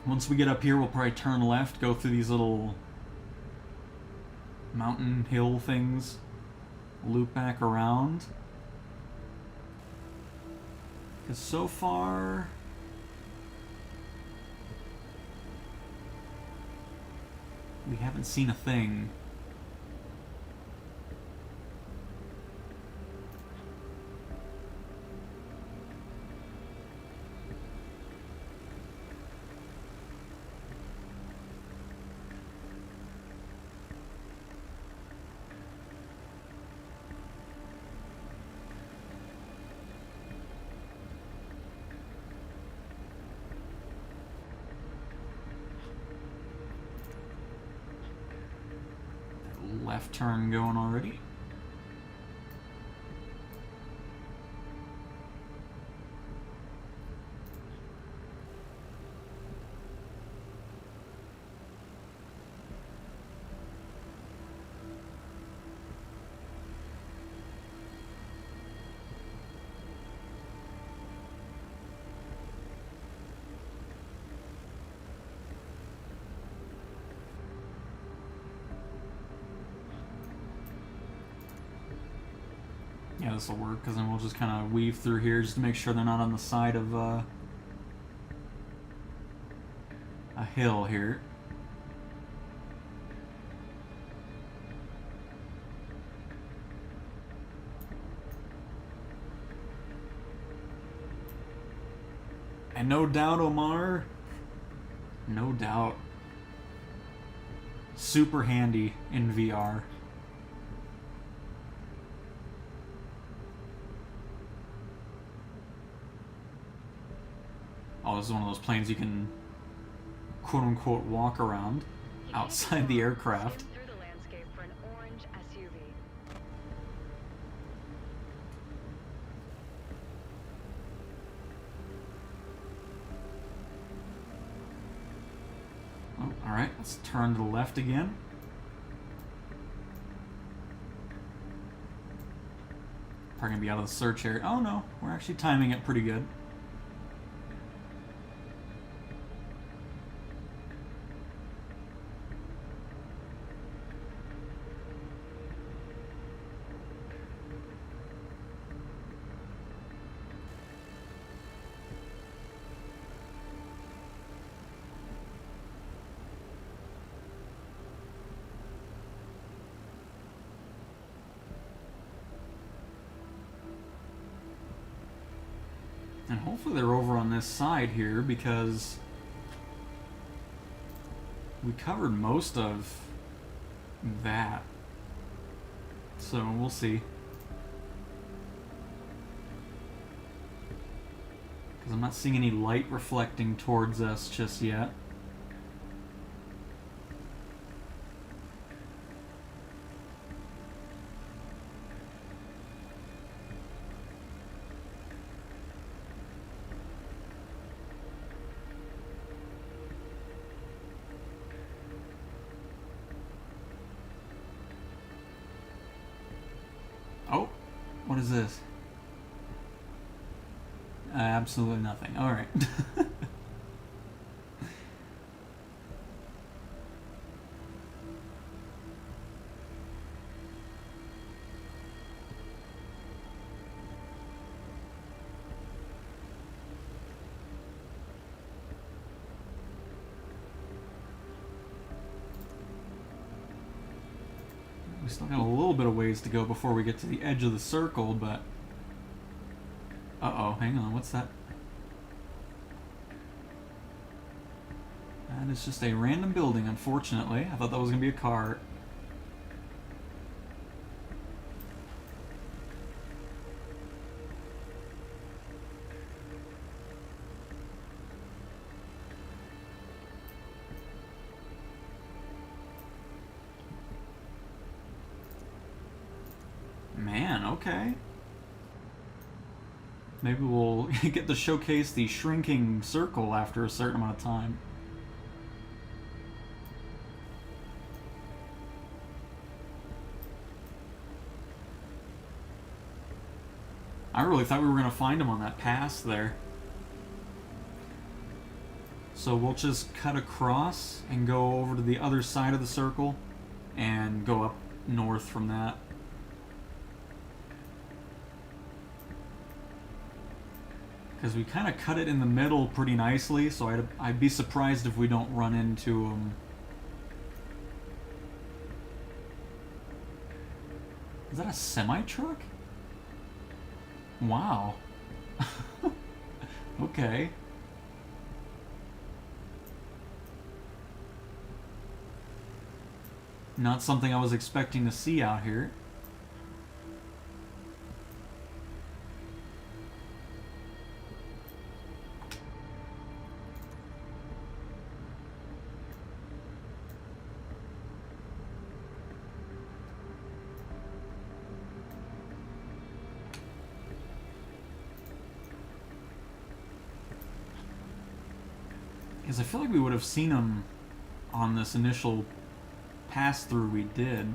Once we get up here, we'll probably turn left, go through these little mountain hill things, loop back around. Because so far... we haven't seen a thing. Left turn going already. Yeah, this will work, because then we'll just kind of weave through here just to make sure they're not on the side of a hill here. And no doubt, Omar, no doubt, super handy in VR. Oh, this is one of those planes you can quote-unquote walk around outside the aircraft. Skim through the landscape for an orange SUV. Oh, alright, let's turn to the left again. Probably gonna be out of the search area. Oh no, we're actually timing it pretty good. And hopefully they're over on this side here, because we covered most of that. So we'll see. Because I'm not seeing any light reflecting towards us just yet. Oh, what is this? Absolutely nothing. All right. We still got a little bit of ways to go before we get to the edge of the circle, but... Uh-oh, hang on, what's that? That is just a random building, unfortunately. I thought that was going to be a car. Man, okay. Maybe we'll get to showcase the shrinking circle after a certain amount of time. I really thought we were going to find him on that pass there. So we'll just cut across and go over to the other side of the circle and go up north from that. Because we kind of cut it in the middle pretty nicely, so I'd be surprised if we don't run into them. Is that a semi-truck? Wow. Okay. Not something I was expecting to see out here. Because I feel like we would have seen him on this initial pass-through we did.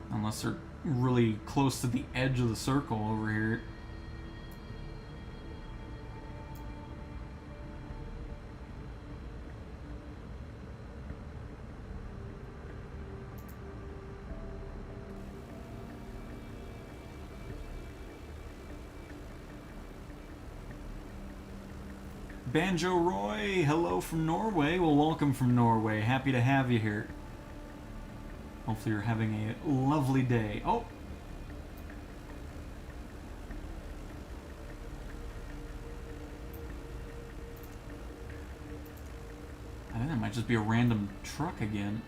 Unless they're really close to the edge of the circle over here. Banjo Roy, hello from Norway. Well, welcome from Norway. Happy to have you here. Hopefully you're having a lovely day. Oh! I think that might just be a random truck again.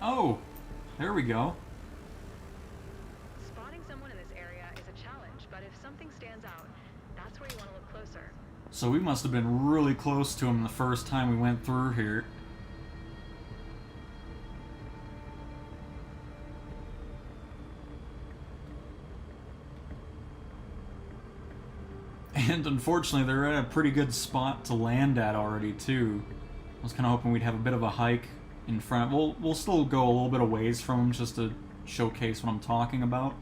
Oh! There we go. Spotting someone in this area is a challenge, but if something stands out, that's where you want to look closer. So we must have been really close to him the first time we went through here. And unfortunately, they're at a pretty good spot to land at already, too. I was kind of hoping we'd have a bit of a hike in front. We'll still go a little bit of ways from them just to showcase what I'm talking about.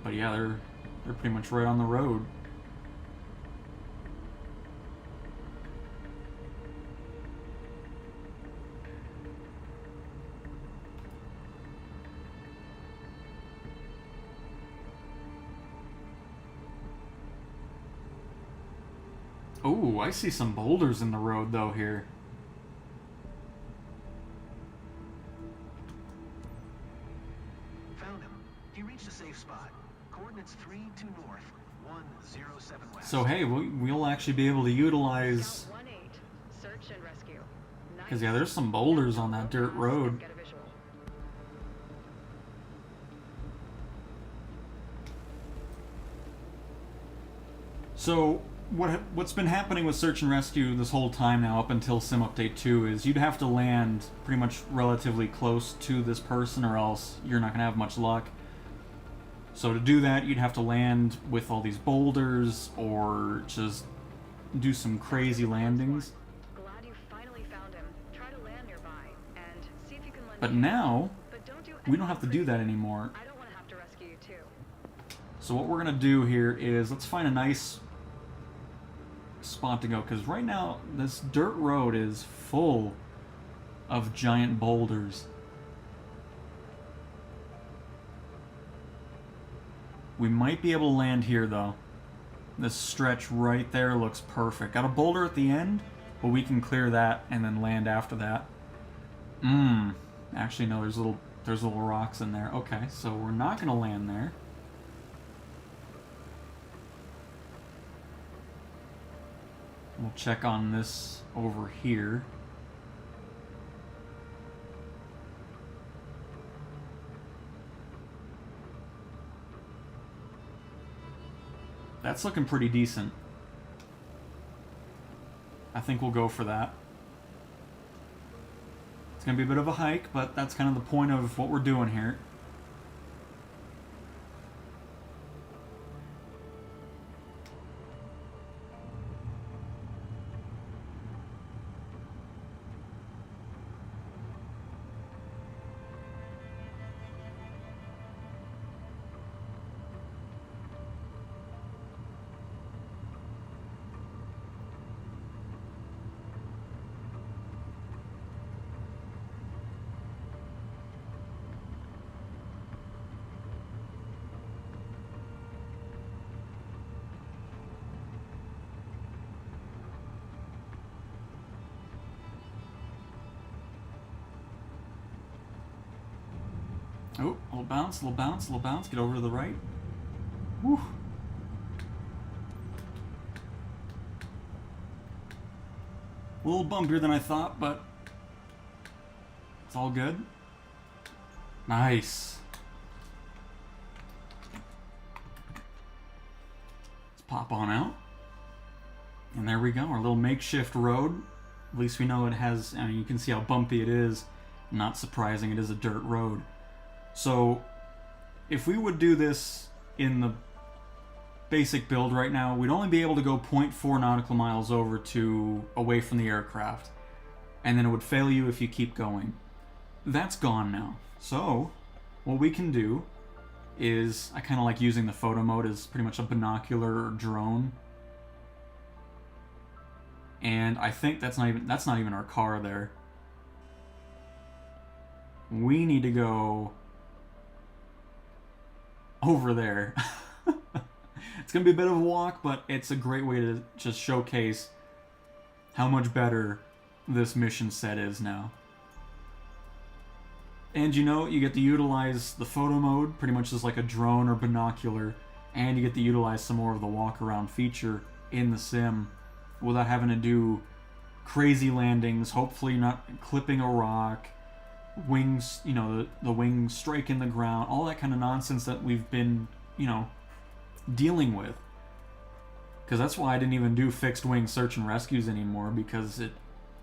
But yeah, they're pretty much right on the road. Oh, I see some boulders in the road, though, here. Found him. He reached a safe spot. Coordinates 32 north, 107 west. So, hey, we'll actually be able to utilize... Scout 1-8, search and rescue. Because, yeah, there's some boulders on that dirt road. Get a visual. So, what's been happening with search and rescue this whole time now, up until Sim Update 2, is you'd have to land pretty much relatively close to this person, or else you're not going to have much luck. So to do that, you'd have to land with all these boulders, or just do some crazy landings. Glad you finally found him. Try to land nearby and see if you can lend But me a hand. now, But don't do we don't have to do anything that crazy. anymore. I don't want to have to rescue you too. So what we're going to do here is, let's find a nice spot to go, because right now this dirt road is full of giant boulders. We might be able to land here though. This stretch right there looks perfect. Got a boulder at the end, but we can clear that and then land after that. Actually no, there's little rocks in there. Okay, so we're not gonna land there. We'll check on this over here. That's looking pretty decent. I think we'll go for that. It's gonna be a bit of a hike, but that's kind of the point of what we're doing here. Oh, little bounce, little bounce, little bounce. Get over to the right. Woo. A little bumpier than I thought, but it's all good. Nice. Let's pop on out. And there we go, our little makeshift road. At least we know it has, I mean, you can see how bumpy it is. Not surprising, it is a dirt road. So, if we would do this in the basic build right now, we'd only be able to go 0.4 nautical miles over to away from the aircraft. And then it would fail you if you keep going. That's gone now. So, what we can do is, I kind of like using the photo mode as pretty much a binocular or drone. And I think that's not even our car there. We need to go over there. It's gonna be a bit of a walk, but it's a great way to just showcase how much better this mission set is now. And you know, you get to utilize the photo mode pretty much as like a drone or binocular, and you get to utilize some more of the walk around feature in the sim without having to do crazy landings, hopefully not clipping a rock, wings, you know, the wings striking the ground, all that kind of nonsense that we've been, you know, dealing with. Because that's why I didn't even do fixed wing search and rescues anymore, because it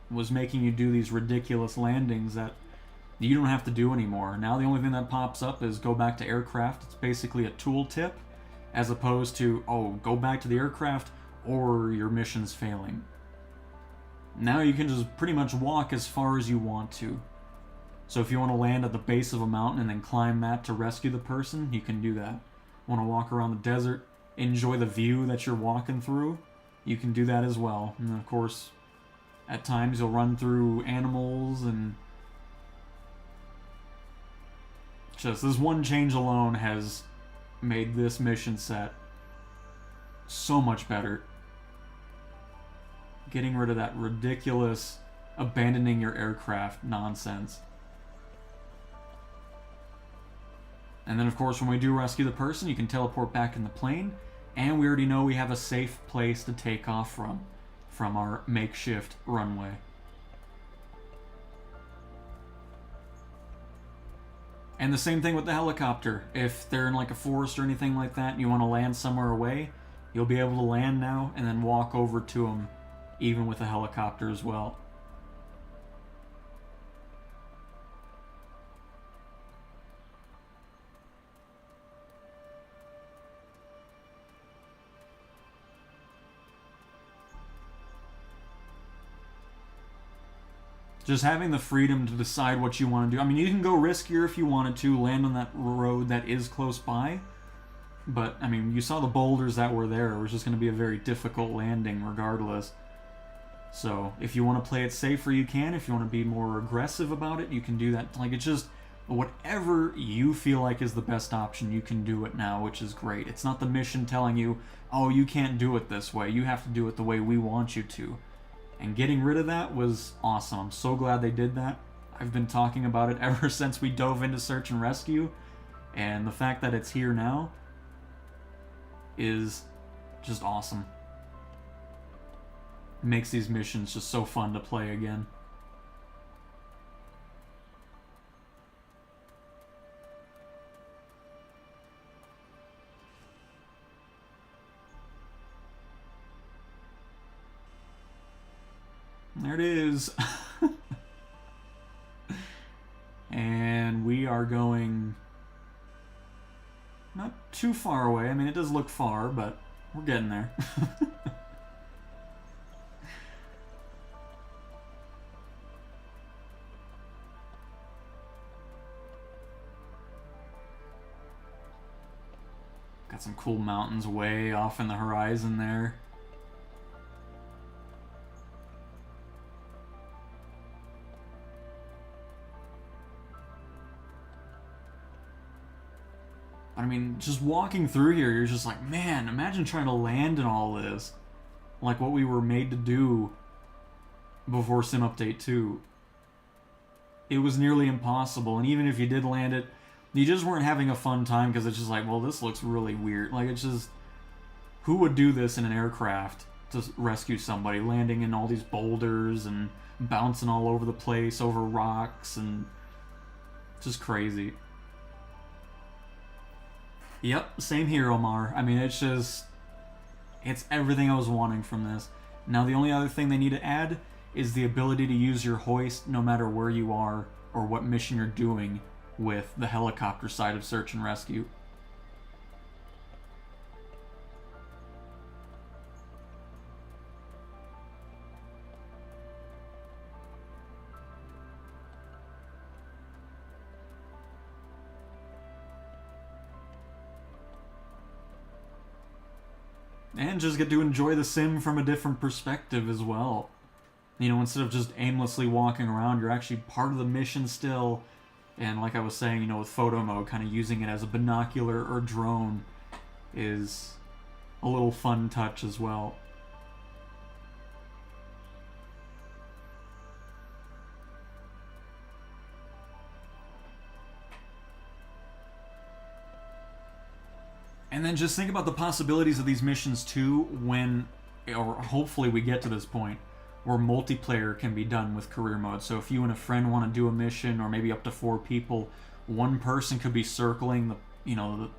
was making you do these ridiculous landings that you don't have to do anymore. Now the only thing that pops up is go back to aircraft. It's basically a tooltip, as opposed to, oh, go back to the aircraft or your mission's failing. Now you can just pretty much walk as far as you want to. So if you want to land at the base of a mountain and then climb that to rescue the person, you can do that. Want to walk around the desert, enjoy the view that you're walking through, you can do that as well. And of course, at times you'll run through animals, and just this one change alone has made this mission set so much better. Getting rid of that ridiculous abandoning your aircraft nonsense. And then of course when we do rescue the person, you can teleport back in the plane, and we already know we have a safe place to take off from our makeshift runway. And the same thing with the helicopter. If they're in like a forest or anything like that and you want to land somewhere away, you'll be able to land now and then walk over to them, even with a helicopter as well. Just having the freedom to decide what you want to do. I mean, you can go riskier if you wanted to, land on that road that is close by, But, I mean, you saw the boulders that were there. It was just going to be a very difficult landing regardless. So, if you want to play it safer, you can. If you want to be more aggressive about it, you can do that. Like, it's just, whatever you feel like is the best option, you can do it now, which is great. It's not the mission telling you, oh, you can't do it this way. You have to do it the way we want you to. And getting rid of that was awesome. I'm so glad they did that. I've been talking about it ever since we dove into search and rescue. And the fact that it's here now is just awesome. It makes these missions just so fun to play again. There it is. And we are going not too far away. I mean, it does look far, but we're getting there. Got some cool mountains way off in the horizon there. I mean, just walking through here, you're just like, man, imagine trying to land in all this. Like what we were made to do before Sim Update 2. It was nearly impossible, and even if you did land it, you just weren't having a fun time because it's just like, well, this looks really weird. Like, it's just, who would do this in an aircraft to rescue somebody, landing in all these boulders and bouncing all over the place over rocks and just crazy. Yep, same here, Omar. I mean, it's just, it's everything I was wanting from this. Now, the only other thing they need to add is the ability to use your hoist no matter where you are or what mission you're doing with the helicopter side of search and rescue. And just get to enjoy the sim from a different perspective as well. You know, instead of just aimlessly walking around, you're actually part of the mission still. And like I was saying, you know, with photo mode, kind of using it as a binocular or drone is a little fun touch as well. And then just think about the possibilities of these missions too when, or hopefully we get to this point, where multiplayer can be done with career mode. So if you and a friend want to do a mission, or maybe up to 4 people, one person could be circling the, you know,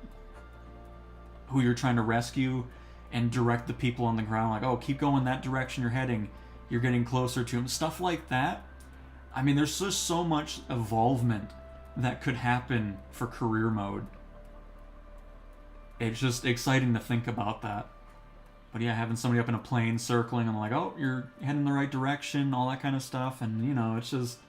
who you're trying to rescue and direct the people on the ground, like, oh, keep going that direction you're heading, you're getting closer to them. Stuff like that. I mean, there's just so much evolvement that could happen for career mode. It's just exciting to think about that. But yeah, having somebody up in a plane circling, I'm like, oh, you're heading the right direction, all that kind of stuff. And, you know, it's just,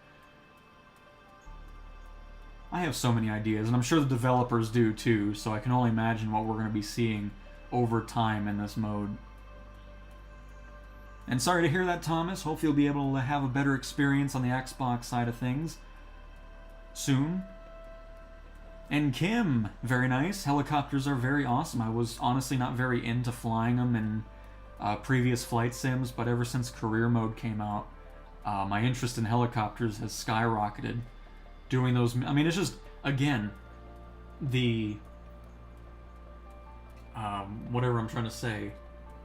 I have so many ideas, and I'm sure the developers do too, so I can only imagine what we're going to be seeing over time in this mode. And sorry to hear that, Thomas. Hopefully you'll be able to have a better experience on the Xbox side of things soon. And Kim, very nice. Helicopters are very awesome. I was honestly not very into flying them in previous flight sims, but ever since career mode came out, my interest in helicopters has skyrocketed. Doing those, I mean, it's just, again, the, whatever I'm trying to say,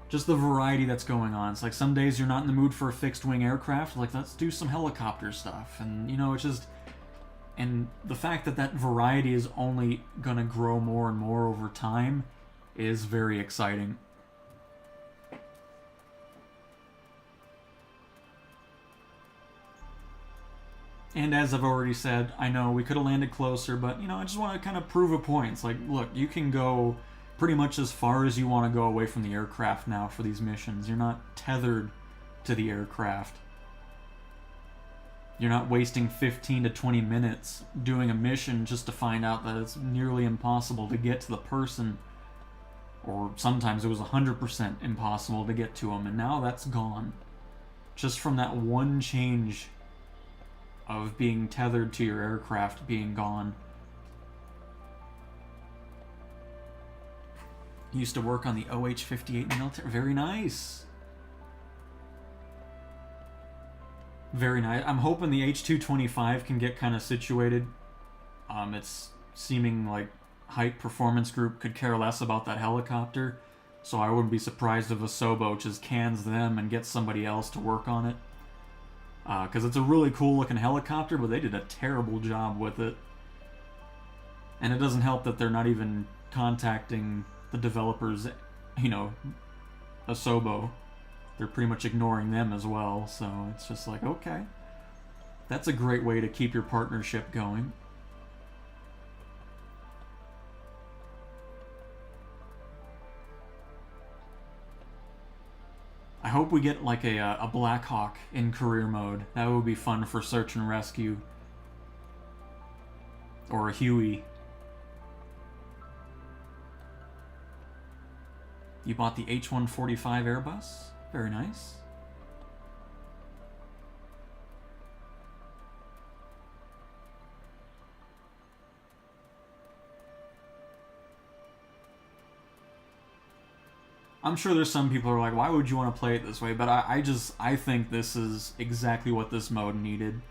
just the variety that's going on. It's like some days you're not in the mood for a fixed wing aircraft, like let's do some helicopter stuff. And, you know, it's just, and the fact that that variety is only gonna grow more and more over time is very exciting. And as I've already said, I know we could have landed closer, but, you know, I just want to kind of prove a point. It's like, look, you can go pretty much as far as you want to go away from the aircraft now for these missions. You're not tethered to the aircraft. You're not wasting 15 to 20 minutes doing a mission just to find out that it's nearly impossible to get to the person or sometimes it was 100% impossible to get to them, and now that's gone. Just from that one change of being tethered to your aircraft being gone. Used to work on the OH-58 in the military. Very nice. Very nice. I'm hoping the H-225 can get kind of situated. It's seeming like Height Performance Group could care less about that helicopter, so I wouldn't be surprised if Asobo just cans them and gets somebody else to work on it. Because it's a really cool looking helicopter, but they did a terrible job with it. And it doesn't help that they're not even contacting the developers, you know, Asobo. They're pretty much ignoring them as well, so it's just like, okay. That's a great way to keep your partnership going. I hope we get like a Black Hawk in career mode. That would be fun for search and rescue. Or a Huey. You bought the H-145 Airbus? Very nice. I'm sure there's some people who are like, why would you want to play it this way? But I think this is exactly what this mode needed.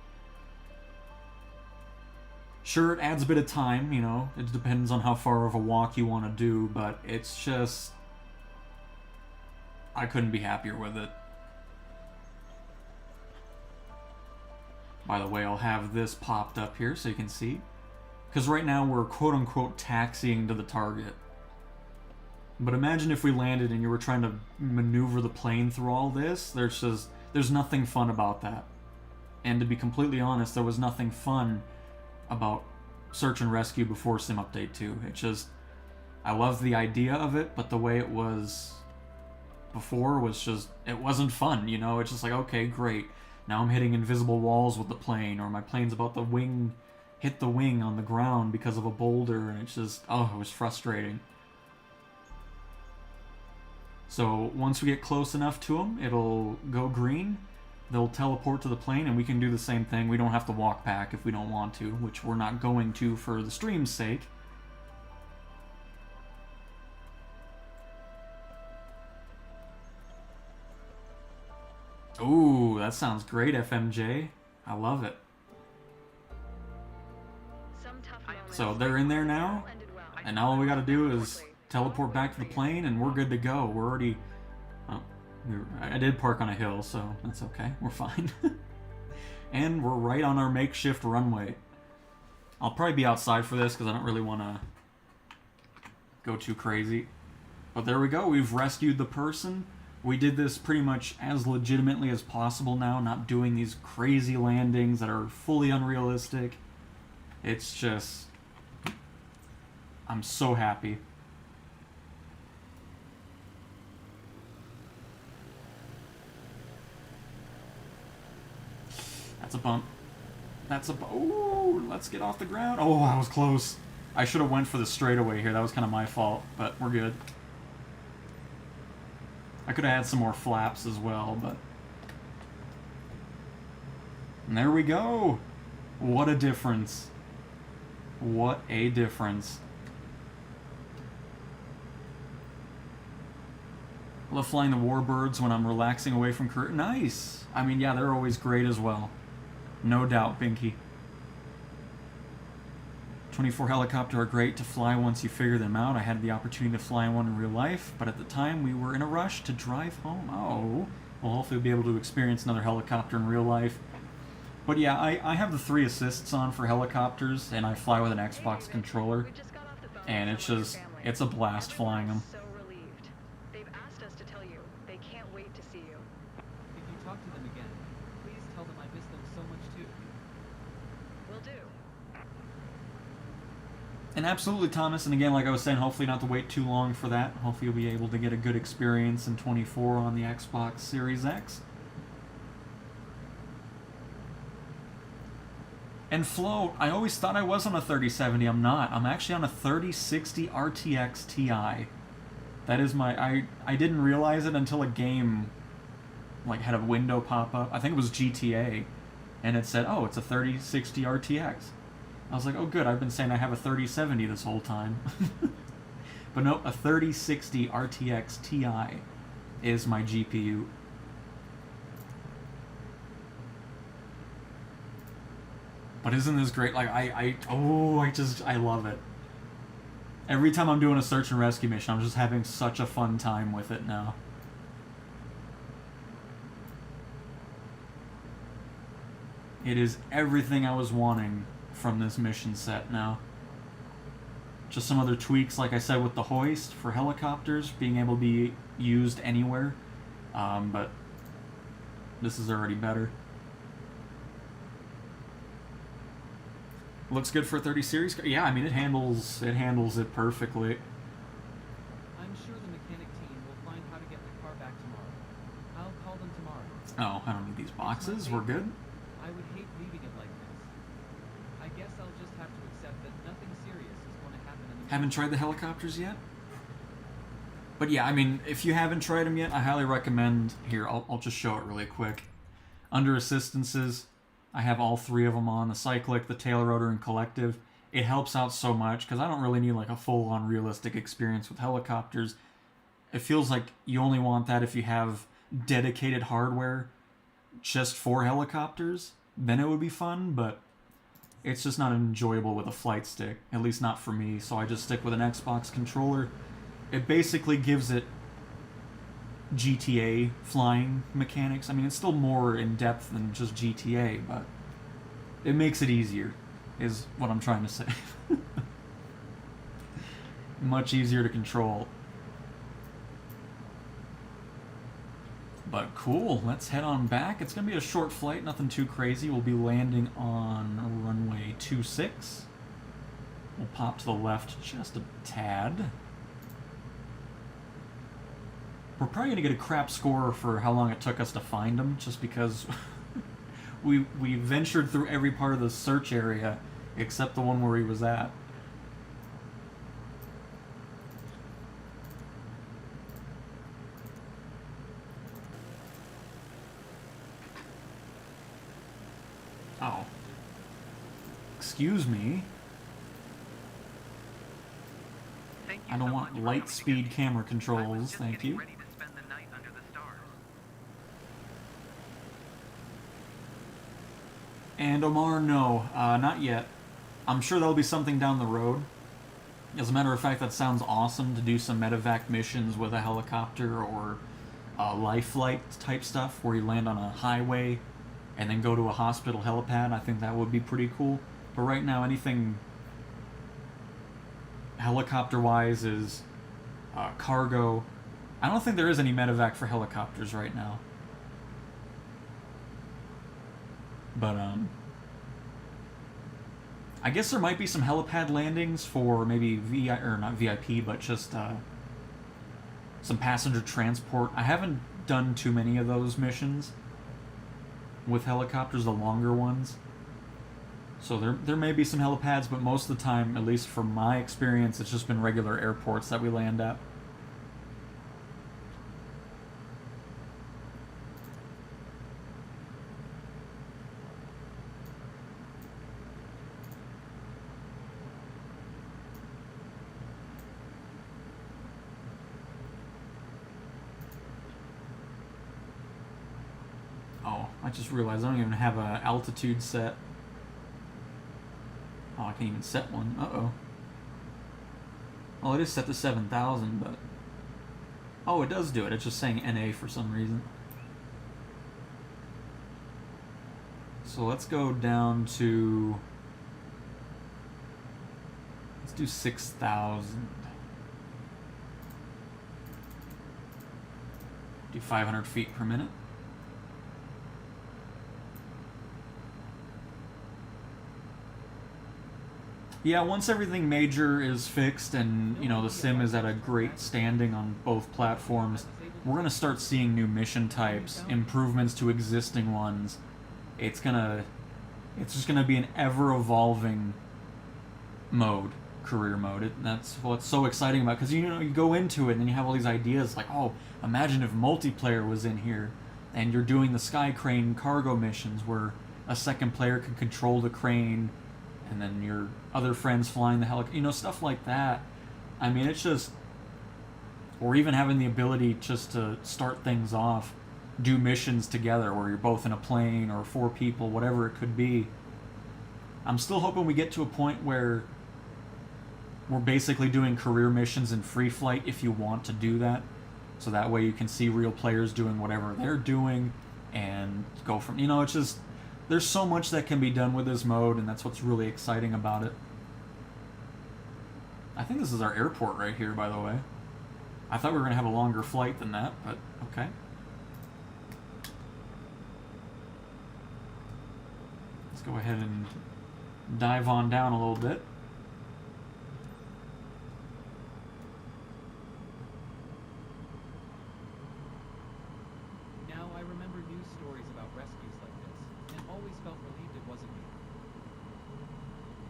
Sure, it adds a bit of time, you know, it depends on how far of a walk you want to do, but it's just... I couldn't be happier with it. By the way, I'll have this popped up here so you can see. Because right now we're quote-unquote taxiing to the target. But imagine if we landed and you were trying to maneuver the plane through all this. There's nothing fun about that. And to be completely honest, there was nothing fun about Search and Rescue before Sim Update 2. It just... I love the idea of it, but the way it was before was just... It wasn't fun, you know? It's just like, okay, great. Now I'm hitting invisible walls with the plane, or my plane's about to hit the wing on the ground because of a boulder, and it's just... Oh, it was frustrating. So once we get close enough to them, it'll go green, they'll teleport to the plane, and we can do the same thing. We don't have to walk back if we don't want to, which we're not going to for the stream's sake. Ooh, that sounds great, FMJ. I love it. So they're in there now, and now all we gotta do is teleport back to the plane, and we're good to go. We're already... Oh, I did park on a hill, so that's okay. We're fine. And we're right on our makeshift runway. I'll probably be outside for this, because I don't really want to go too crazy. But there we go. We've rescued the person. We did this pretty much as legitimately as possible now, not doing these crazy landings that are fully unrealistic. It's just... I'm so happy. That's a bump. That's a bump. Ooh, let's get off the ground. Oh, I was close. I should have went for the straightaway here. That was kind of my fault, but we're good. I could have had some more flaps as well, but... And there we go! What a difference. What a difference. I love flying the Warbirds when I'm relaxing away from career. Nice! I mean, yeah, they're always great as well. No doubt, Binky. 24 helicopter are great to fly once you figure them out. I had the opportunity to fly one in real life, but at the time we were in a rush to drive home. Oh, well, hopefully we'll be able to experience another helicopter in real life. But yeah, I have the 3 assists on for helicopters, and I fly with an Xbox controller, and it's just, it's a blast flying them. So relieved. They've asked us to tell you they can't wait to see you. If you talk to them again, please tell them I miss them so much too. Will do. And absolutely, Thomas, and again, like I was saying, hopefully not to wait too long for that. Hopefully you'll be able to get a good experience in 24 on the Xbox Series X. And float, I always thought I was on a 3070. I'm not. I'm actually on a 3060 RTX Ti. That is my... I didn't realize it until a game like had a window pop up. I think it was GTA, and it said, oh, it's a 3060 RTX. I was like, oh good, I've been saying I have a 3070 this whole time. But no, a 3060 RTX Ti is my GPU. But isn't this great? Like, I love it. Every time I'm doing a search and rescue mission, I'm just having such a fun time with it now. It is everything I was wanting from this mission set now. Just some other tweaks, like I said, with the hoist for helicopters, being able to be used anywhere. But this is already better. Looks good for a 30 series. Yeah, I mean it handles it perfectly. I'm sure the mechanic team will find how to get the car back tomorrow. I'll call them tomorrow. Oh, I don't need these boxes. We're good. I would hate leaving it like this. I guess I'll just have to accept that nothing serious is going to happen in the Haven't tried the helicopters yet? But yeah, I mean, if you haven't tried them yet, I highly recommend... Here, I'll just show it really quick. Under assistances, I have all three of them on, the cyclic, the tail rotor, and collective. It helps out so much, because I don't really need like a full-on realistic experience with helicopters. It feels like you only want that if you have dedicated hardware just for helicopters. Then it would be fun, but it's just not enjoyable with a flight stick, at least not for me, so I just stick with an Xbox controller. It basically gives it GTA flying mechanics. I mean, it's still more in-depth than just GTA, but it makes it easier, is what I'm trying to say. Much easier to control. But cool, let's head on back. It's going to be a short flight, nothing too crazy. We'll be landing on runway 26. We'll pop to the left just a tad. We're probably going to get a crap score for how long it took us to find him, just because we ventured through every part of the search area except the one where he was at. Oh. Excuse me. I don't want light speed camera controls, thank you. And Omar, no, not yet. I'm sure there'll be something down the road. As a matter of fact, that sounds awesome to do some medevac missions with a helicopter or life flight type stuff where you land on a highway and then go to a hospital helipad. I think that would be pretty cool. But right now, anything helicopter-wise is cargo. I don't think there is any medevac for helicopters right now. But, I guess there might be some helipad landings for maybe not VIP, but just, some passenger transport. I haven't done too many of those missions with helicopters, the longer ones. So there may be some helipads, but most of the time, at least from my experience, it's just been regular airports that we land at. Oh, I just realized I don't even have an altitude set. Oh, I can't even set one. Uh-oh. Oh, it is set to 7,000, but... Oh, it does do it. It's just saying NA for some reason. So let's go down to... Let's do 6,000. Do 500 feet per minute. Yeah, once everything major is fixed and, you know, the sim is at a great standing on both platforms, we're going to start seeing new mission types, improvements to existing ones. It's just going to be an ever-evolving mode career mode. That's what's so exciting about it, because you know, you go into it and then you have all these ideas like, oh, imagine if multiplayer was in here and you're doing the sky crane cargo missions where a second player can control the crane and then your other friends flying the helicopter, you know, stuff like that. I mean, it's just, or even having the ability just to start things off, do missions together where you're both in a plane or 4 people, whatever it could be. I'm still hoping we get to a point where we're basically doing career missions in free flight if you want to do that. So that way you can see real players doing whatever they're doing and go from, you know, it's just, there's so much that can be done with this mode, and that's what's really exciting about it. I think this is our airport right here, by the way. I thought we were going to have a longer flight than that, but okay. Let's go ahead and dive on down a little bit. Now I remember news stories about rescues like this, and always felt relieved it wasn't me.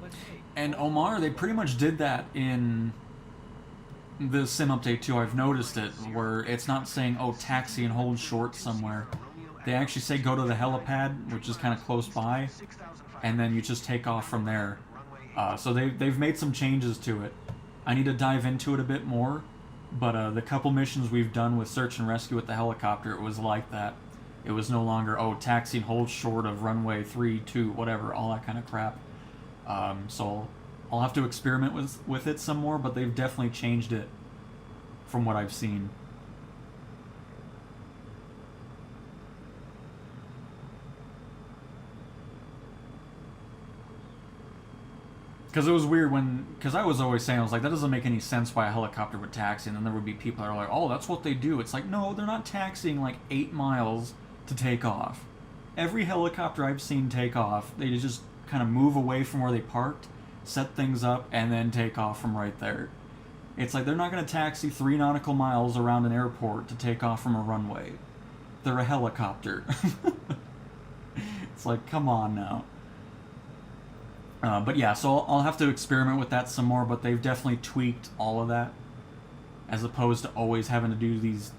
But hey, And Omar, they pretty much did that in the sim update too. I've noticed it, where it's not saying, oh, taxi and hold short somewhere. They actually say go to the helipad, which is kind of close by, and then you just take off from there. So they've made some changes to it. I need to dive into it a bit more, but the couple missions we've done with search and rescue with the helicopter, it was like that. It was no longer, oh, taxi and hold short of runway 3, 2, whatever, all that kind of crap. So I'll have to experiment with it some more, but they've definitely changed it from what I've seen. Because it was weird because I was always saying, I was like, that doesn't make any sense why a helicopter would taxi, and then there would be people that are like, oh, that's what they do. It's like, no, they're not taxiing like 8 miles to take off. Every helicopter I've seen take off, they just kind of move away from where they parked, set things up, and then take off from right there. It's like they're not going to taxi 3 nautical miles around an airport to take off from a runway. They're a helicopter. It's like, come on now. But yeah, so I'll have to experiment with that some more, but they've definitely tweaked all of that, as opposed to always having to do these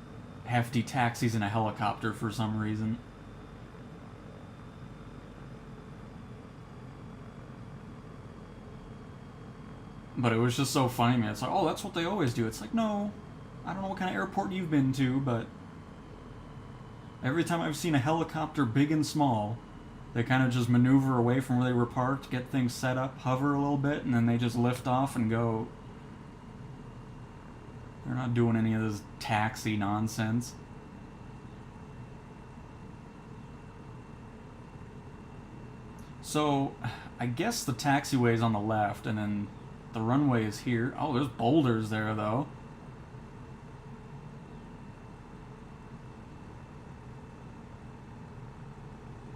hefty taxis in a helicopter for some reason. But it was just so funny, man. It's like, oh, that's what they always do. It's like, no, I don't know what kind of airport you've been to, but every time I've seen a helicopter, big and small, they kind of just maneuver away from where they were parked, get things set up, hover a little bit, and then they just lift off and go. They're not doing any of this taxi nonsense. So, I guess the taxiway is on the left, and then the runway is here. Oh, there's boulders there, though.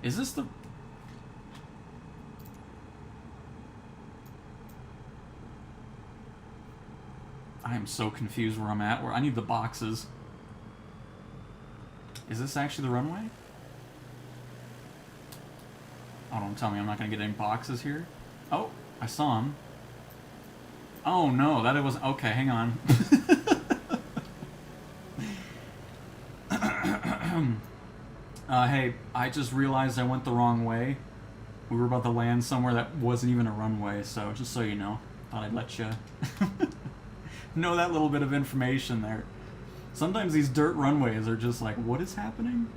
Is this the... I am so confused where I'm at. Where I need the boxes. Is this actually the runway? Oh, don't tell me I'm not going to get any boxes here. Oh, I saw him. Oh no, that it was... Okay, hang on. Hey, I just realized I went the wrong way. We were about to land somewhere that wasn't even a runway, so just so you know. Thought I'd let you know that little bit of information there. Sometimes these dirt runways are just like, what is happening?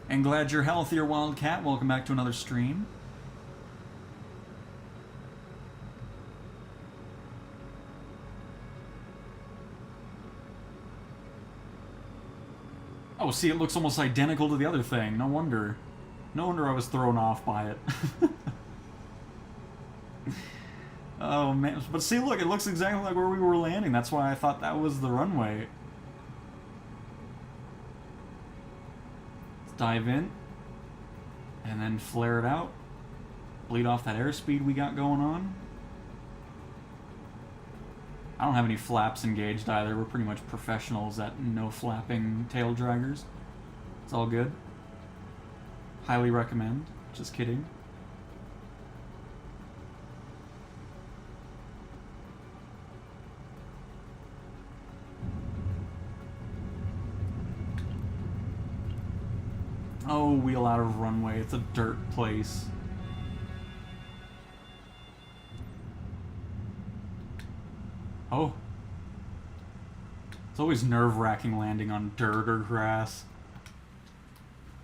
And glad you're healthier, Wildcat. Welcome back to another stream. Oh, see, it looks almost identical to the other thing. No wonder. No wonder I was thrown off by it. Oh, man. But see, look, it looks exactly like where we were landing. That's why I thought that was the runway. Let's dive in. And then flare it out. Bleed off that airspeed we got going on. I don't have any flaps engaged either. We're pretty much professionals at no flapping tail draggers. It's all good. Highly recommend. Just kidding. Oh, wheel out of runway. It's a dirt place. Oh. It's always nerve-wracking landing on dirt or grass.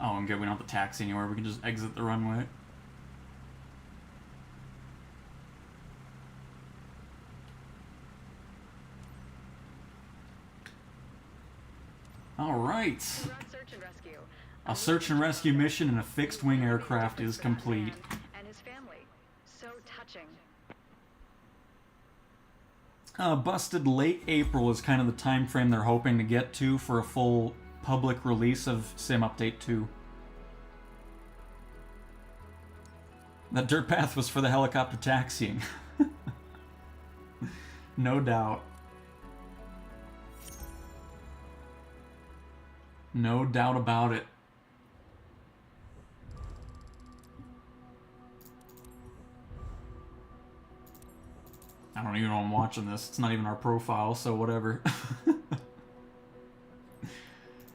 Oh, and good, we don't have to taxi anywhere. We can just exit the runway. All right. Search and rescue. A search and rescue mission in a fixed-wing aircraft is complete. And his family. So touching. Busted late April is kind of the time frame they're hoping to get to for a full public release of Sim Update 2. That dirt path was for the helicopter taxiing. No doubt. No doubt about it. I don't even know I'm watching this. It's not even our profile, so whatever.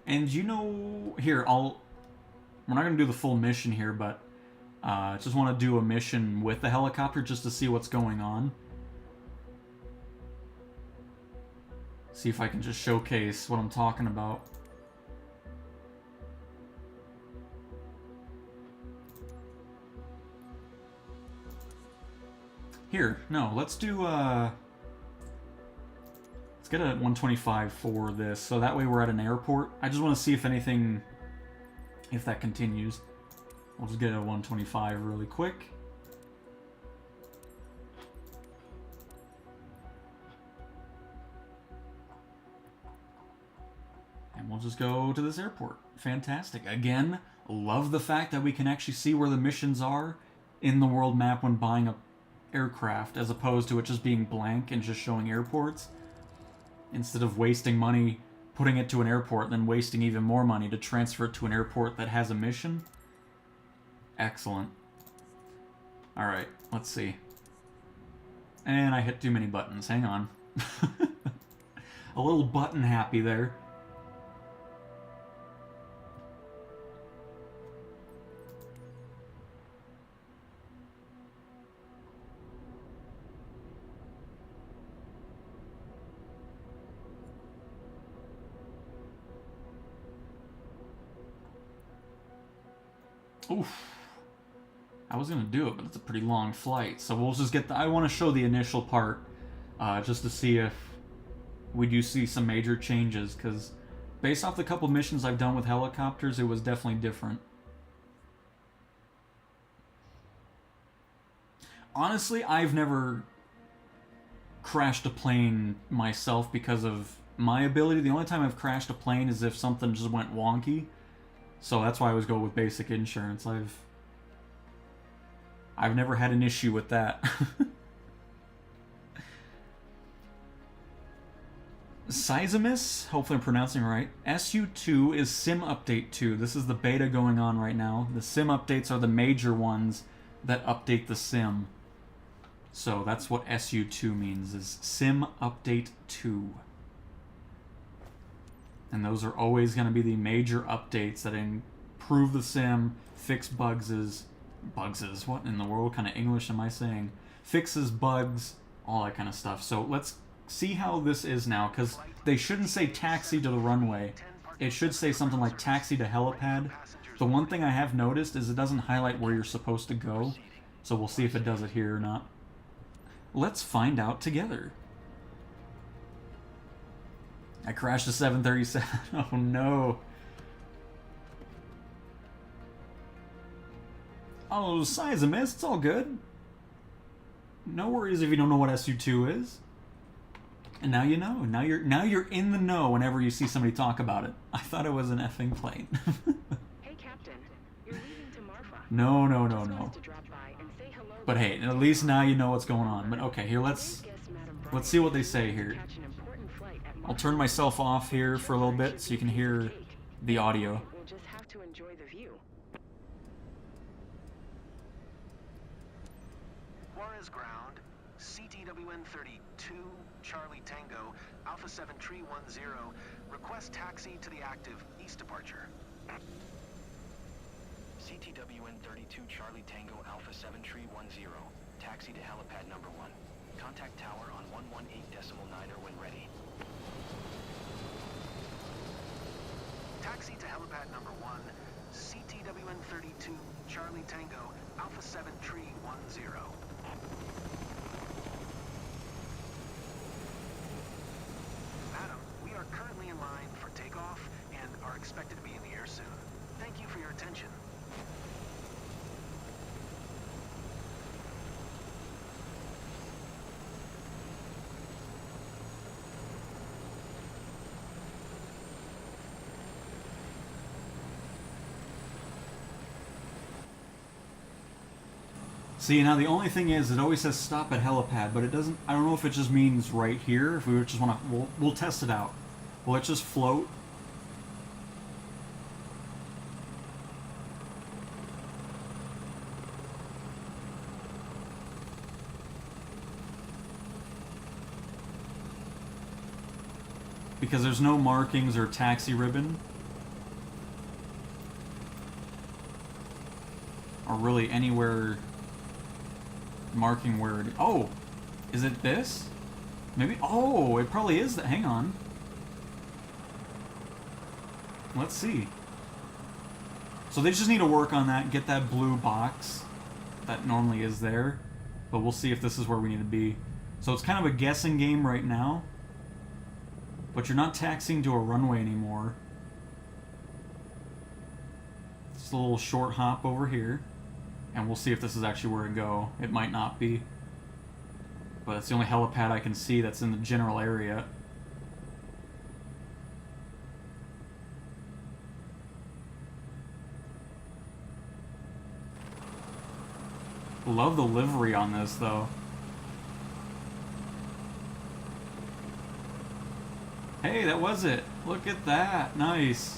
And you know, here, we're not going to do the full mission here, but just want to do a mission with the helicopter just to see what's going on. See if I can just showcase what I'm talking about. Here, no, let's do, let's get a 125 for this, so that way we're at an airport. I just want to see if anything, if that continues. We'll just get a 125 really quick. And we'll just go to this airport. Fantastic. Again, love the fact that we can actually see where the missions are in the world map when buying a aircraft, as opposed to it just being blank and just showing airports, instead of wasting money putting it to an airport and then wasting even more money to transfer it to an airport that has a mission. Excellent. Alright, let's see. And I hit too many buttons. Hang on. A little button happy there. Oof. I was gonna do it, but it's a pretty long flight, so we'll just get I want to show the initial part, just to see if we do see some major changes, because based off the couple missions I've done with helicopters, it was definitely different. Honestly, I've never crashed a plane myself because of my ability. The only time I've crashed a plane is if something just went wonky. So that's why I always go with basic insurance. I've never had an issue with that. Seismus, hopefully I'm pronouncing it right. SU2 is Sim Update 2. This is the beta going on right now. The Sim updates are the major ones that update the Sim. So that's what SU2 means, is Sim Update 2. And those are always going to be the major updates that improve the Sim, fix bugs, what in the world kind of English am I saying? Fixes bugs, all that kind of stuff. So let's see how this is now, because they shouldn't say taxi to the runway. It should say something like taxi to helipad. The one thing I have noticed is it doesn't highlight where you're supposed to go. So we'll see if it does it here or not. Let's find out together. I crashed a 737. Oh no. Oh, size of miss. It's all good. No worries if you don't know what SU2 is. And now you know. Now you're in the know whenever you see somebody talk about it. I thought it was an effing plane. Hey, Captain. You're leaving to Marfa. No. To drop by and say hello. But hey, at least now you know what's going on. But okay, here let's Let's see what they say here. Catch an important flight at I'll turn myself off here for a little bit so you can hear the audio. We'll just have to enjoy the view. Juarez ground, CTWN 32, Charlie Tango, Alpha 7 Tree 10, request taxi to the active east departure. CTWN 32 Charlie Tango Alpha 7 Tree 10. Taxi to helipad number 1. Contact tower on 118.9er when ready. Taxi to helipad number 1, CTWN 32, Charlie Tango, Alpha 7 Tree 10. Madam, we are currently in line for takeoff and are expected to be in the air soon. Thank you for your attention. See, now the only thing is, it always says stop at helipad, but it doesn't, I don't know if it just means right here, if we just want to, we'll test it out. Will it just float? Because there's no markings or taxi ribbon. Or really anywhere marking where it... Oh! Is it this? Maybe... Oh! It probably is that. Hang on. Let's see. So they just need to work on that, get that blue box that normally is there. But we'll see if this is where we need to be. So it's kind of a guessing game right now. But you're not taxiing to a runway anymore. Just a little short hop over here. And we'll see if this is actually where to go. It might not be. But it's the only helipad I can see that's in the general area. Love the livery on this, though. Hey, that was it. Look at that. Nice.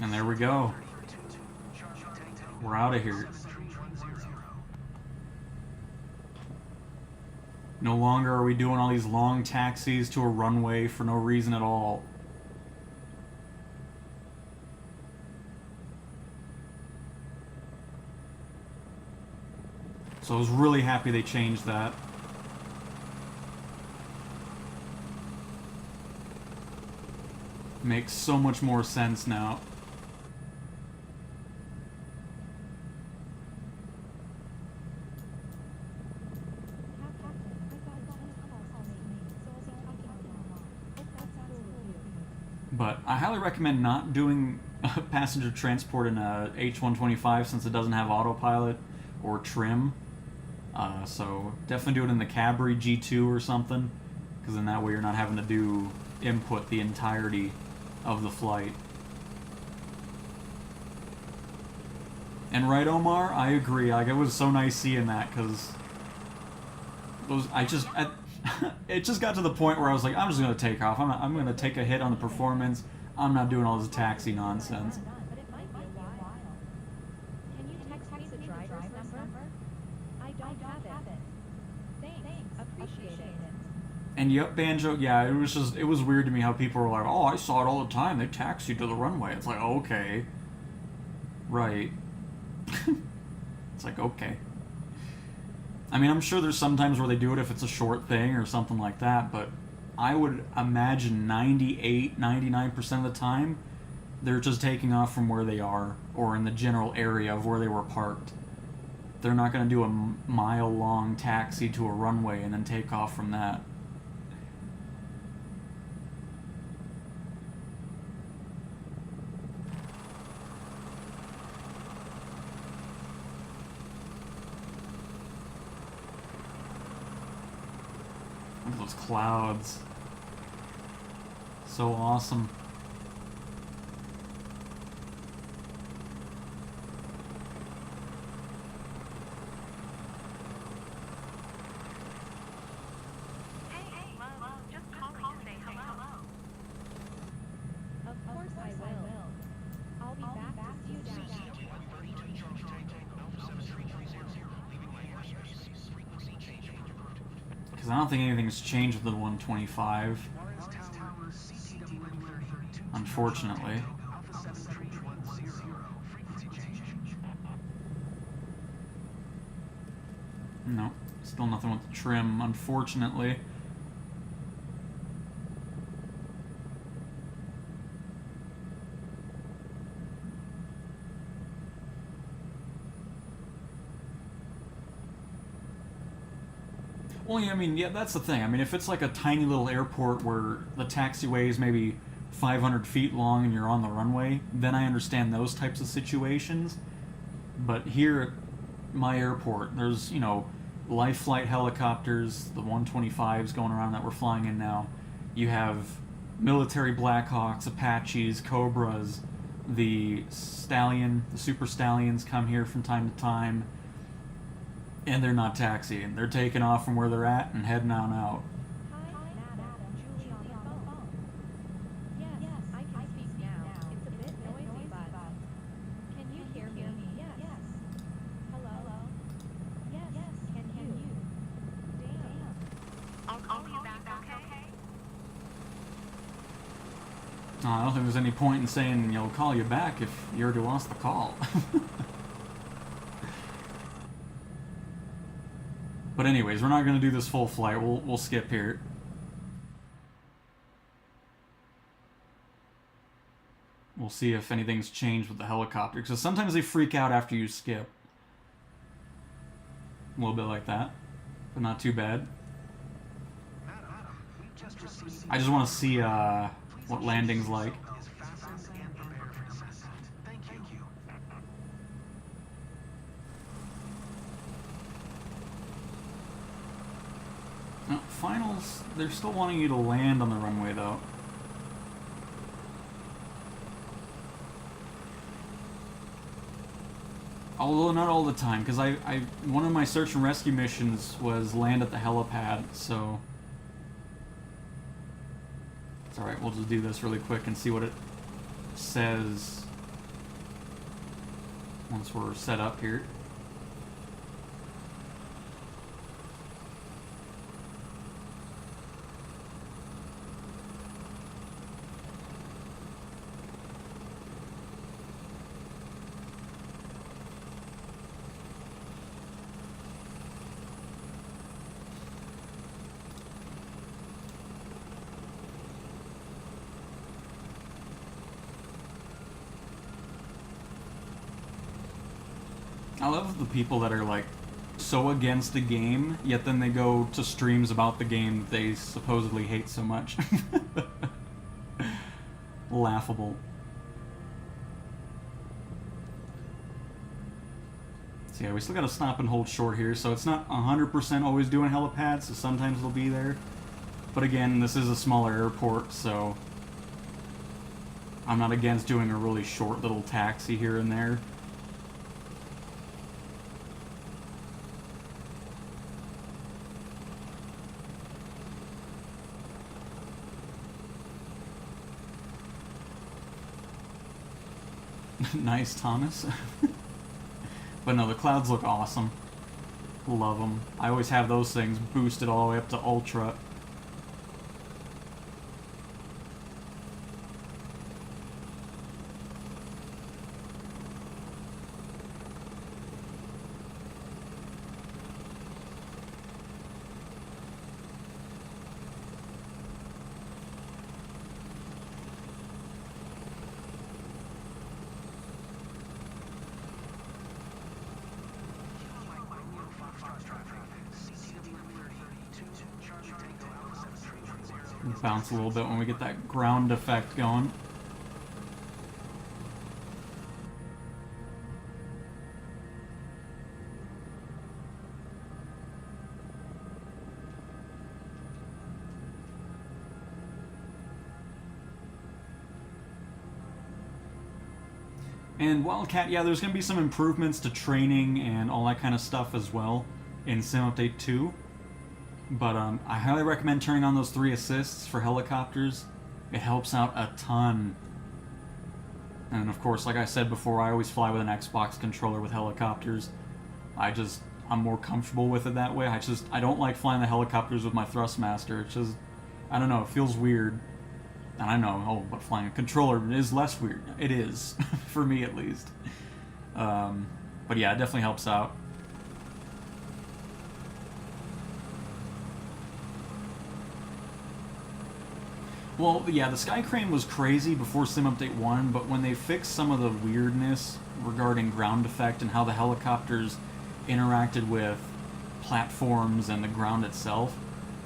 And there we go. We're out of here. No longer are we doing all these long taxis to a runway for no reason at all. So I was really happy they changed that. Makes so much more sense now. But I highly recommend not doing passenger transport in a H-125 since it doesn't have autopilot or trim. So definitely do it in the Cabri G2 or something, because then that way you're not having to do input the entirety of the flight. And right, Omar, I agree. Like, it was so nice seeing that, because it just got to the point where I was like, I'm just going to take off. I'm going to take a hit on the performance. I'm not doing all this taxi nonsense. But it might be a while. Can you text me the driver's number? I don't have it. Thanks. Appreciate it. And yep, Banjo, yeah, it was weird to me how people were like, oh, I saw it all the time. They taxi to the runway. It's like, okay. Right. It's like, okay. I mean, I'm sure there's some times where they do it if it's a short thing or something like that, but I would imagine 98, 99% of the time, they're just taking off from where they are, or in the general area of where they were parked. They're not going to do a mile-long taxi to a runway and then take off from that. those clouds. So awesome. Hey, love, just calling to say hello. Of course I will. I'll be back to see you down. ES-30 Charlie Tango Alpha 7330, leaving my airspace. Frequency change approved. Because I don't think anything's changed with the 125. Juarez Tower, CTW-30, Unfortunately. Alpha 7310, frequency change. No, still nothing with the trim, unfortunately. Well, yeah, I mean, yeah, that's the thing. I mean, if it's like a tiny little airport where the taxiway is maybe 500 feet long and you're on the runway, then I understand those types of situations. But here at my airport, there's, you know, life flight helicopters, the 125s going around that we're flying in now. You have military Blackhawks, Apaches, Cobras, the Stallion, the Super Stallions come here from time to time. And they're not taxiing. They're taking off from where they're at and heading on out. Hi, Madam. Julie on the phone. Yes, I can speak now. It's a bit noisy, but can you hear me? Yes. Hello? Yes, can you? Damn. I'll call you back, okay? I don't think there's any point in saying, you know, call you back if you already lost the call. But anyways, we're not going to do this full flight. We'll skip here. We'll see if anything's changed with the helicopter. Because sometimes they freak out after you skip. A little bit like that. But not too bad. I just want to see what landing's like. Is fastened and prepared for descent. Thank you. Finals, they're still wanting you to land on the runway, though. Although not all the time, because one of my search and rescue missions was land at the helipad, so it's alright, we'll just do this really quick and see what it says once we're set up here. I love the people that are like so against the game, yet then they go to streams about the game they supposedly hate so much. Laughable. So yeah, we still gotta stop and hold short here, so it's not 100% always doing helipads, so sometimes they'll be there. But again, this is a smaller airport, so I'm not against doing a really short little taxi here and there. Nice, Thomas. But no, the clouds look awesome. Love them. I always have those things boosted all the way up to Ultra. Bounce a little bit when we get that ground effect going. And Wildcat, yeah, there's going to be some improvements to training and all that kind of stuff as well in Sim Update 2. But I highly recommend turning on those 3 assists for helicopters. It helps out a ton. And of course, like I said before, I always fly with an Xbox controller with helicopters. I'm more comfortable with it that way. I don't like flying the helicopters with my Thrustmaster. It's just, I don't know, it feels weird. And I know, oh, but flying a controller is less weird. It is, for me at least. But yeah, it definitely helps out. Well, yeah, the Sky Crane was crazy before Sim Update 1, but when they fixed some of the weirdness regarding ground effect and how the helicopters interacted with platforms and the ground itself,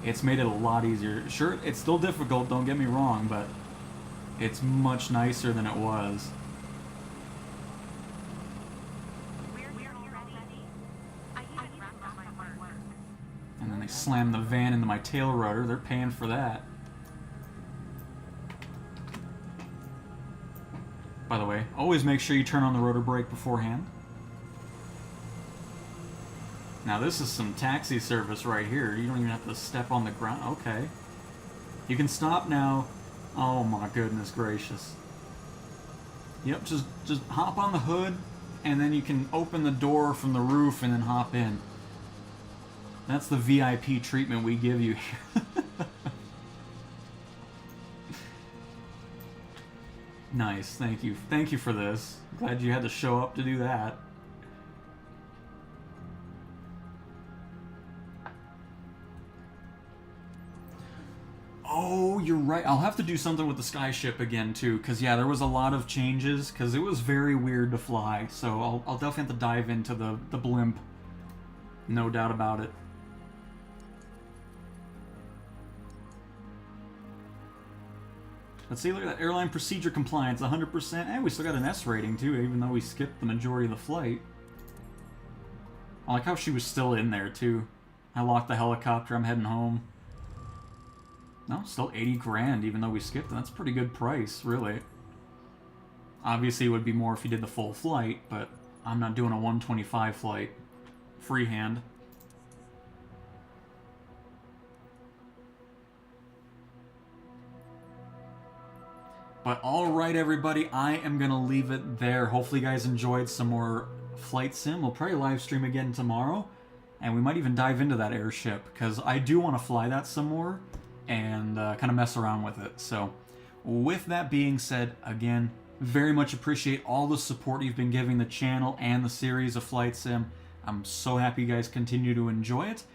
it's made it a lot easier. Sure, it's still difficult, don't get me wrong, but it's much nicer than it was. And then they slammed the van into my tail rotor. They're paying for that. By the way, always make sure you turn on the rotor brake beforehand. Now this is some taxi service right here. You don't even have to step on the ground. Okay. You can stop now. Oh my goodness gracious. Yep, just hop on the hood, and then you can open the door from the roof and then hop in. That's the VIP treatment we give you here. Nice, thank you. Thank you for this. Glad you had to show up to do that. Oh, you're right. I'll have to do something with the Skyship again, too, because, yeah, there was a lot of changes, because it was very weird to fly, so I'll definitely have to dive into the blimp. No doubt about it. Let's see, look at that. Airline procedure compliance, 100%. And we still got an S rating, too, even though we skipped the majority of the flight. I like how she was still in there, too. I locked the helicopter, I'm heading home. No, still 80 grand, even though we skipped it. That's a pretty good price, really. Obviously, it would be more if you did the full flight, but I'm not doing a 125 flight. Freehand. But alright, everybody, I am going to leave it there. Hopefully you guys enjoyed some more Flight Sim. We'll probably live stream again tomorrow. And we might even dive into that airship, because I do want to fly that some more and kind of mess around with it. So, with that being said, again, very much appreciate all the support you've been giving the channel and the series of Flight Sim. I'm so happy you guys continue to enjoy it.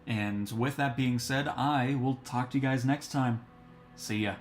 And with that being said, I will talk to you guys next time. See ya.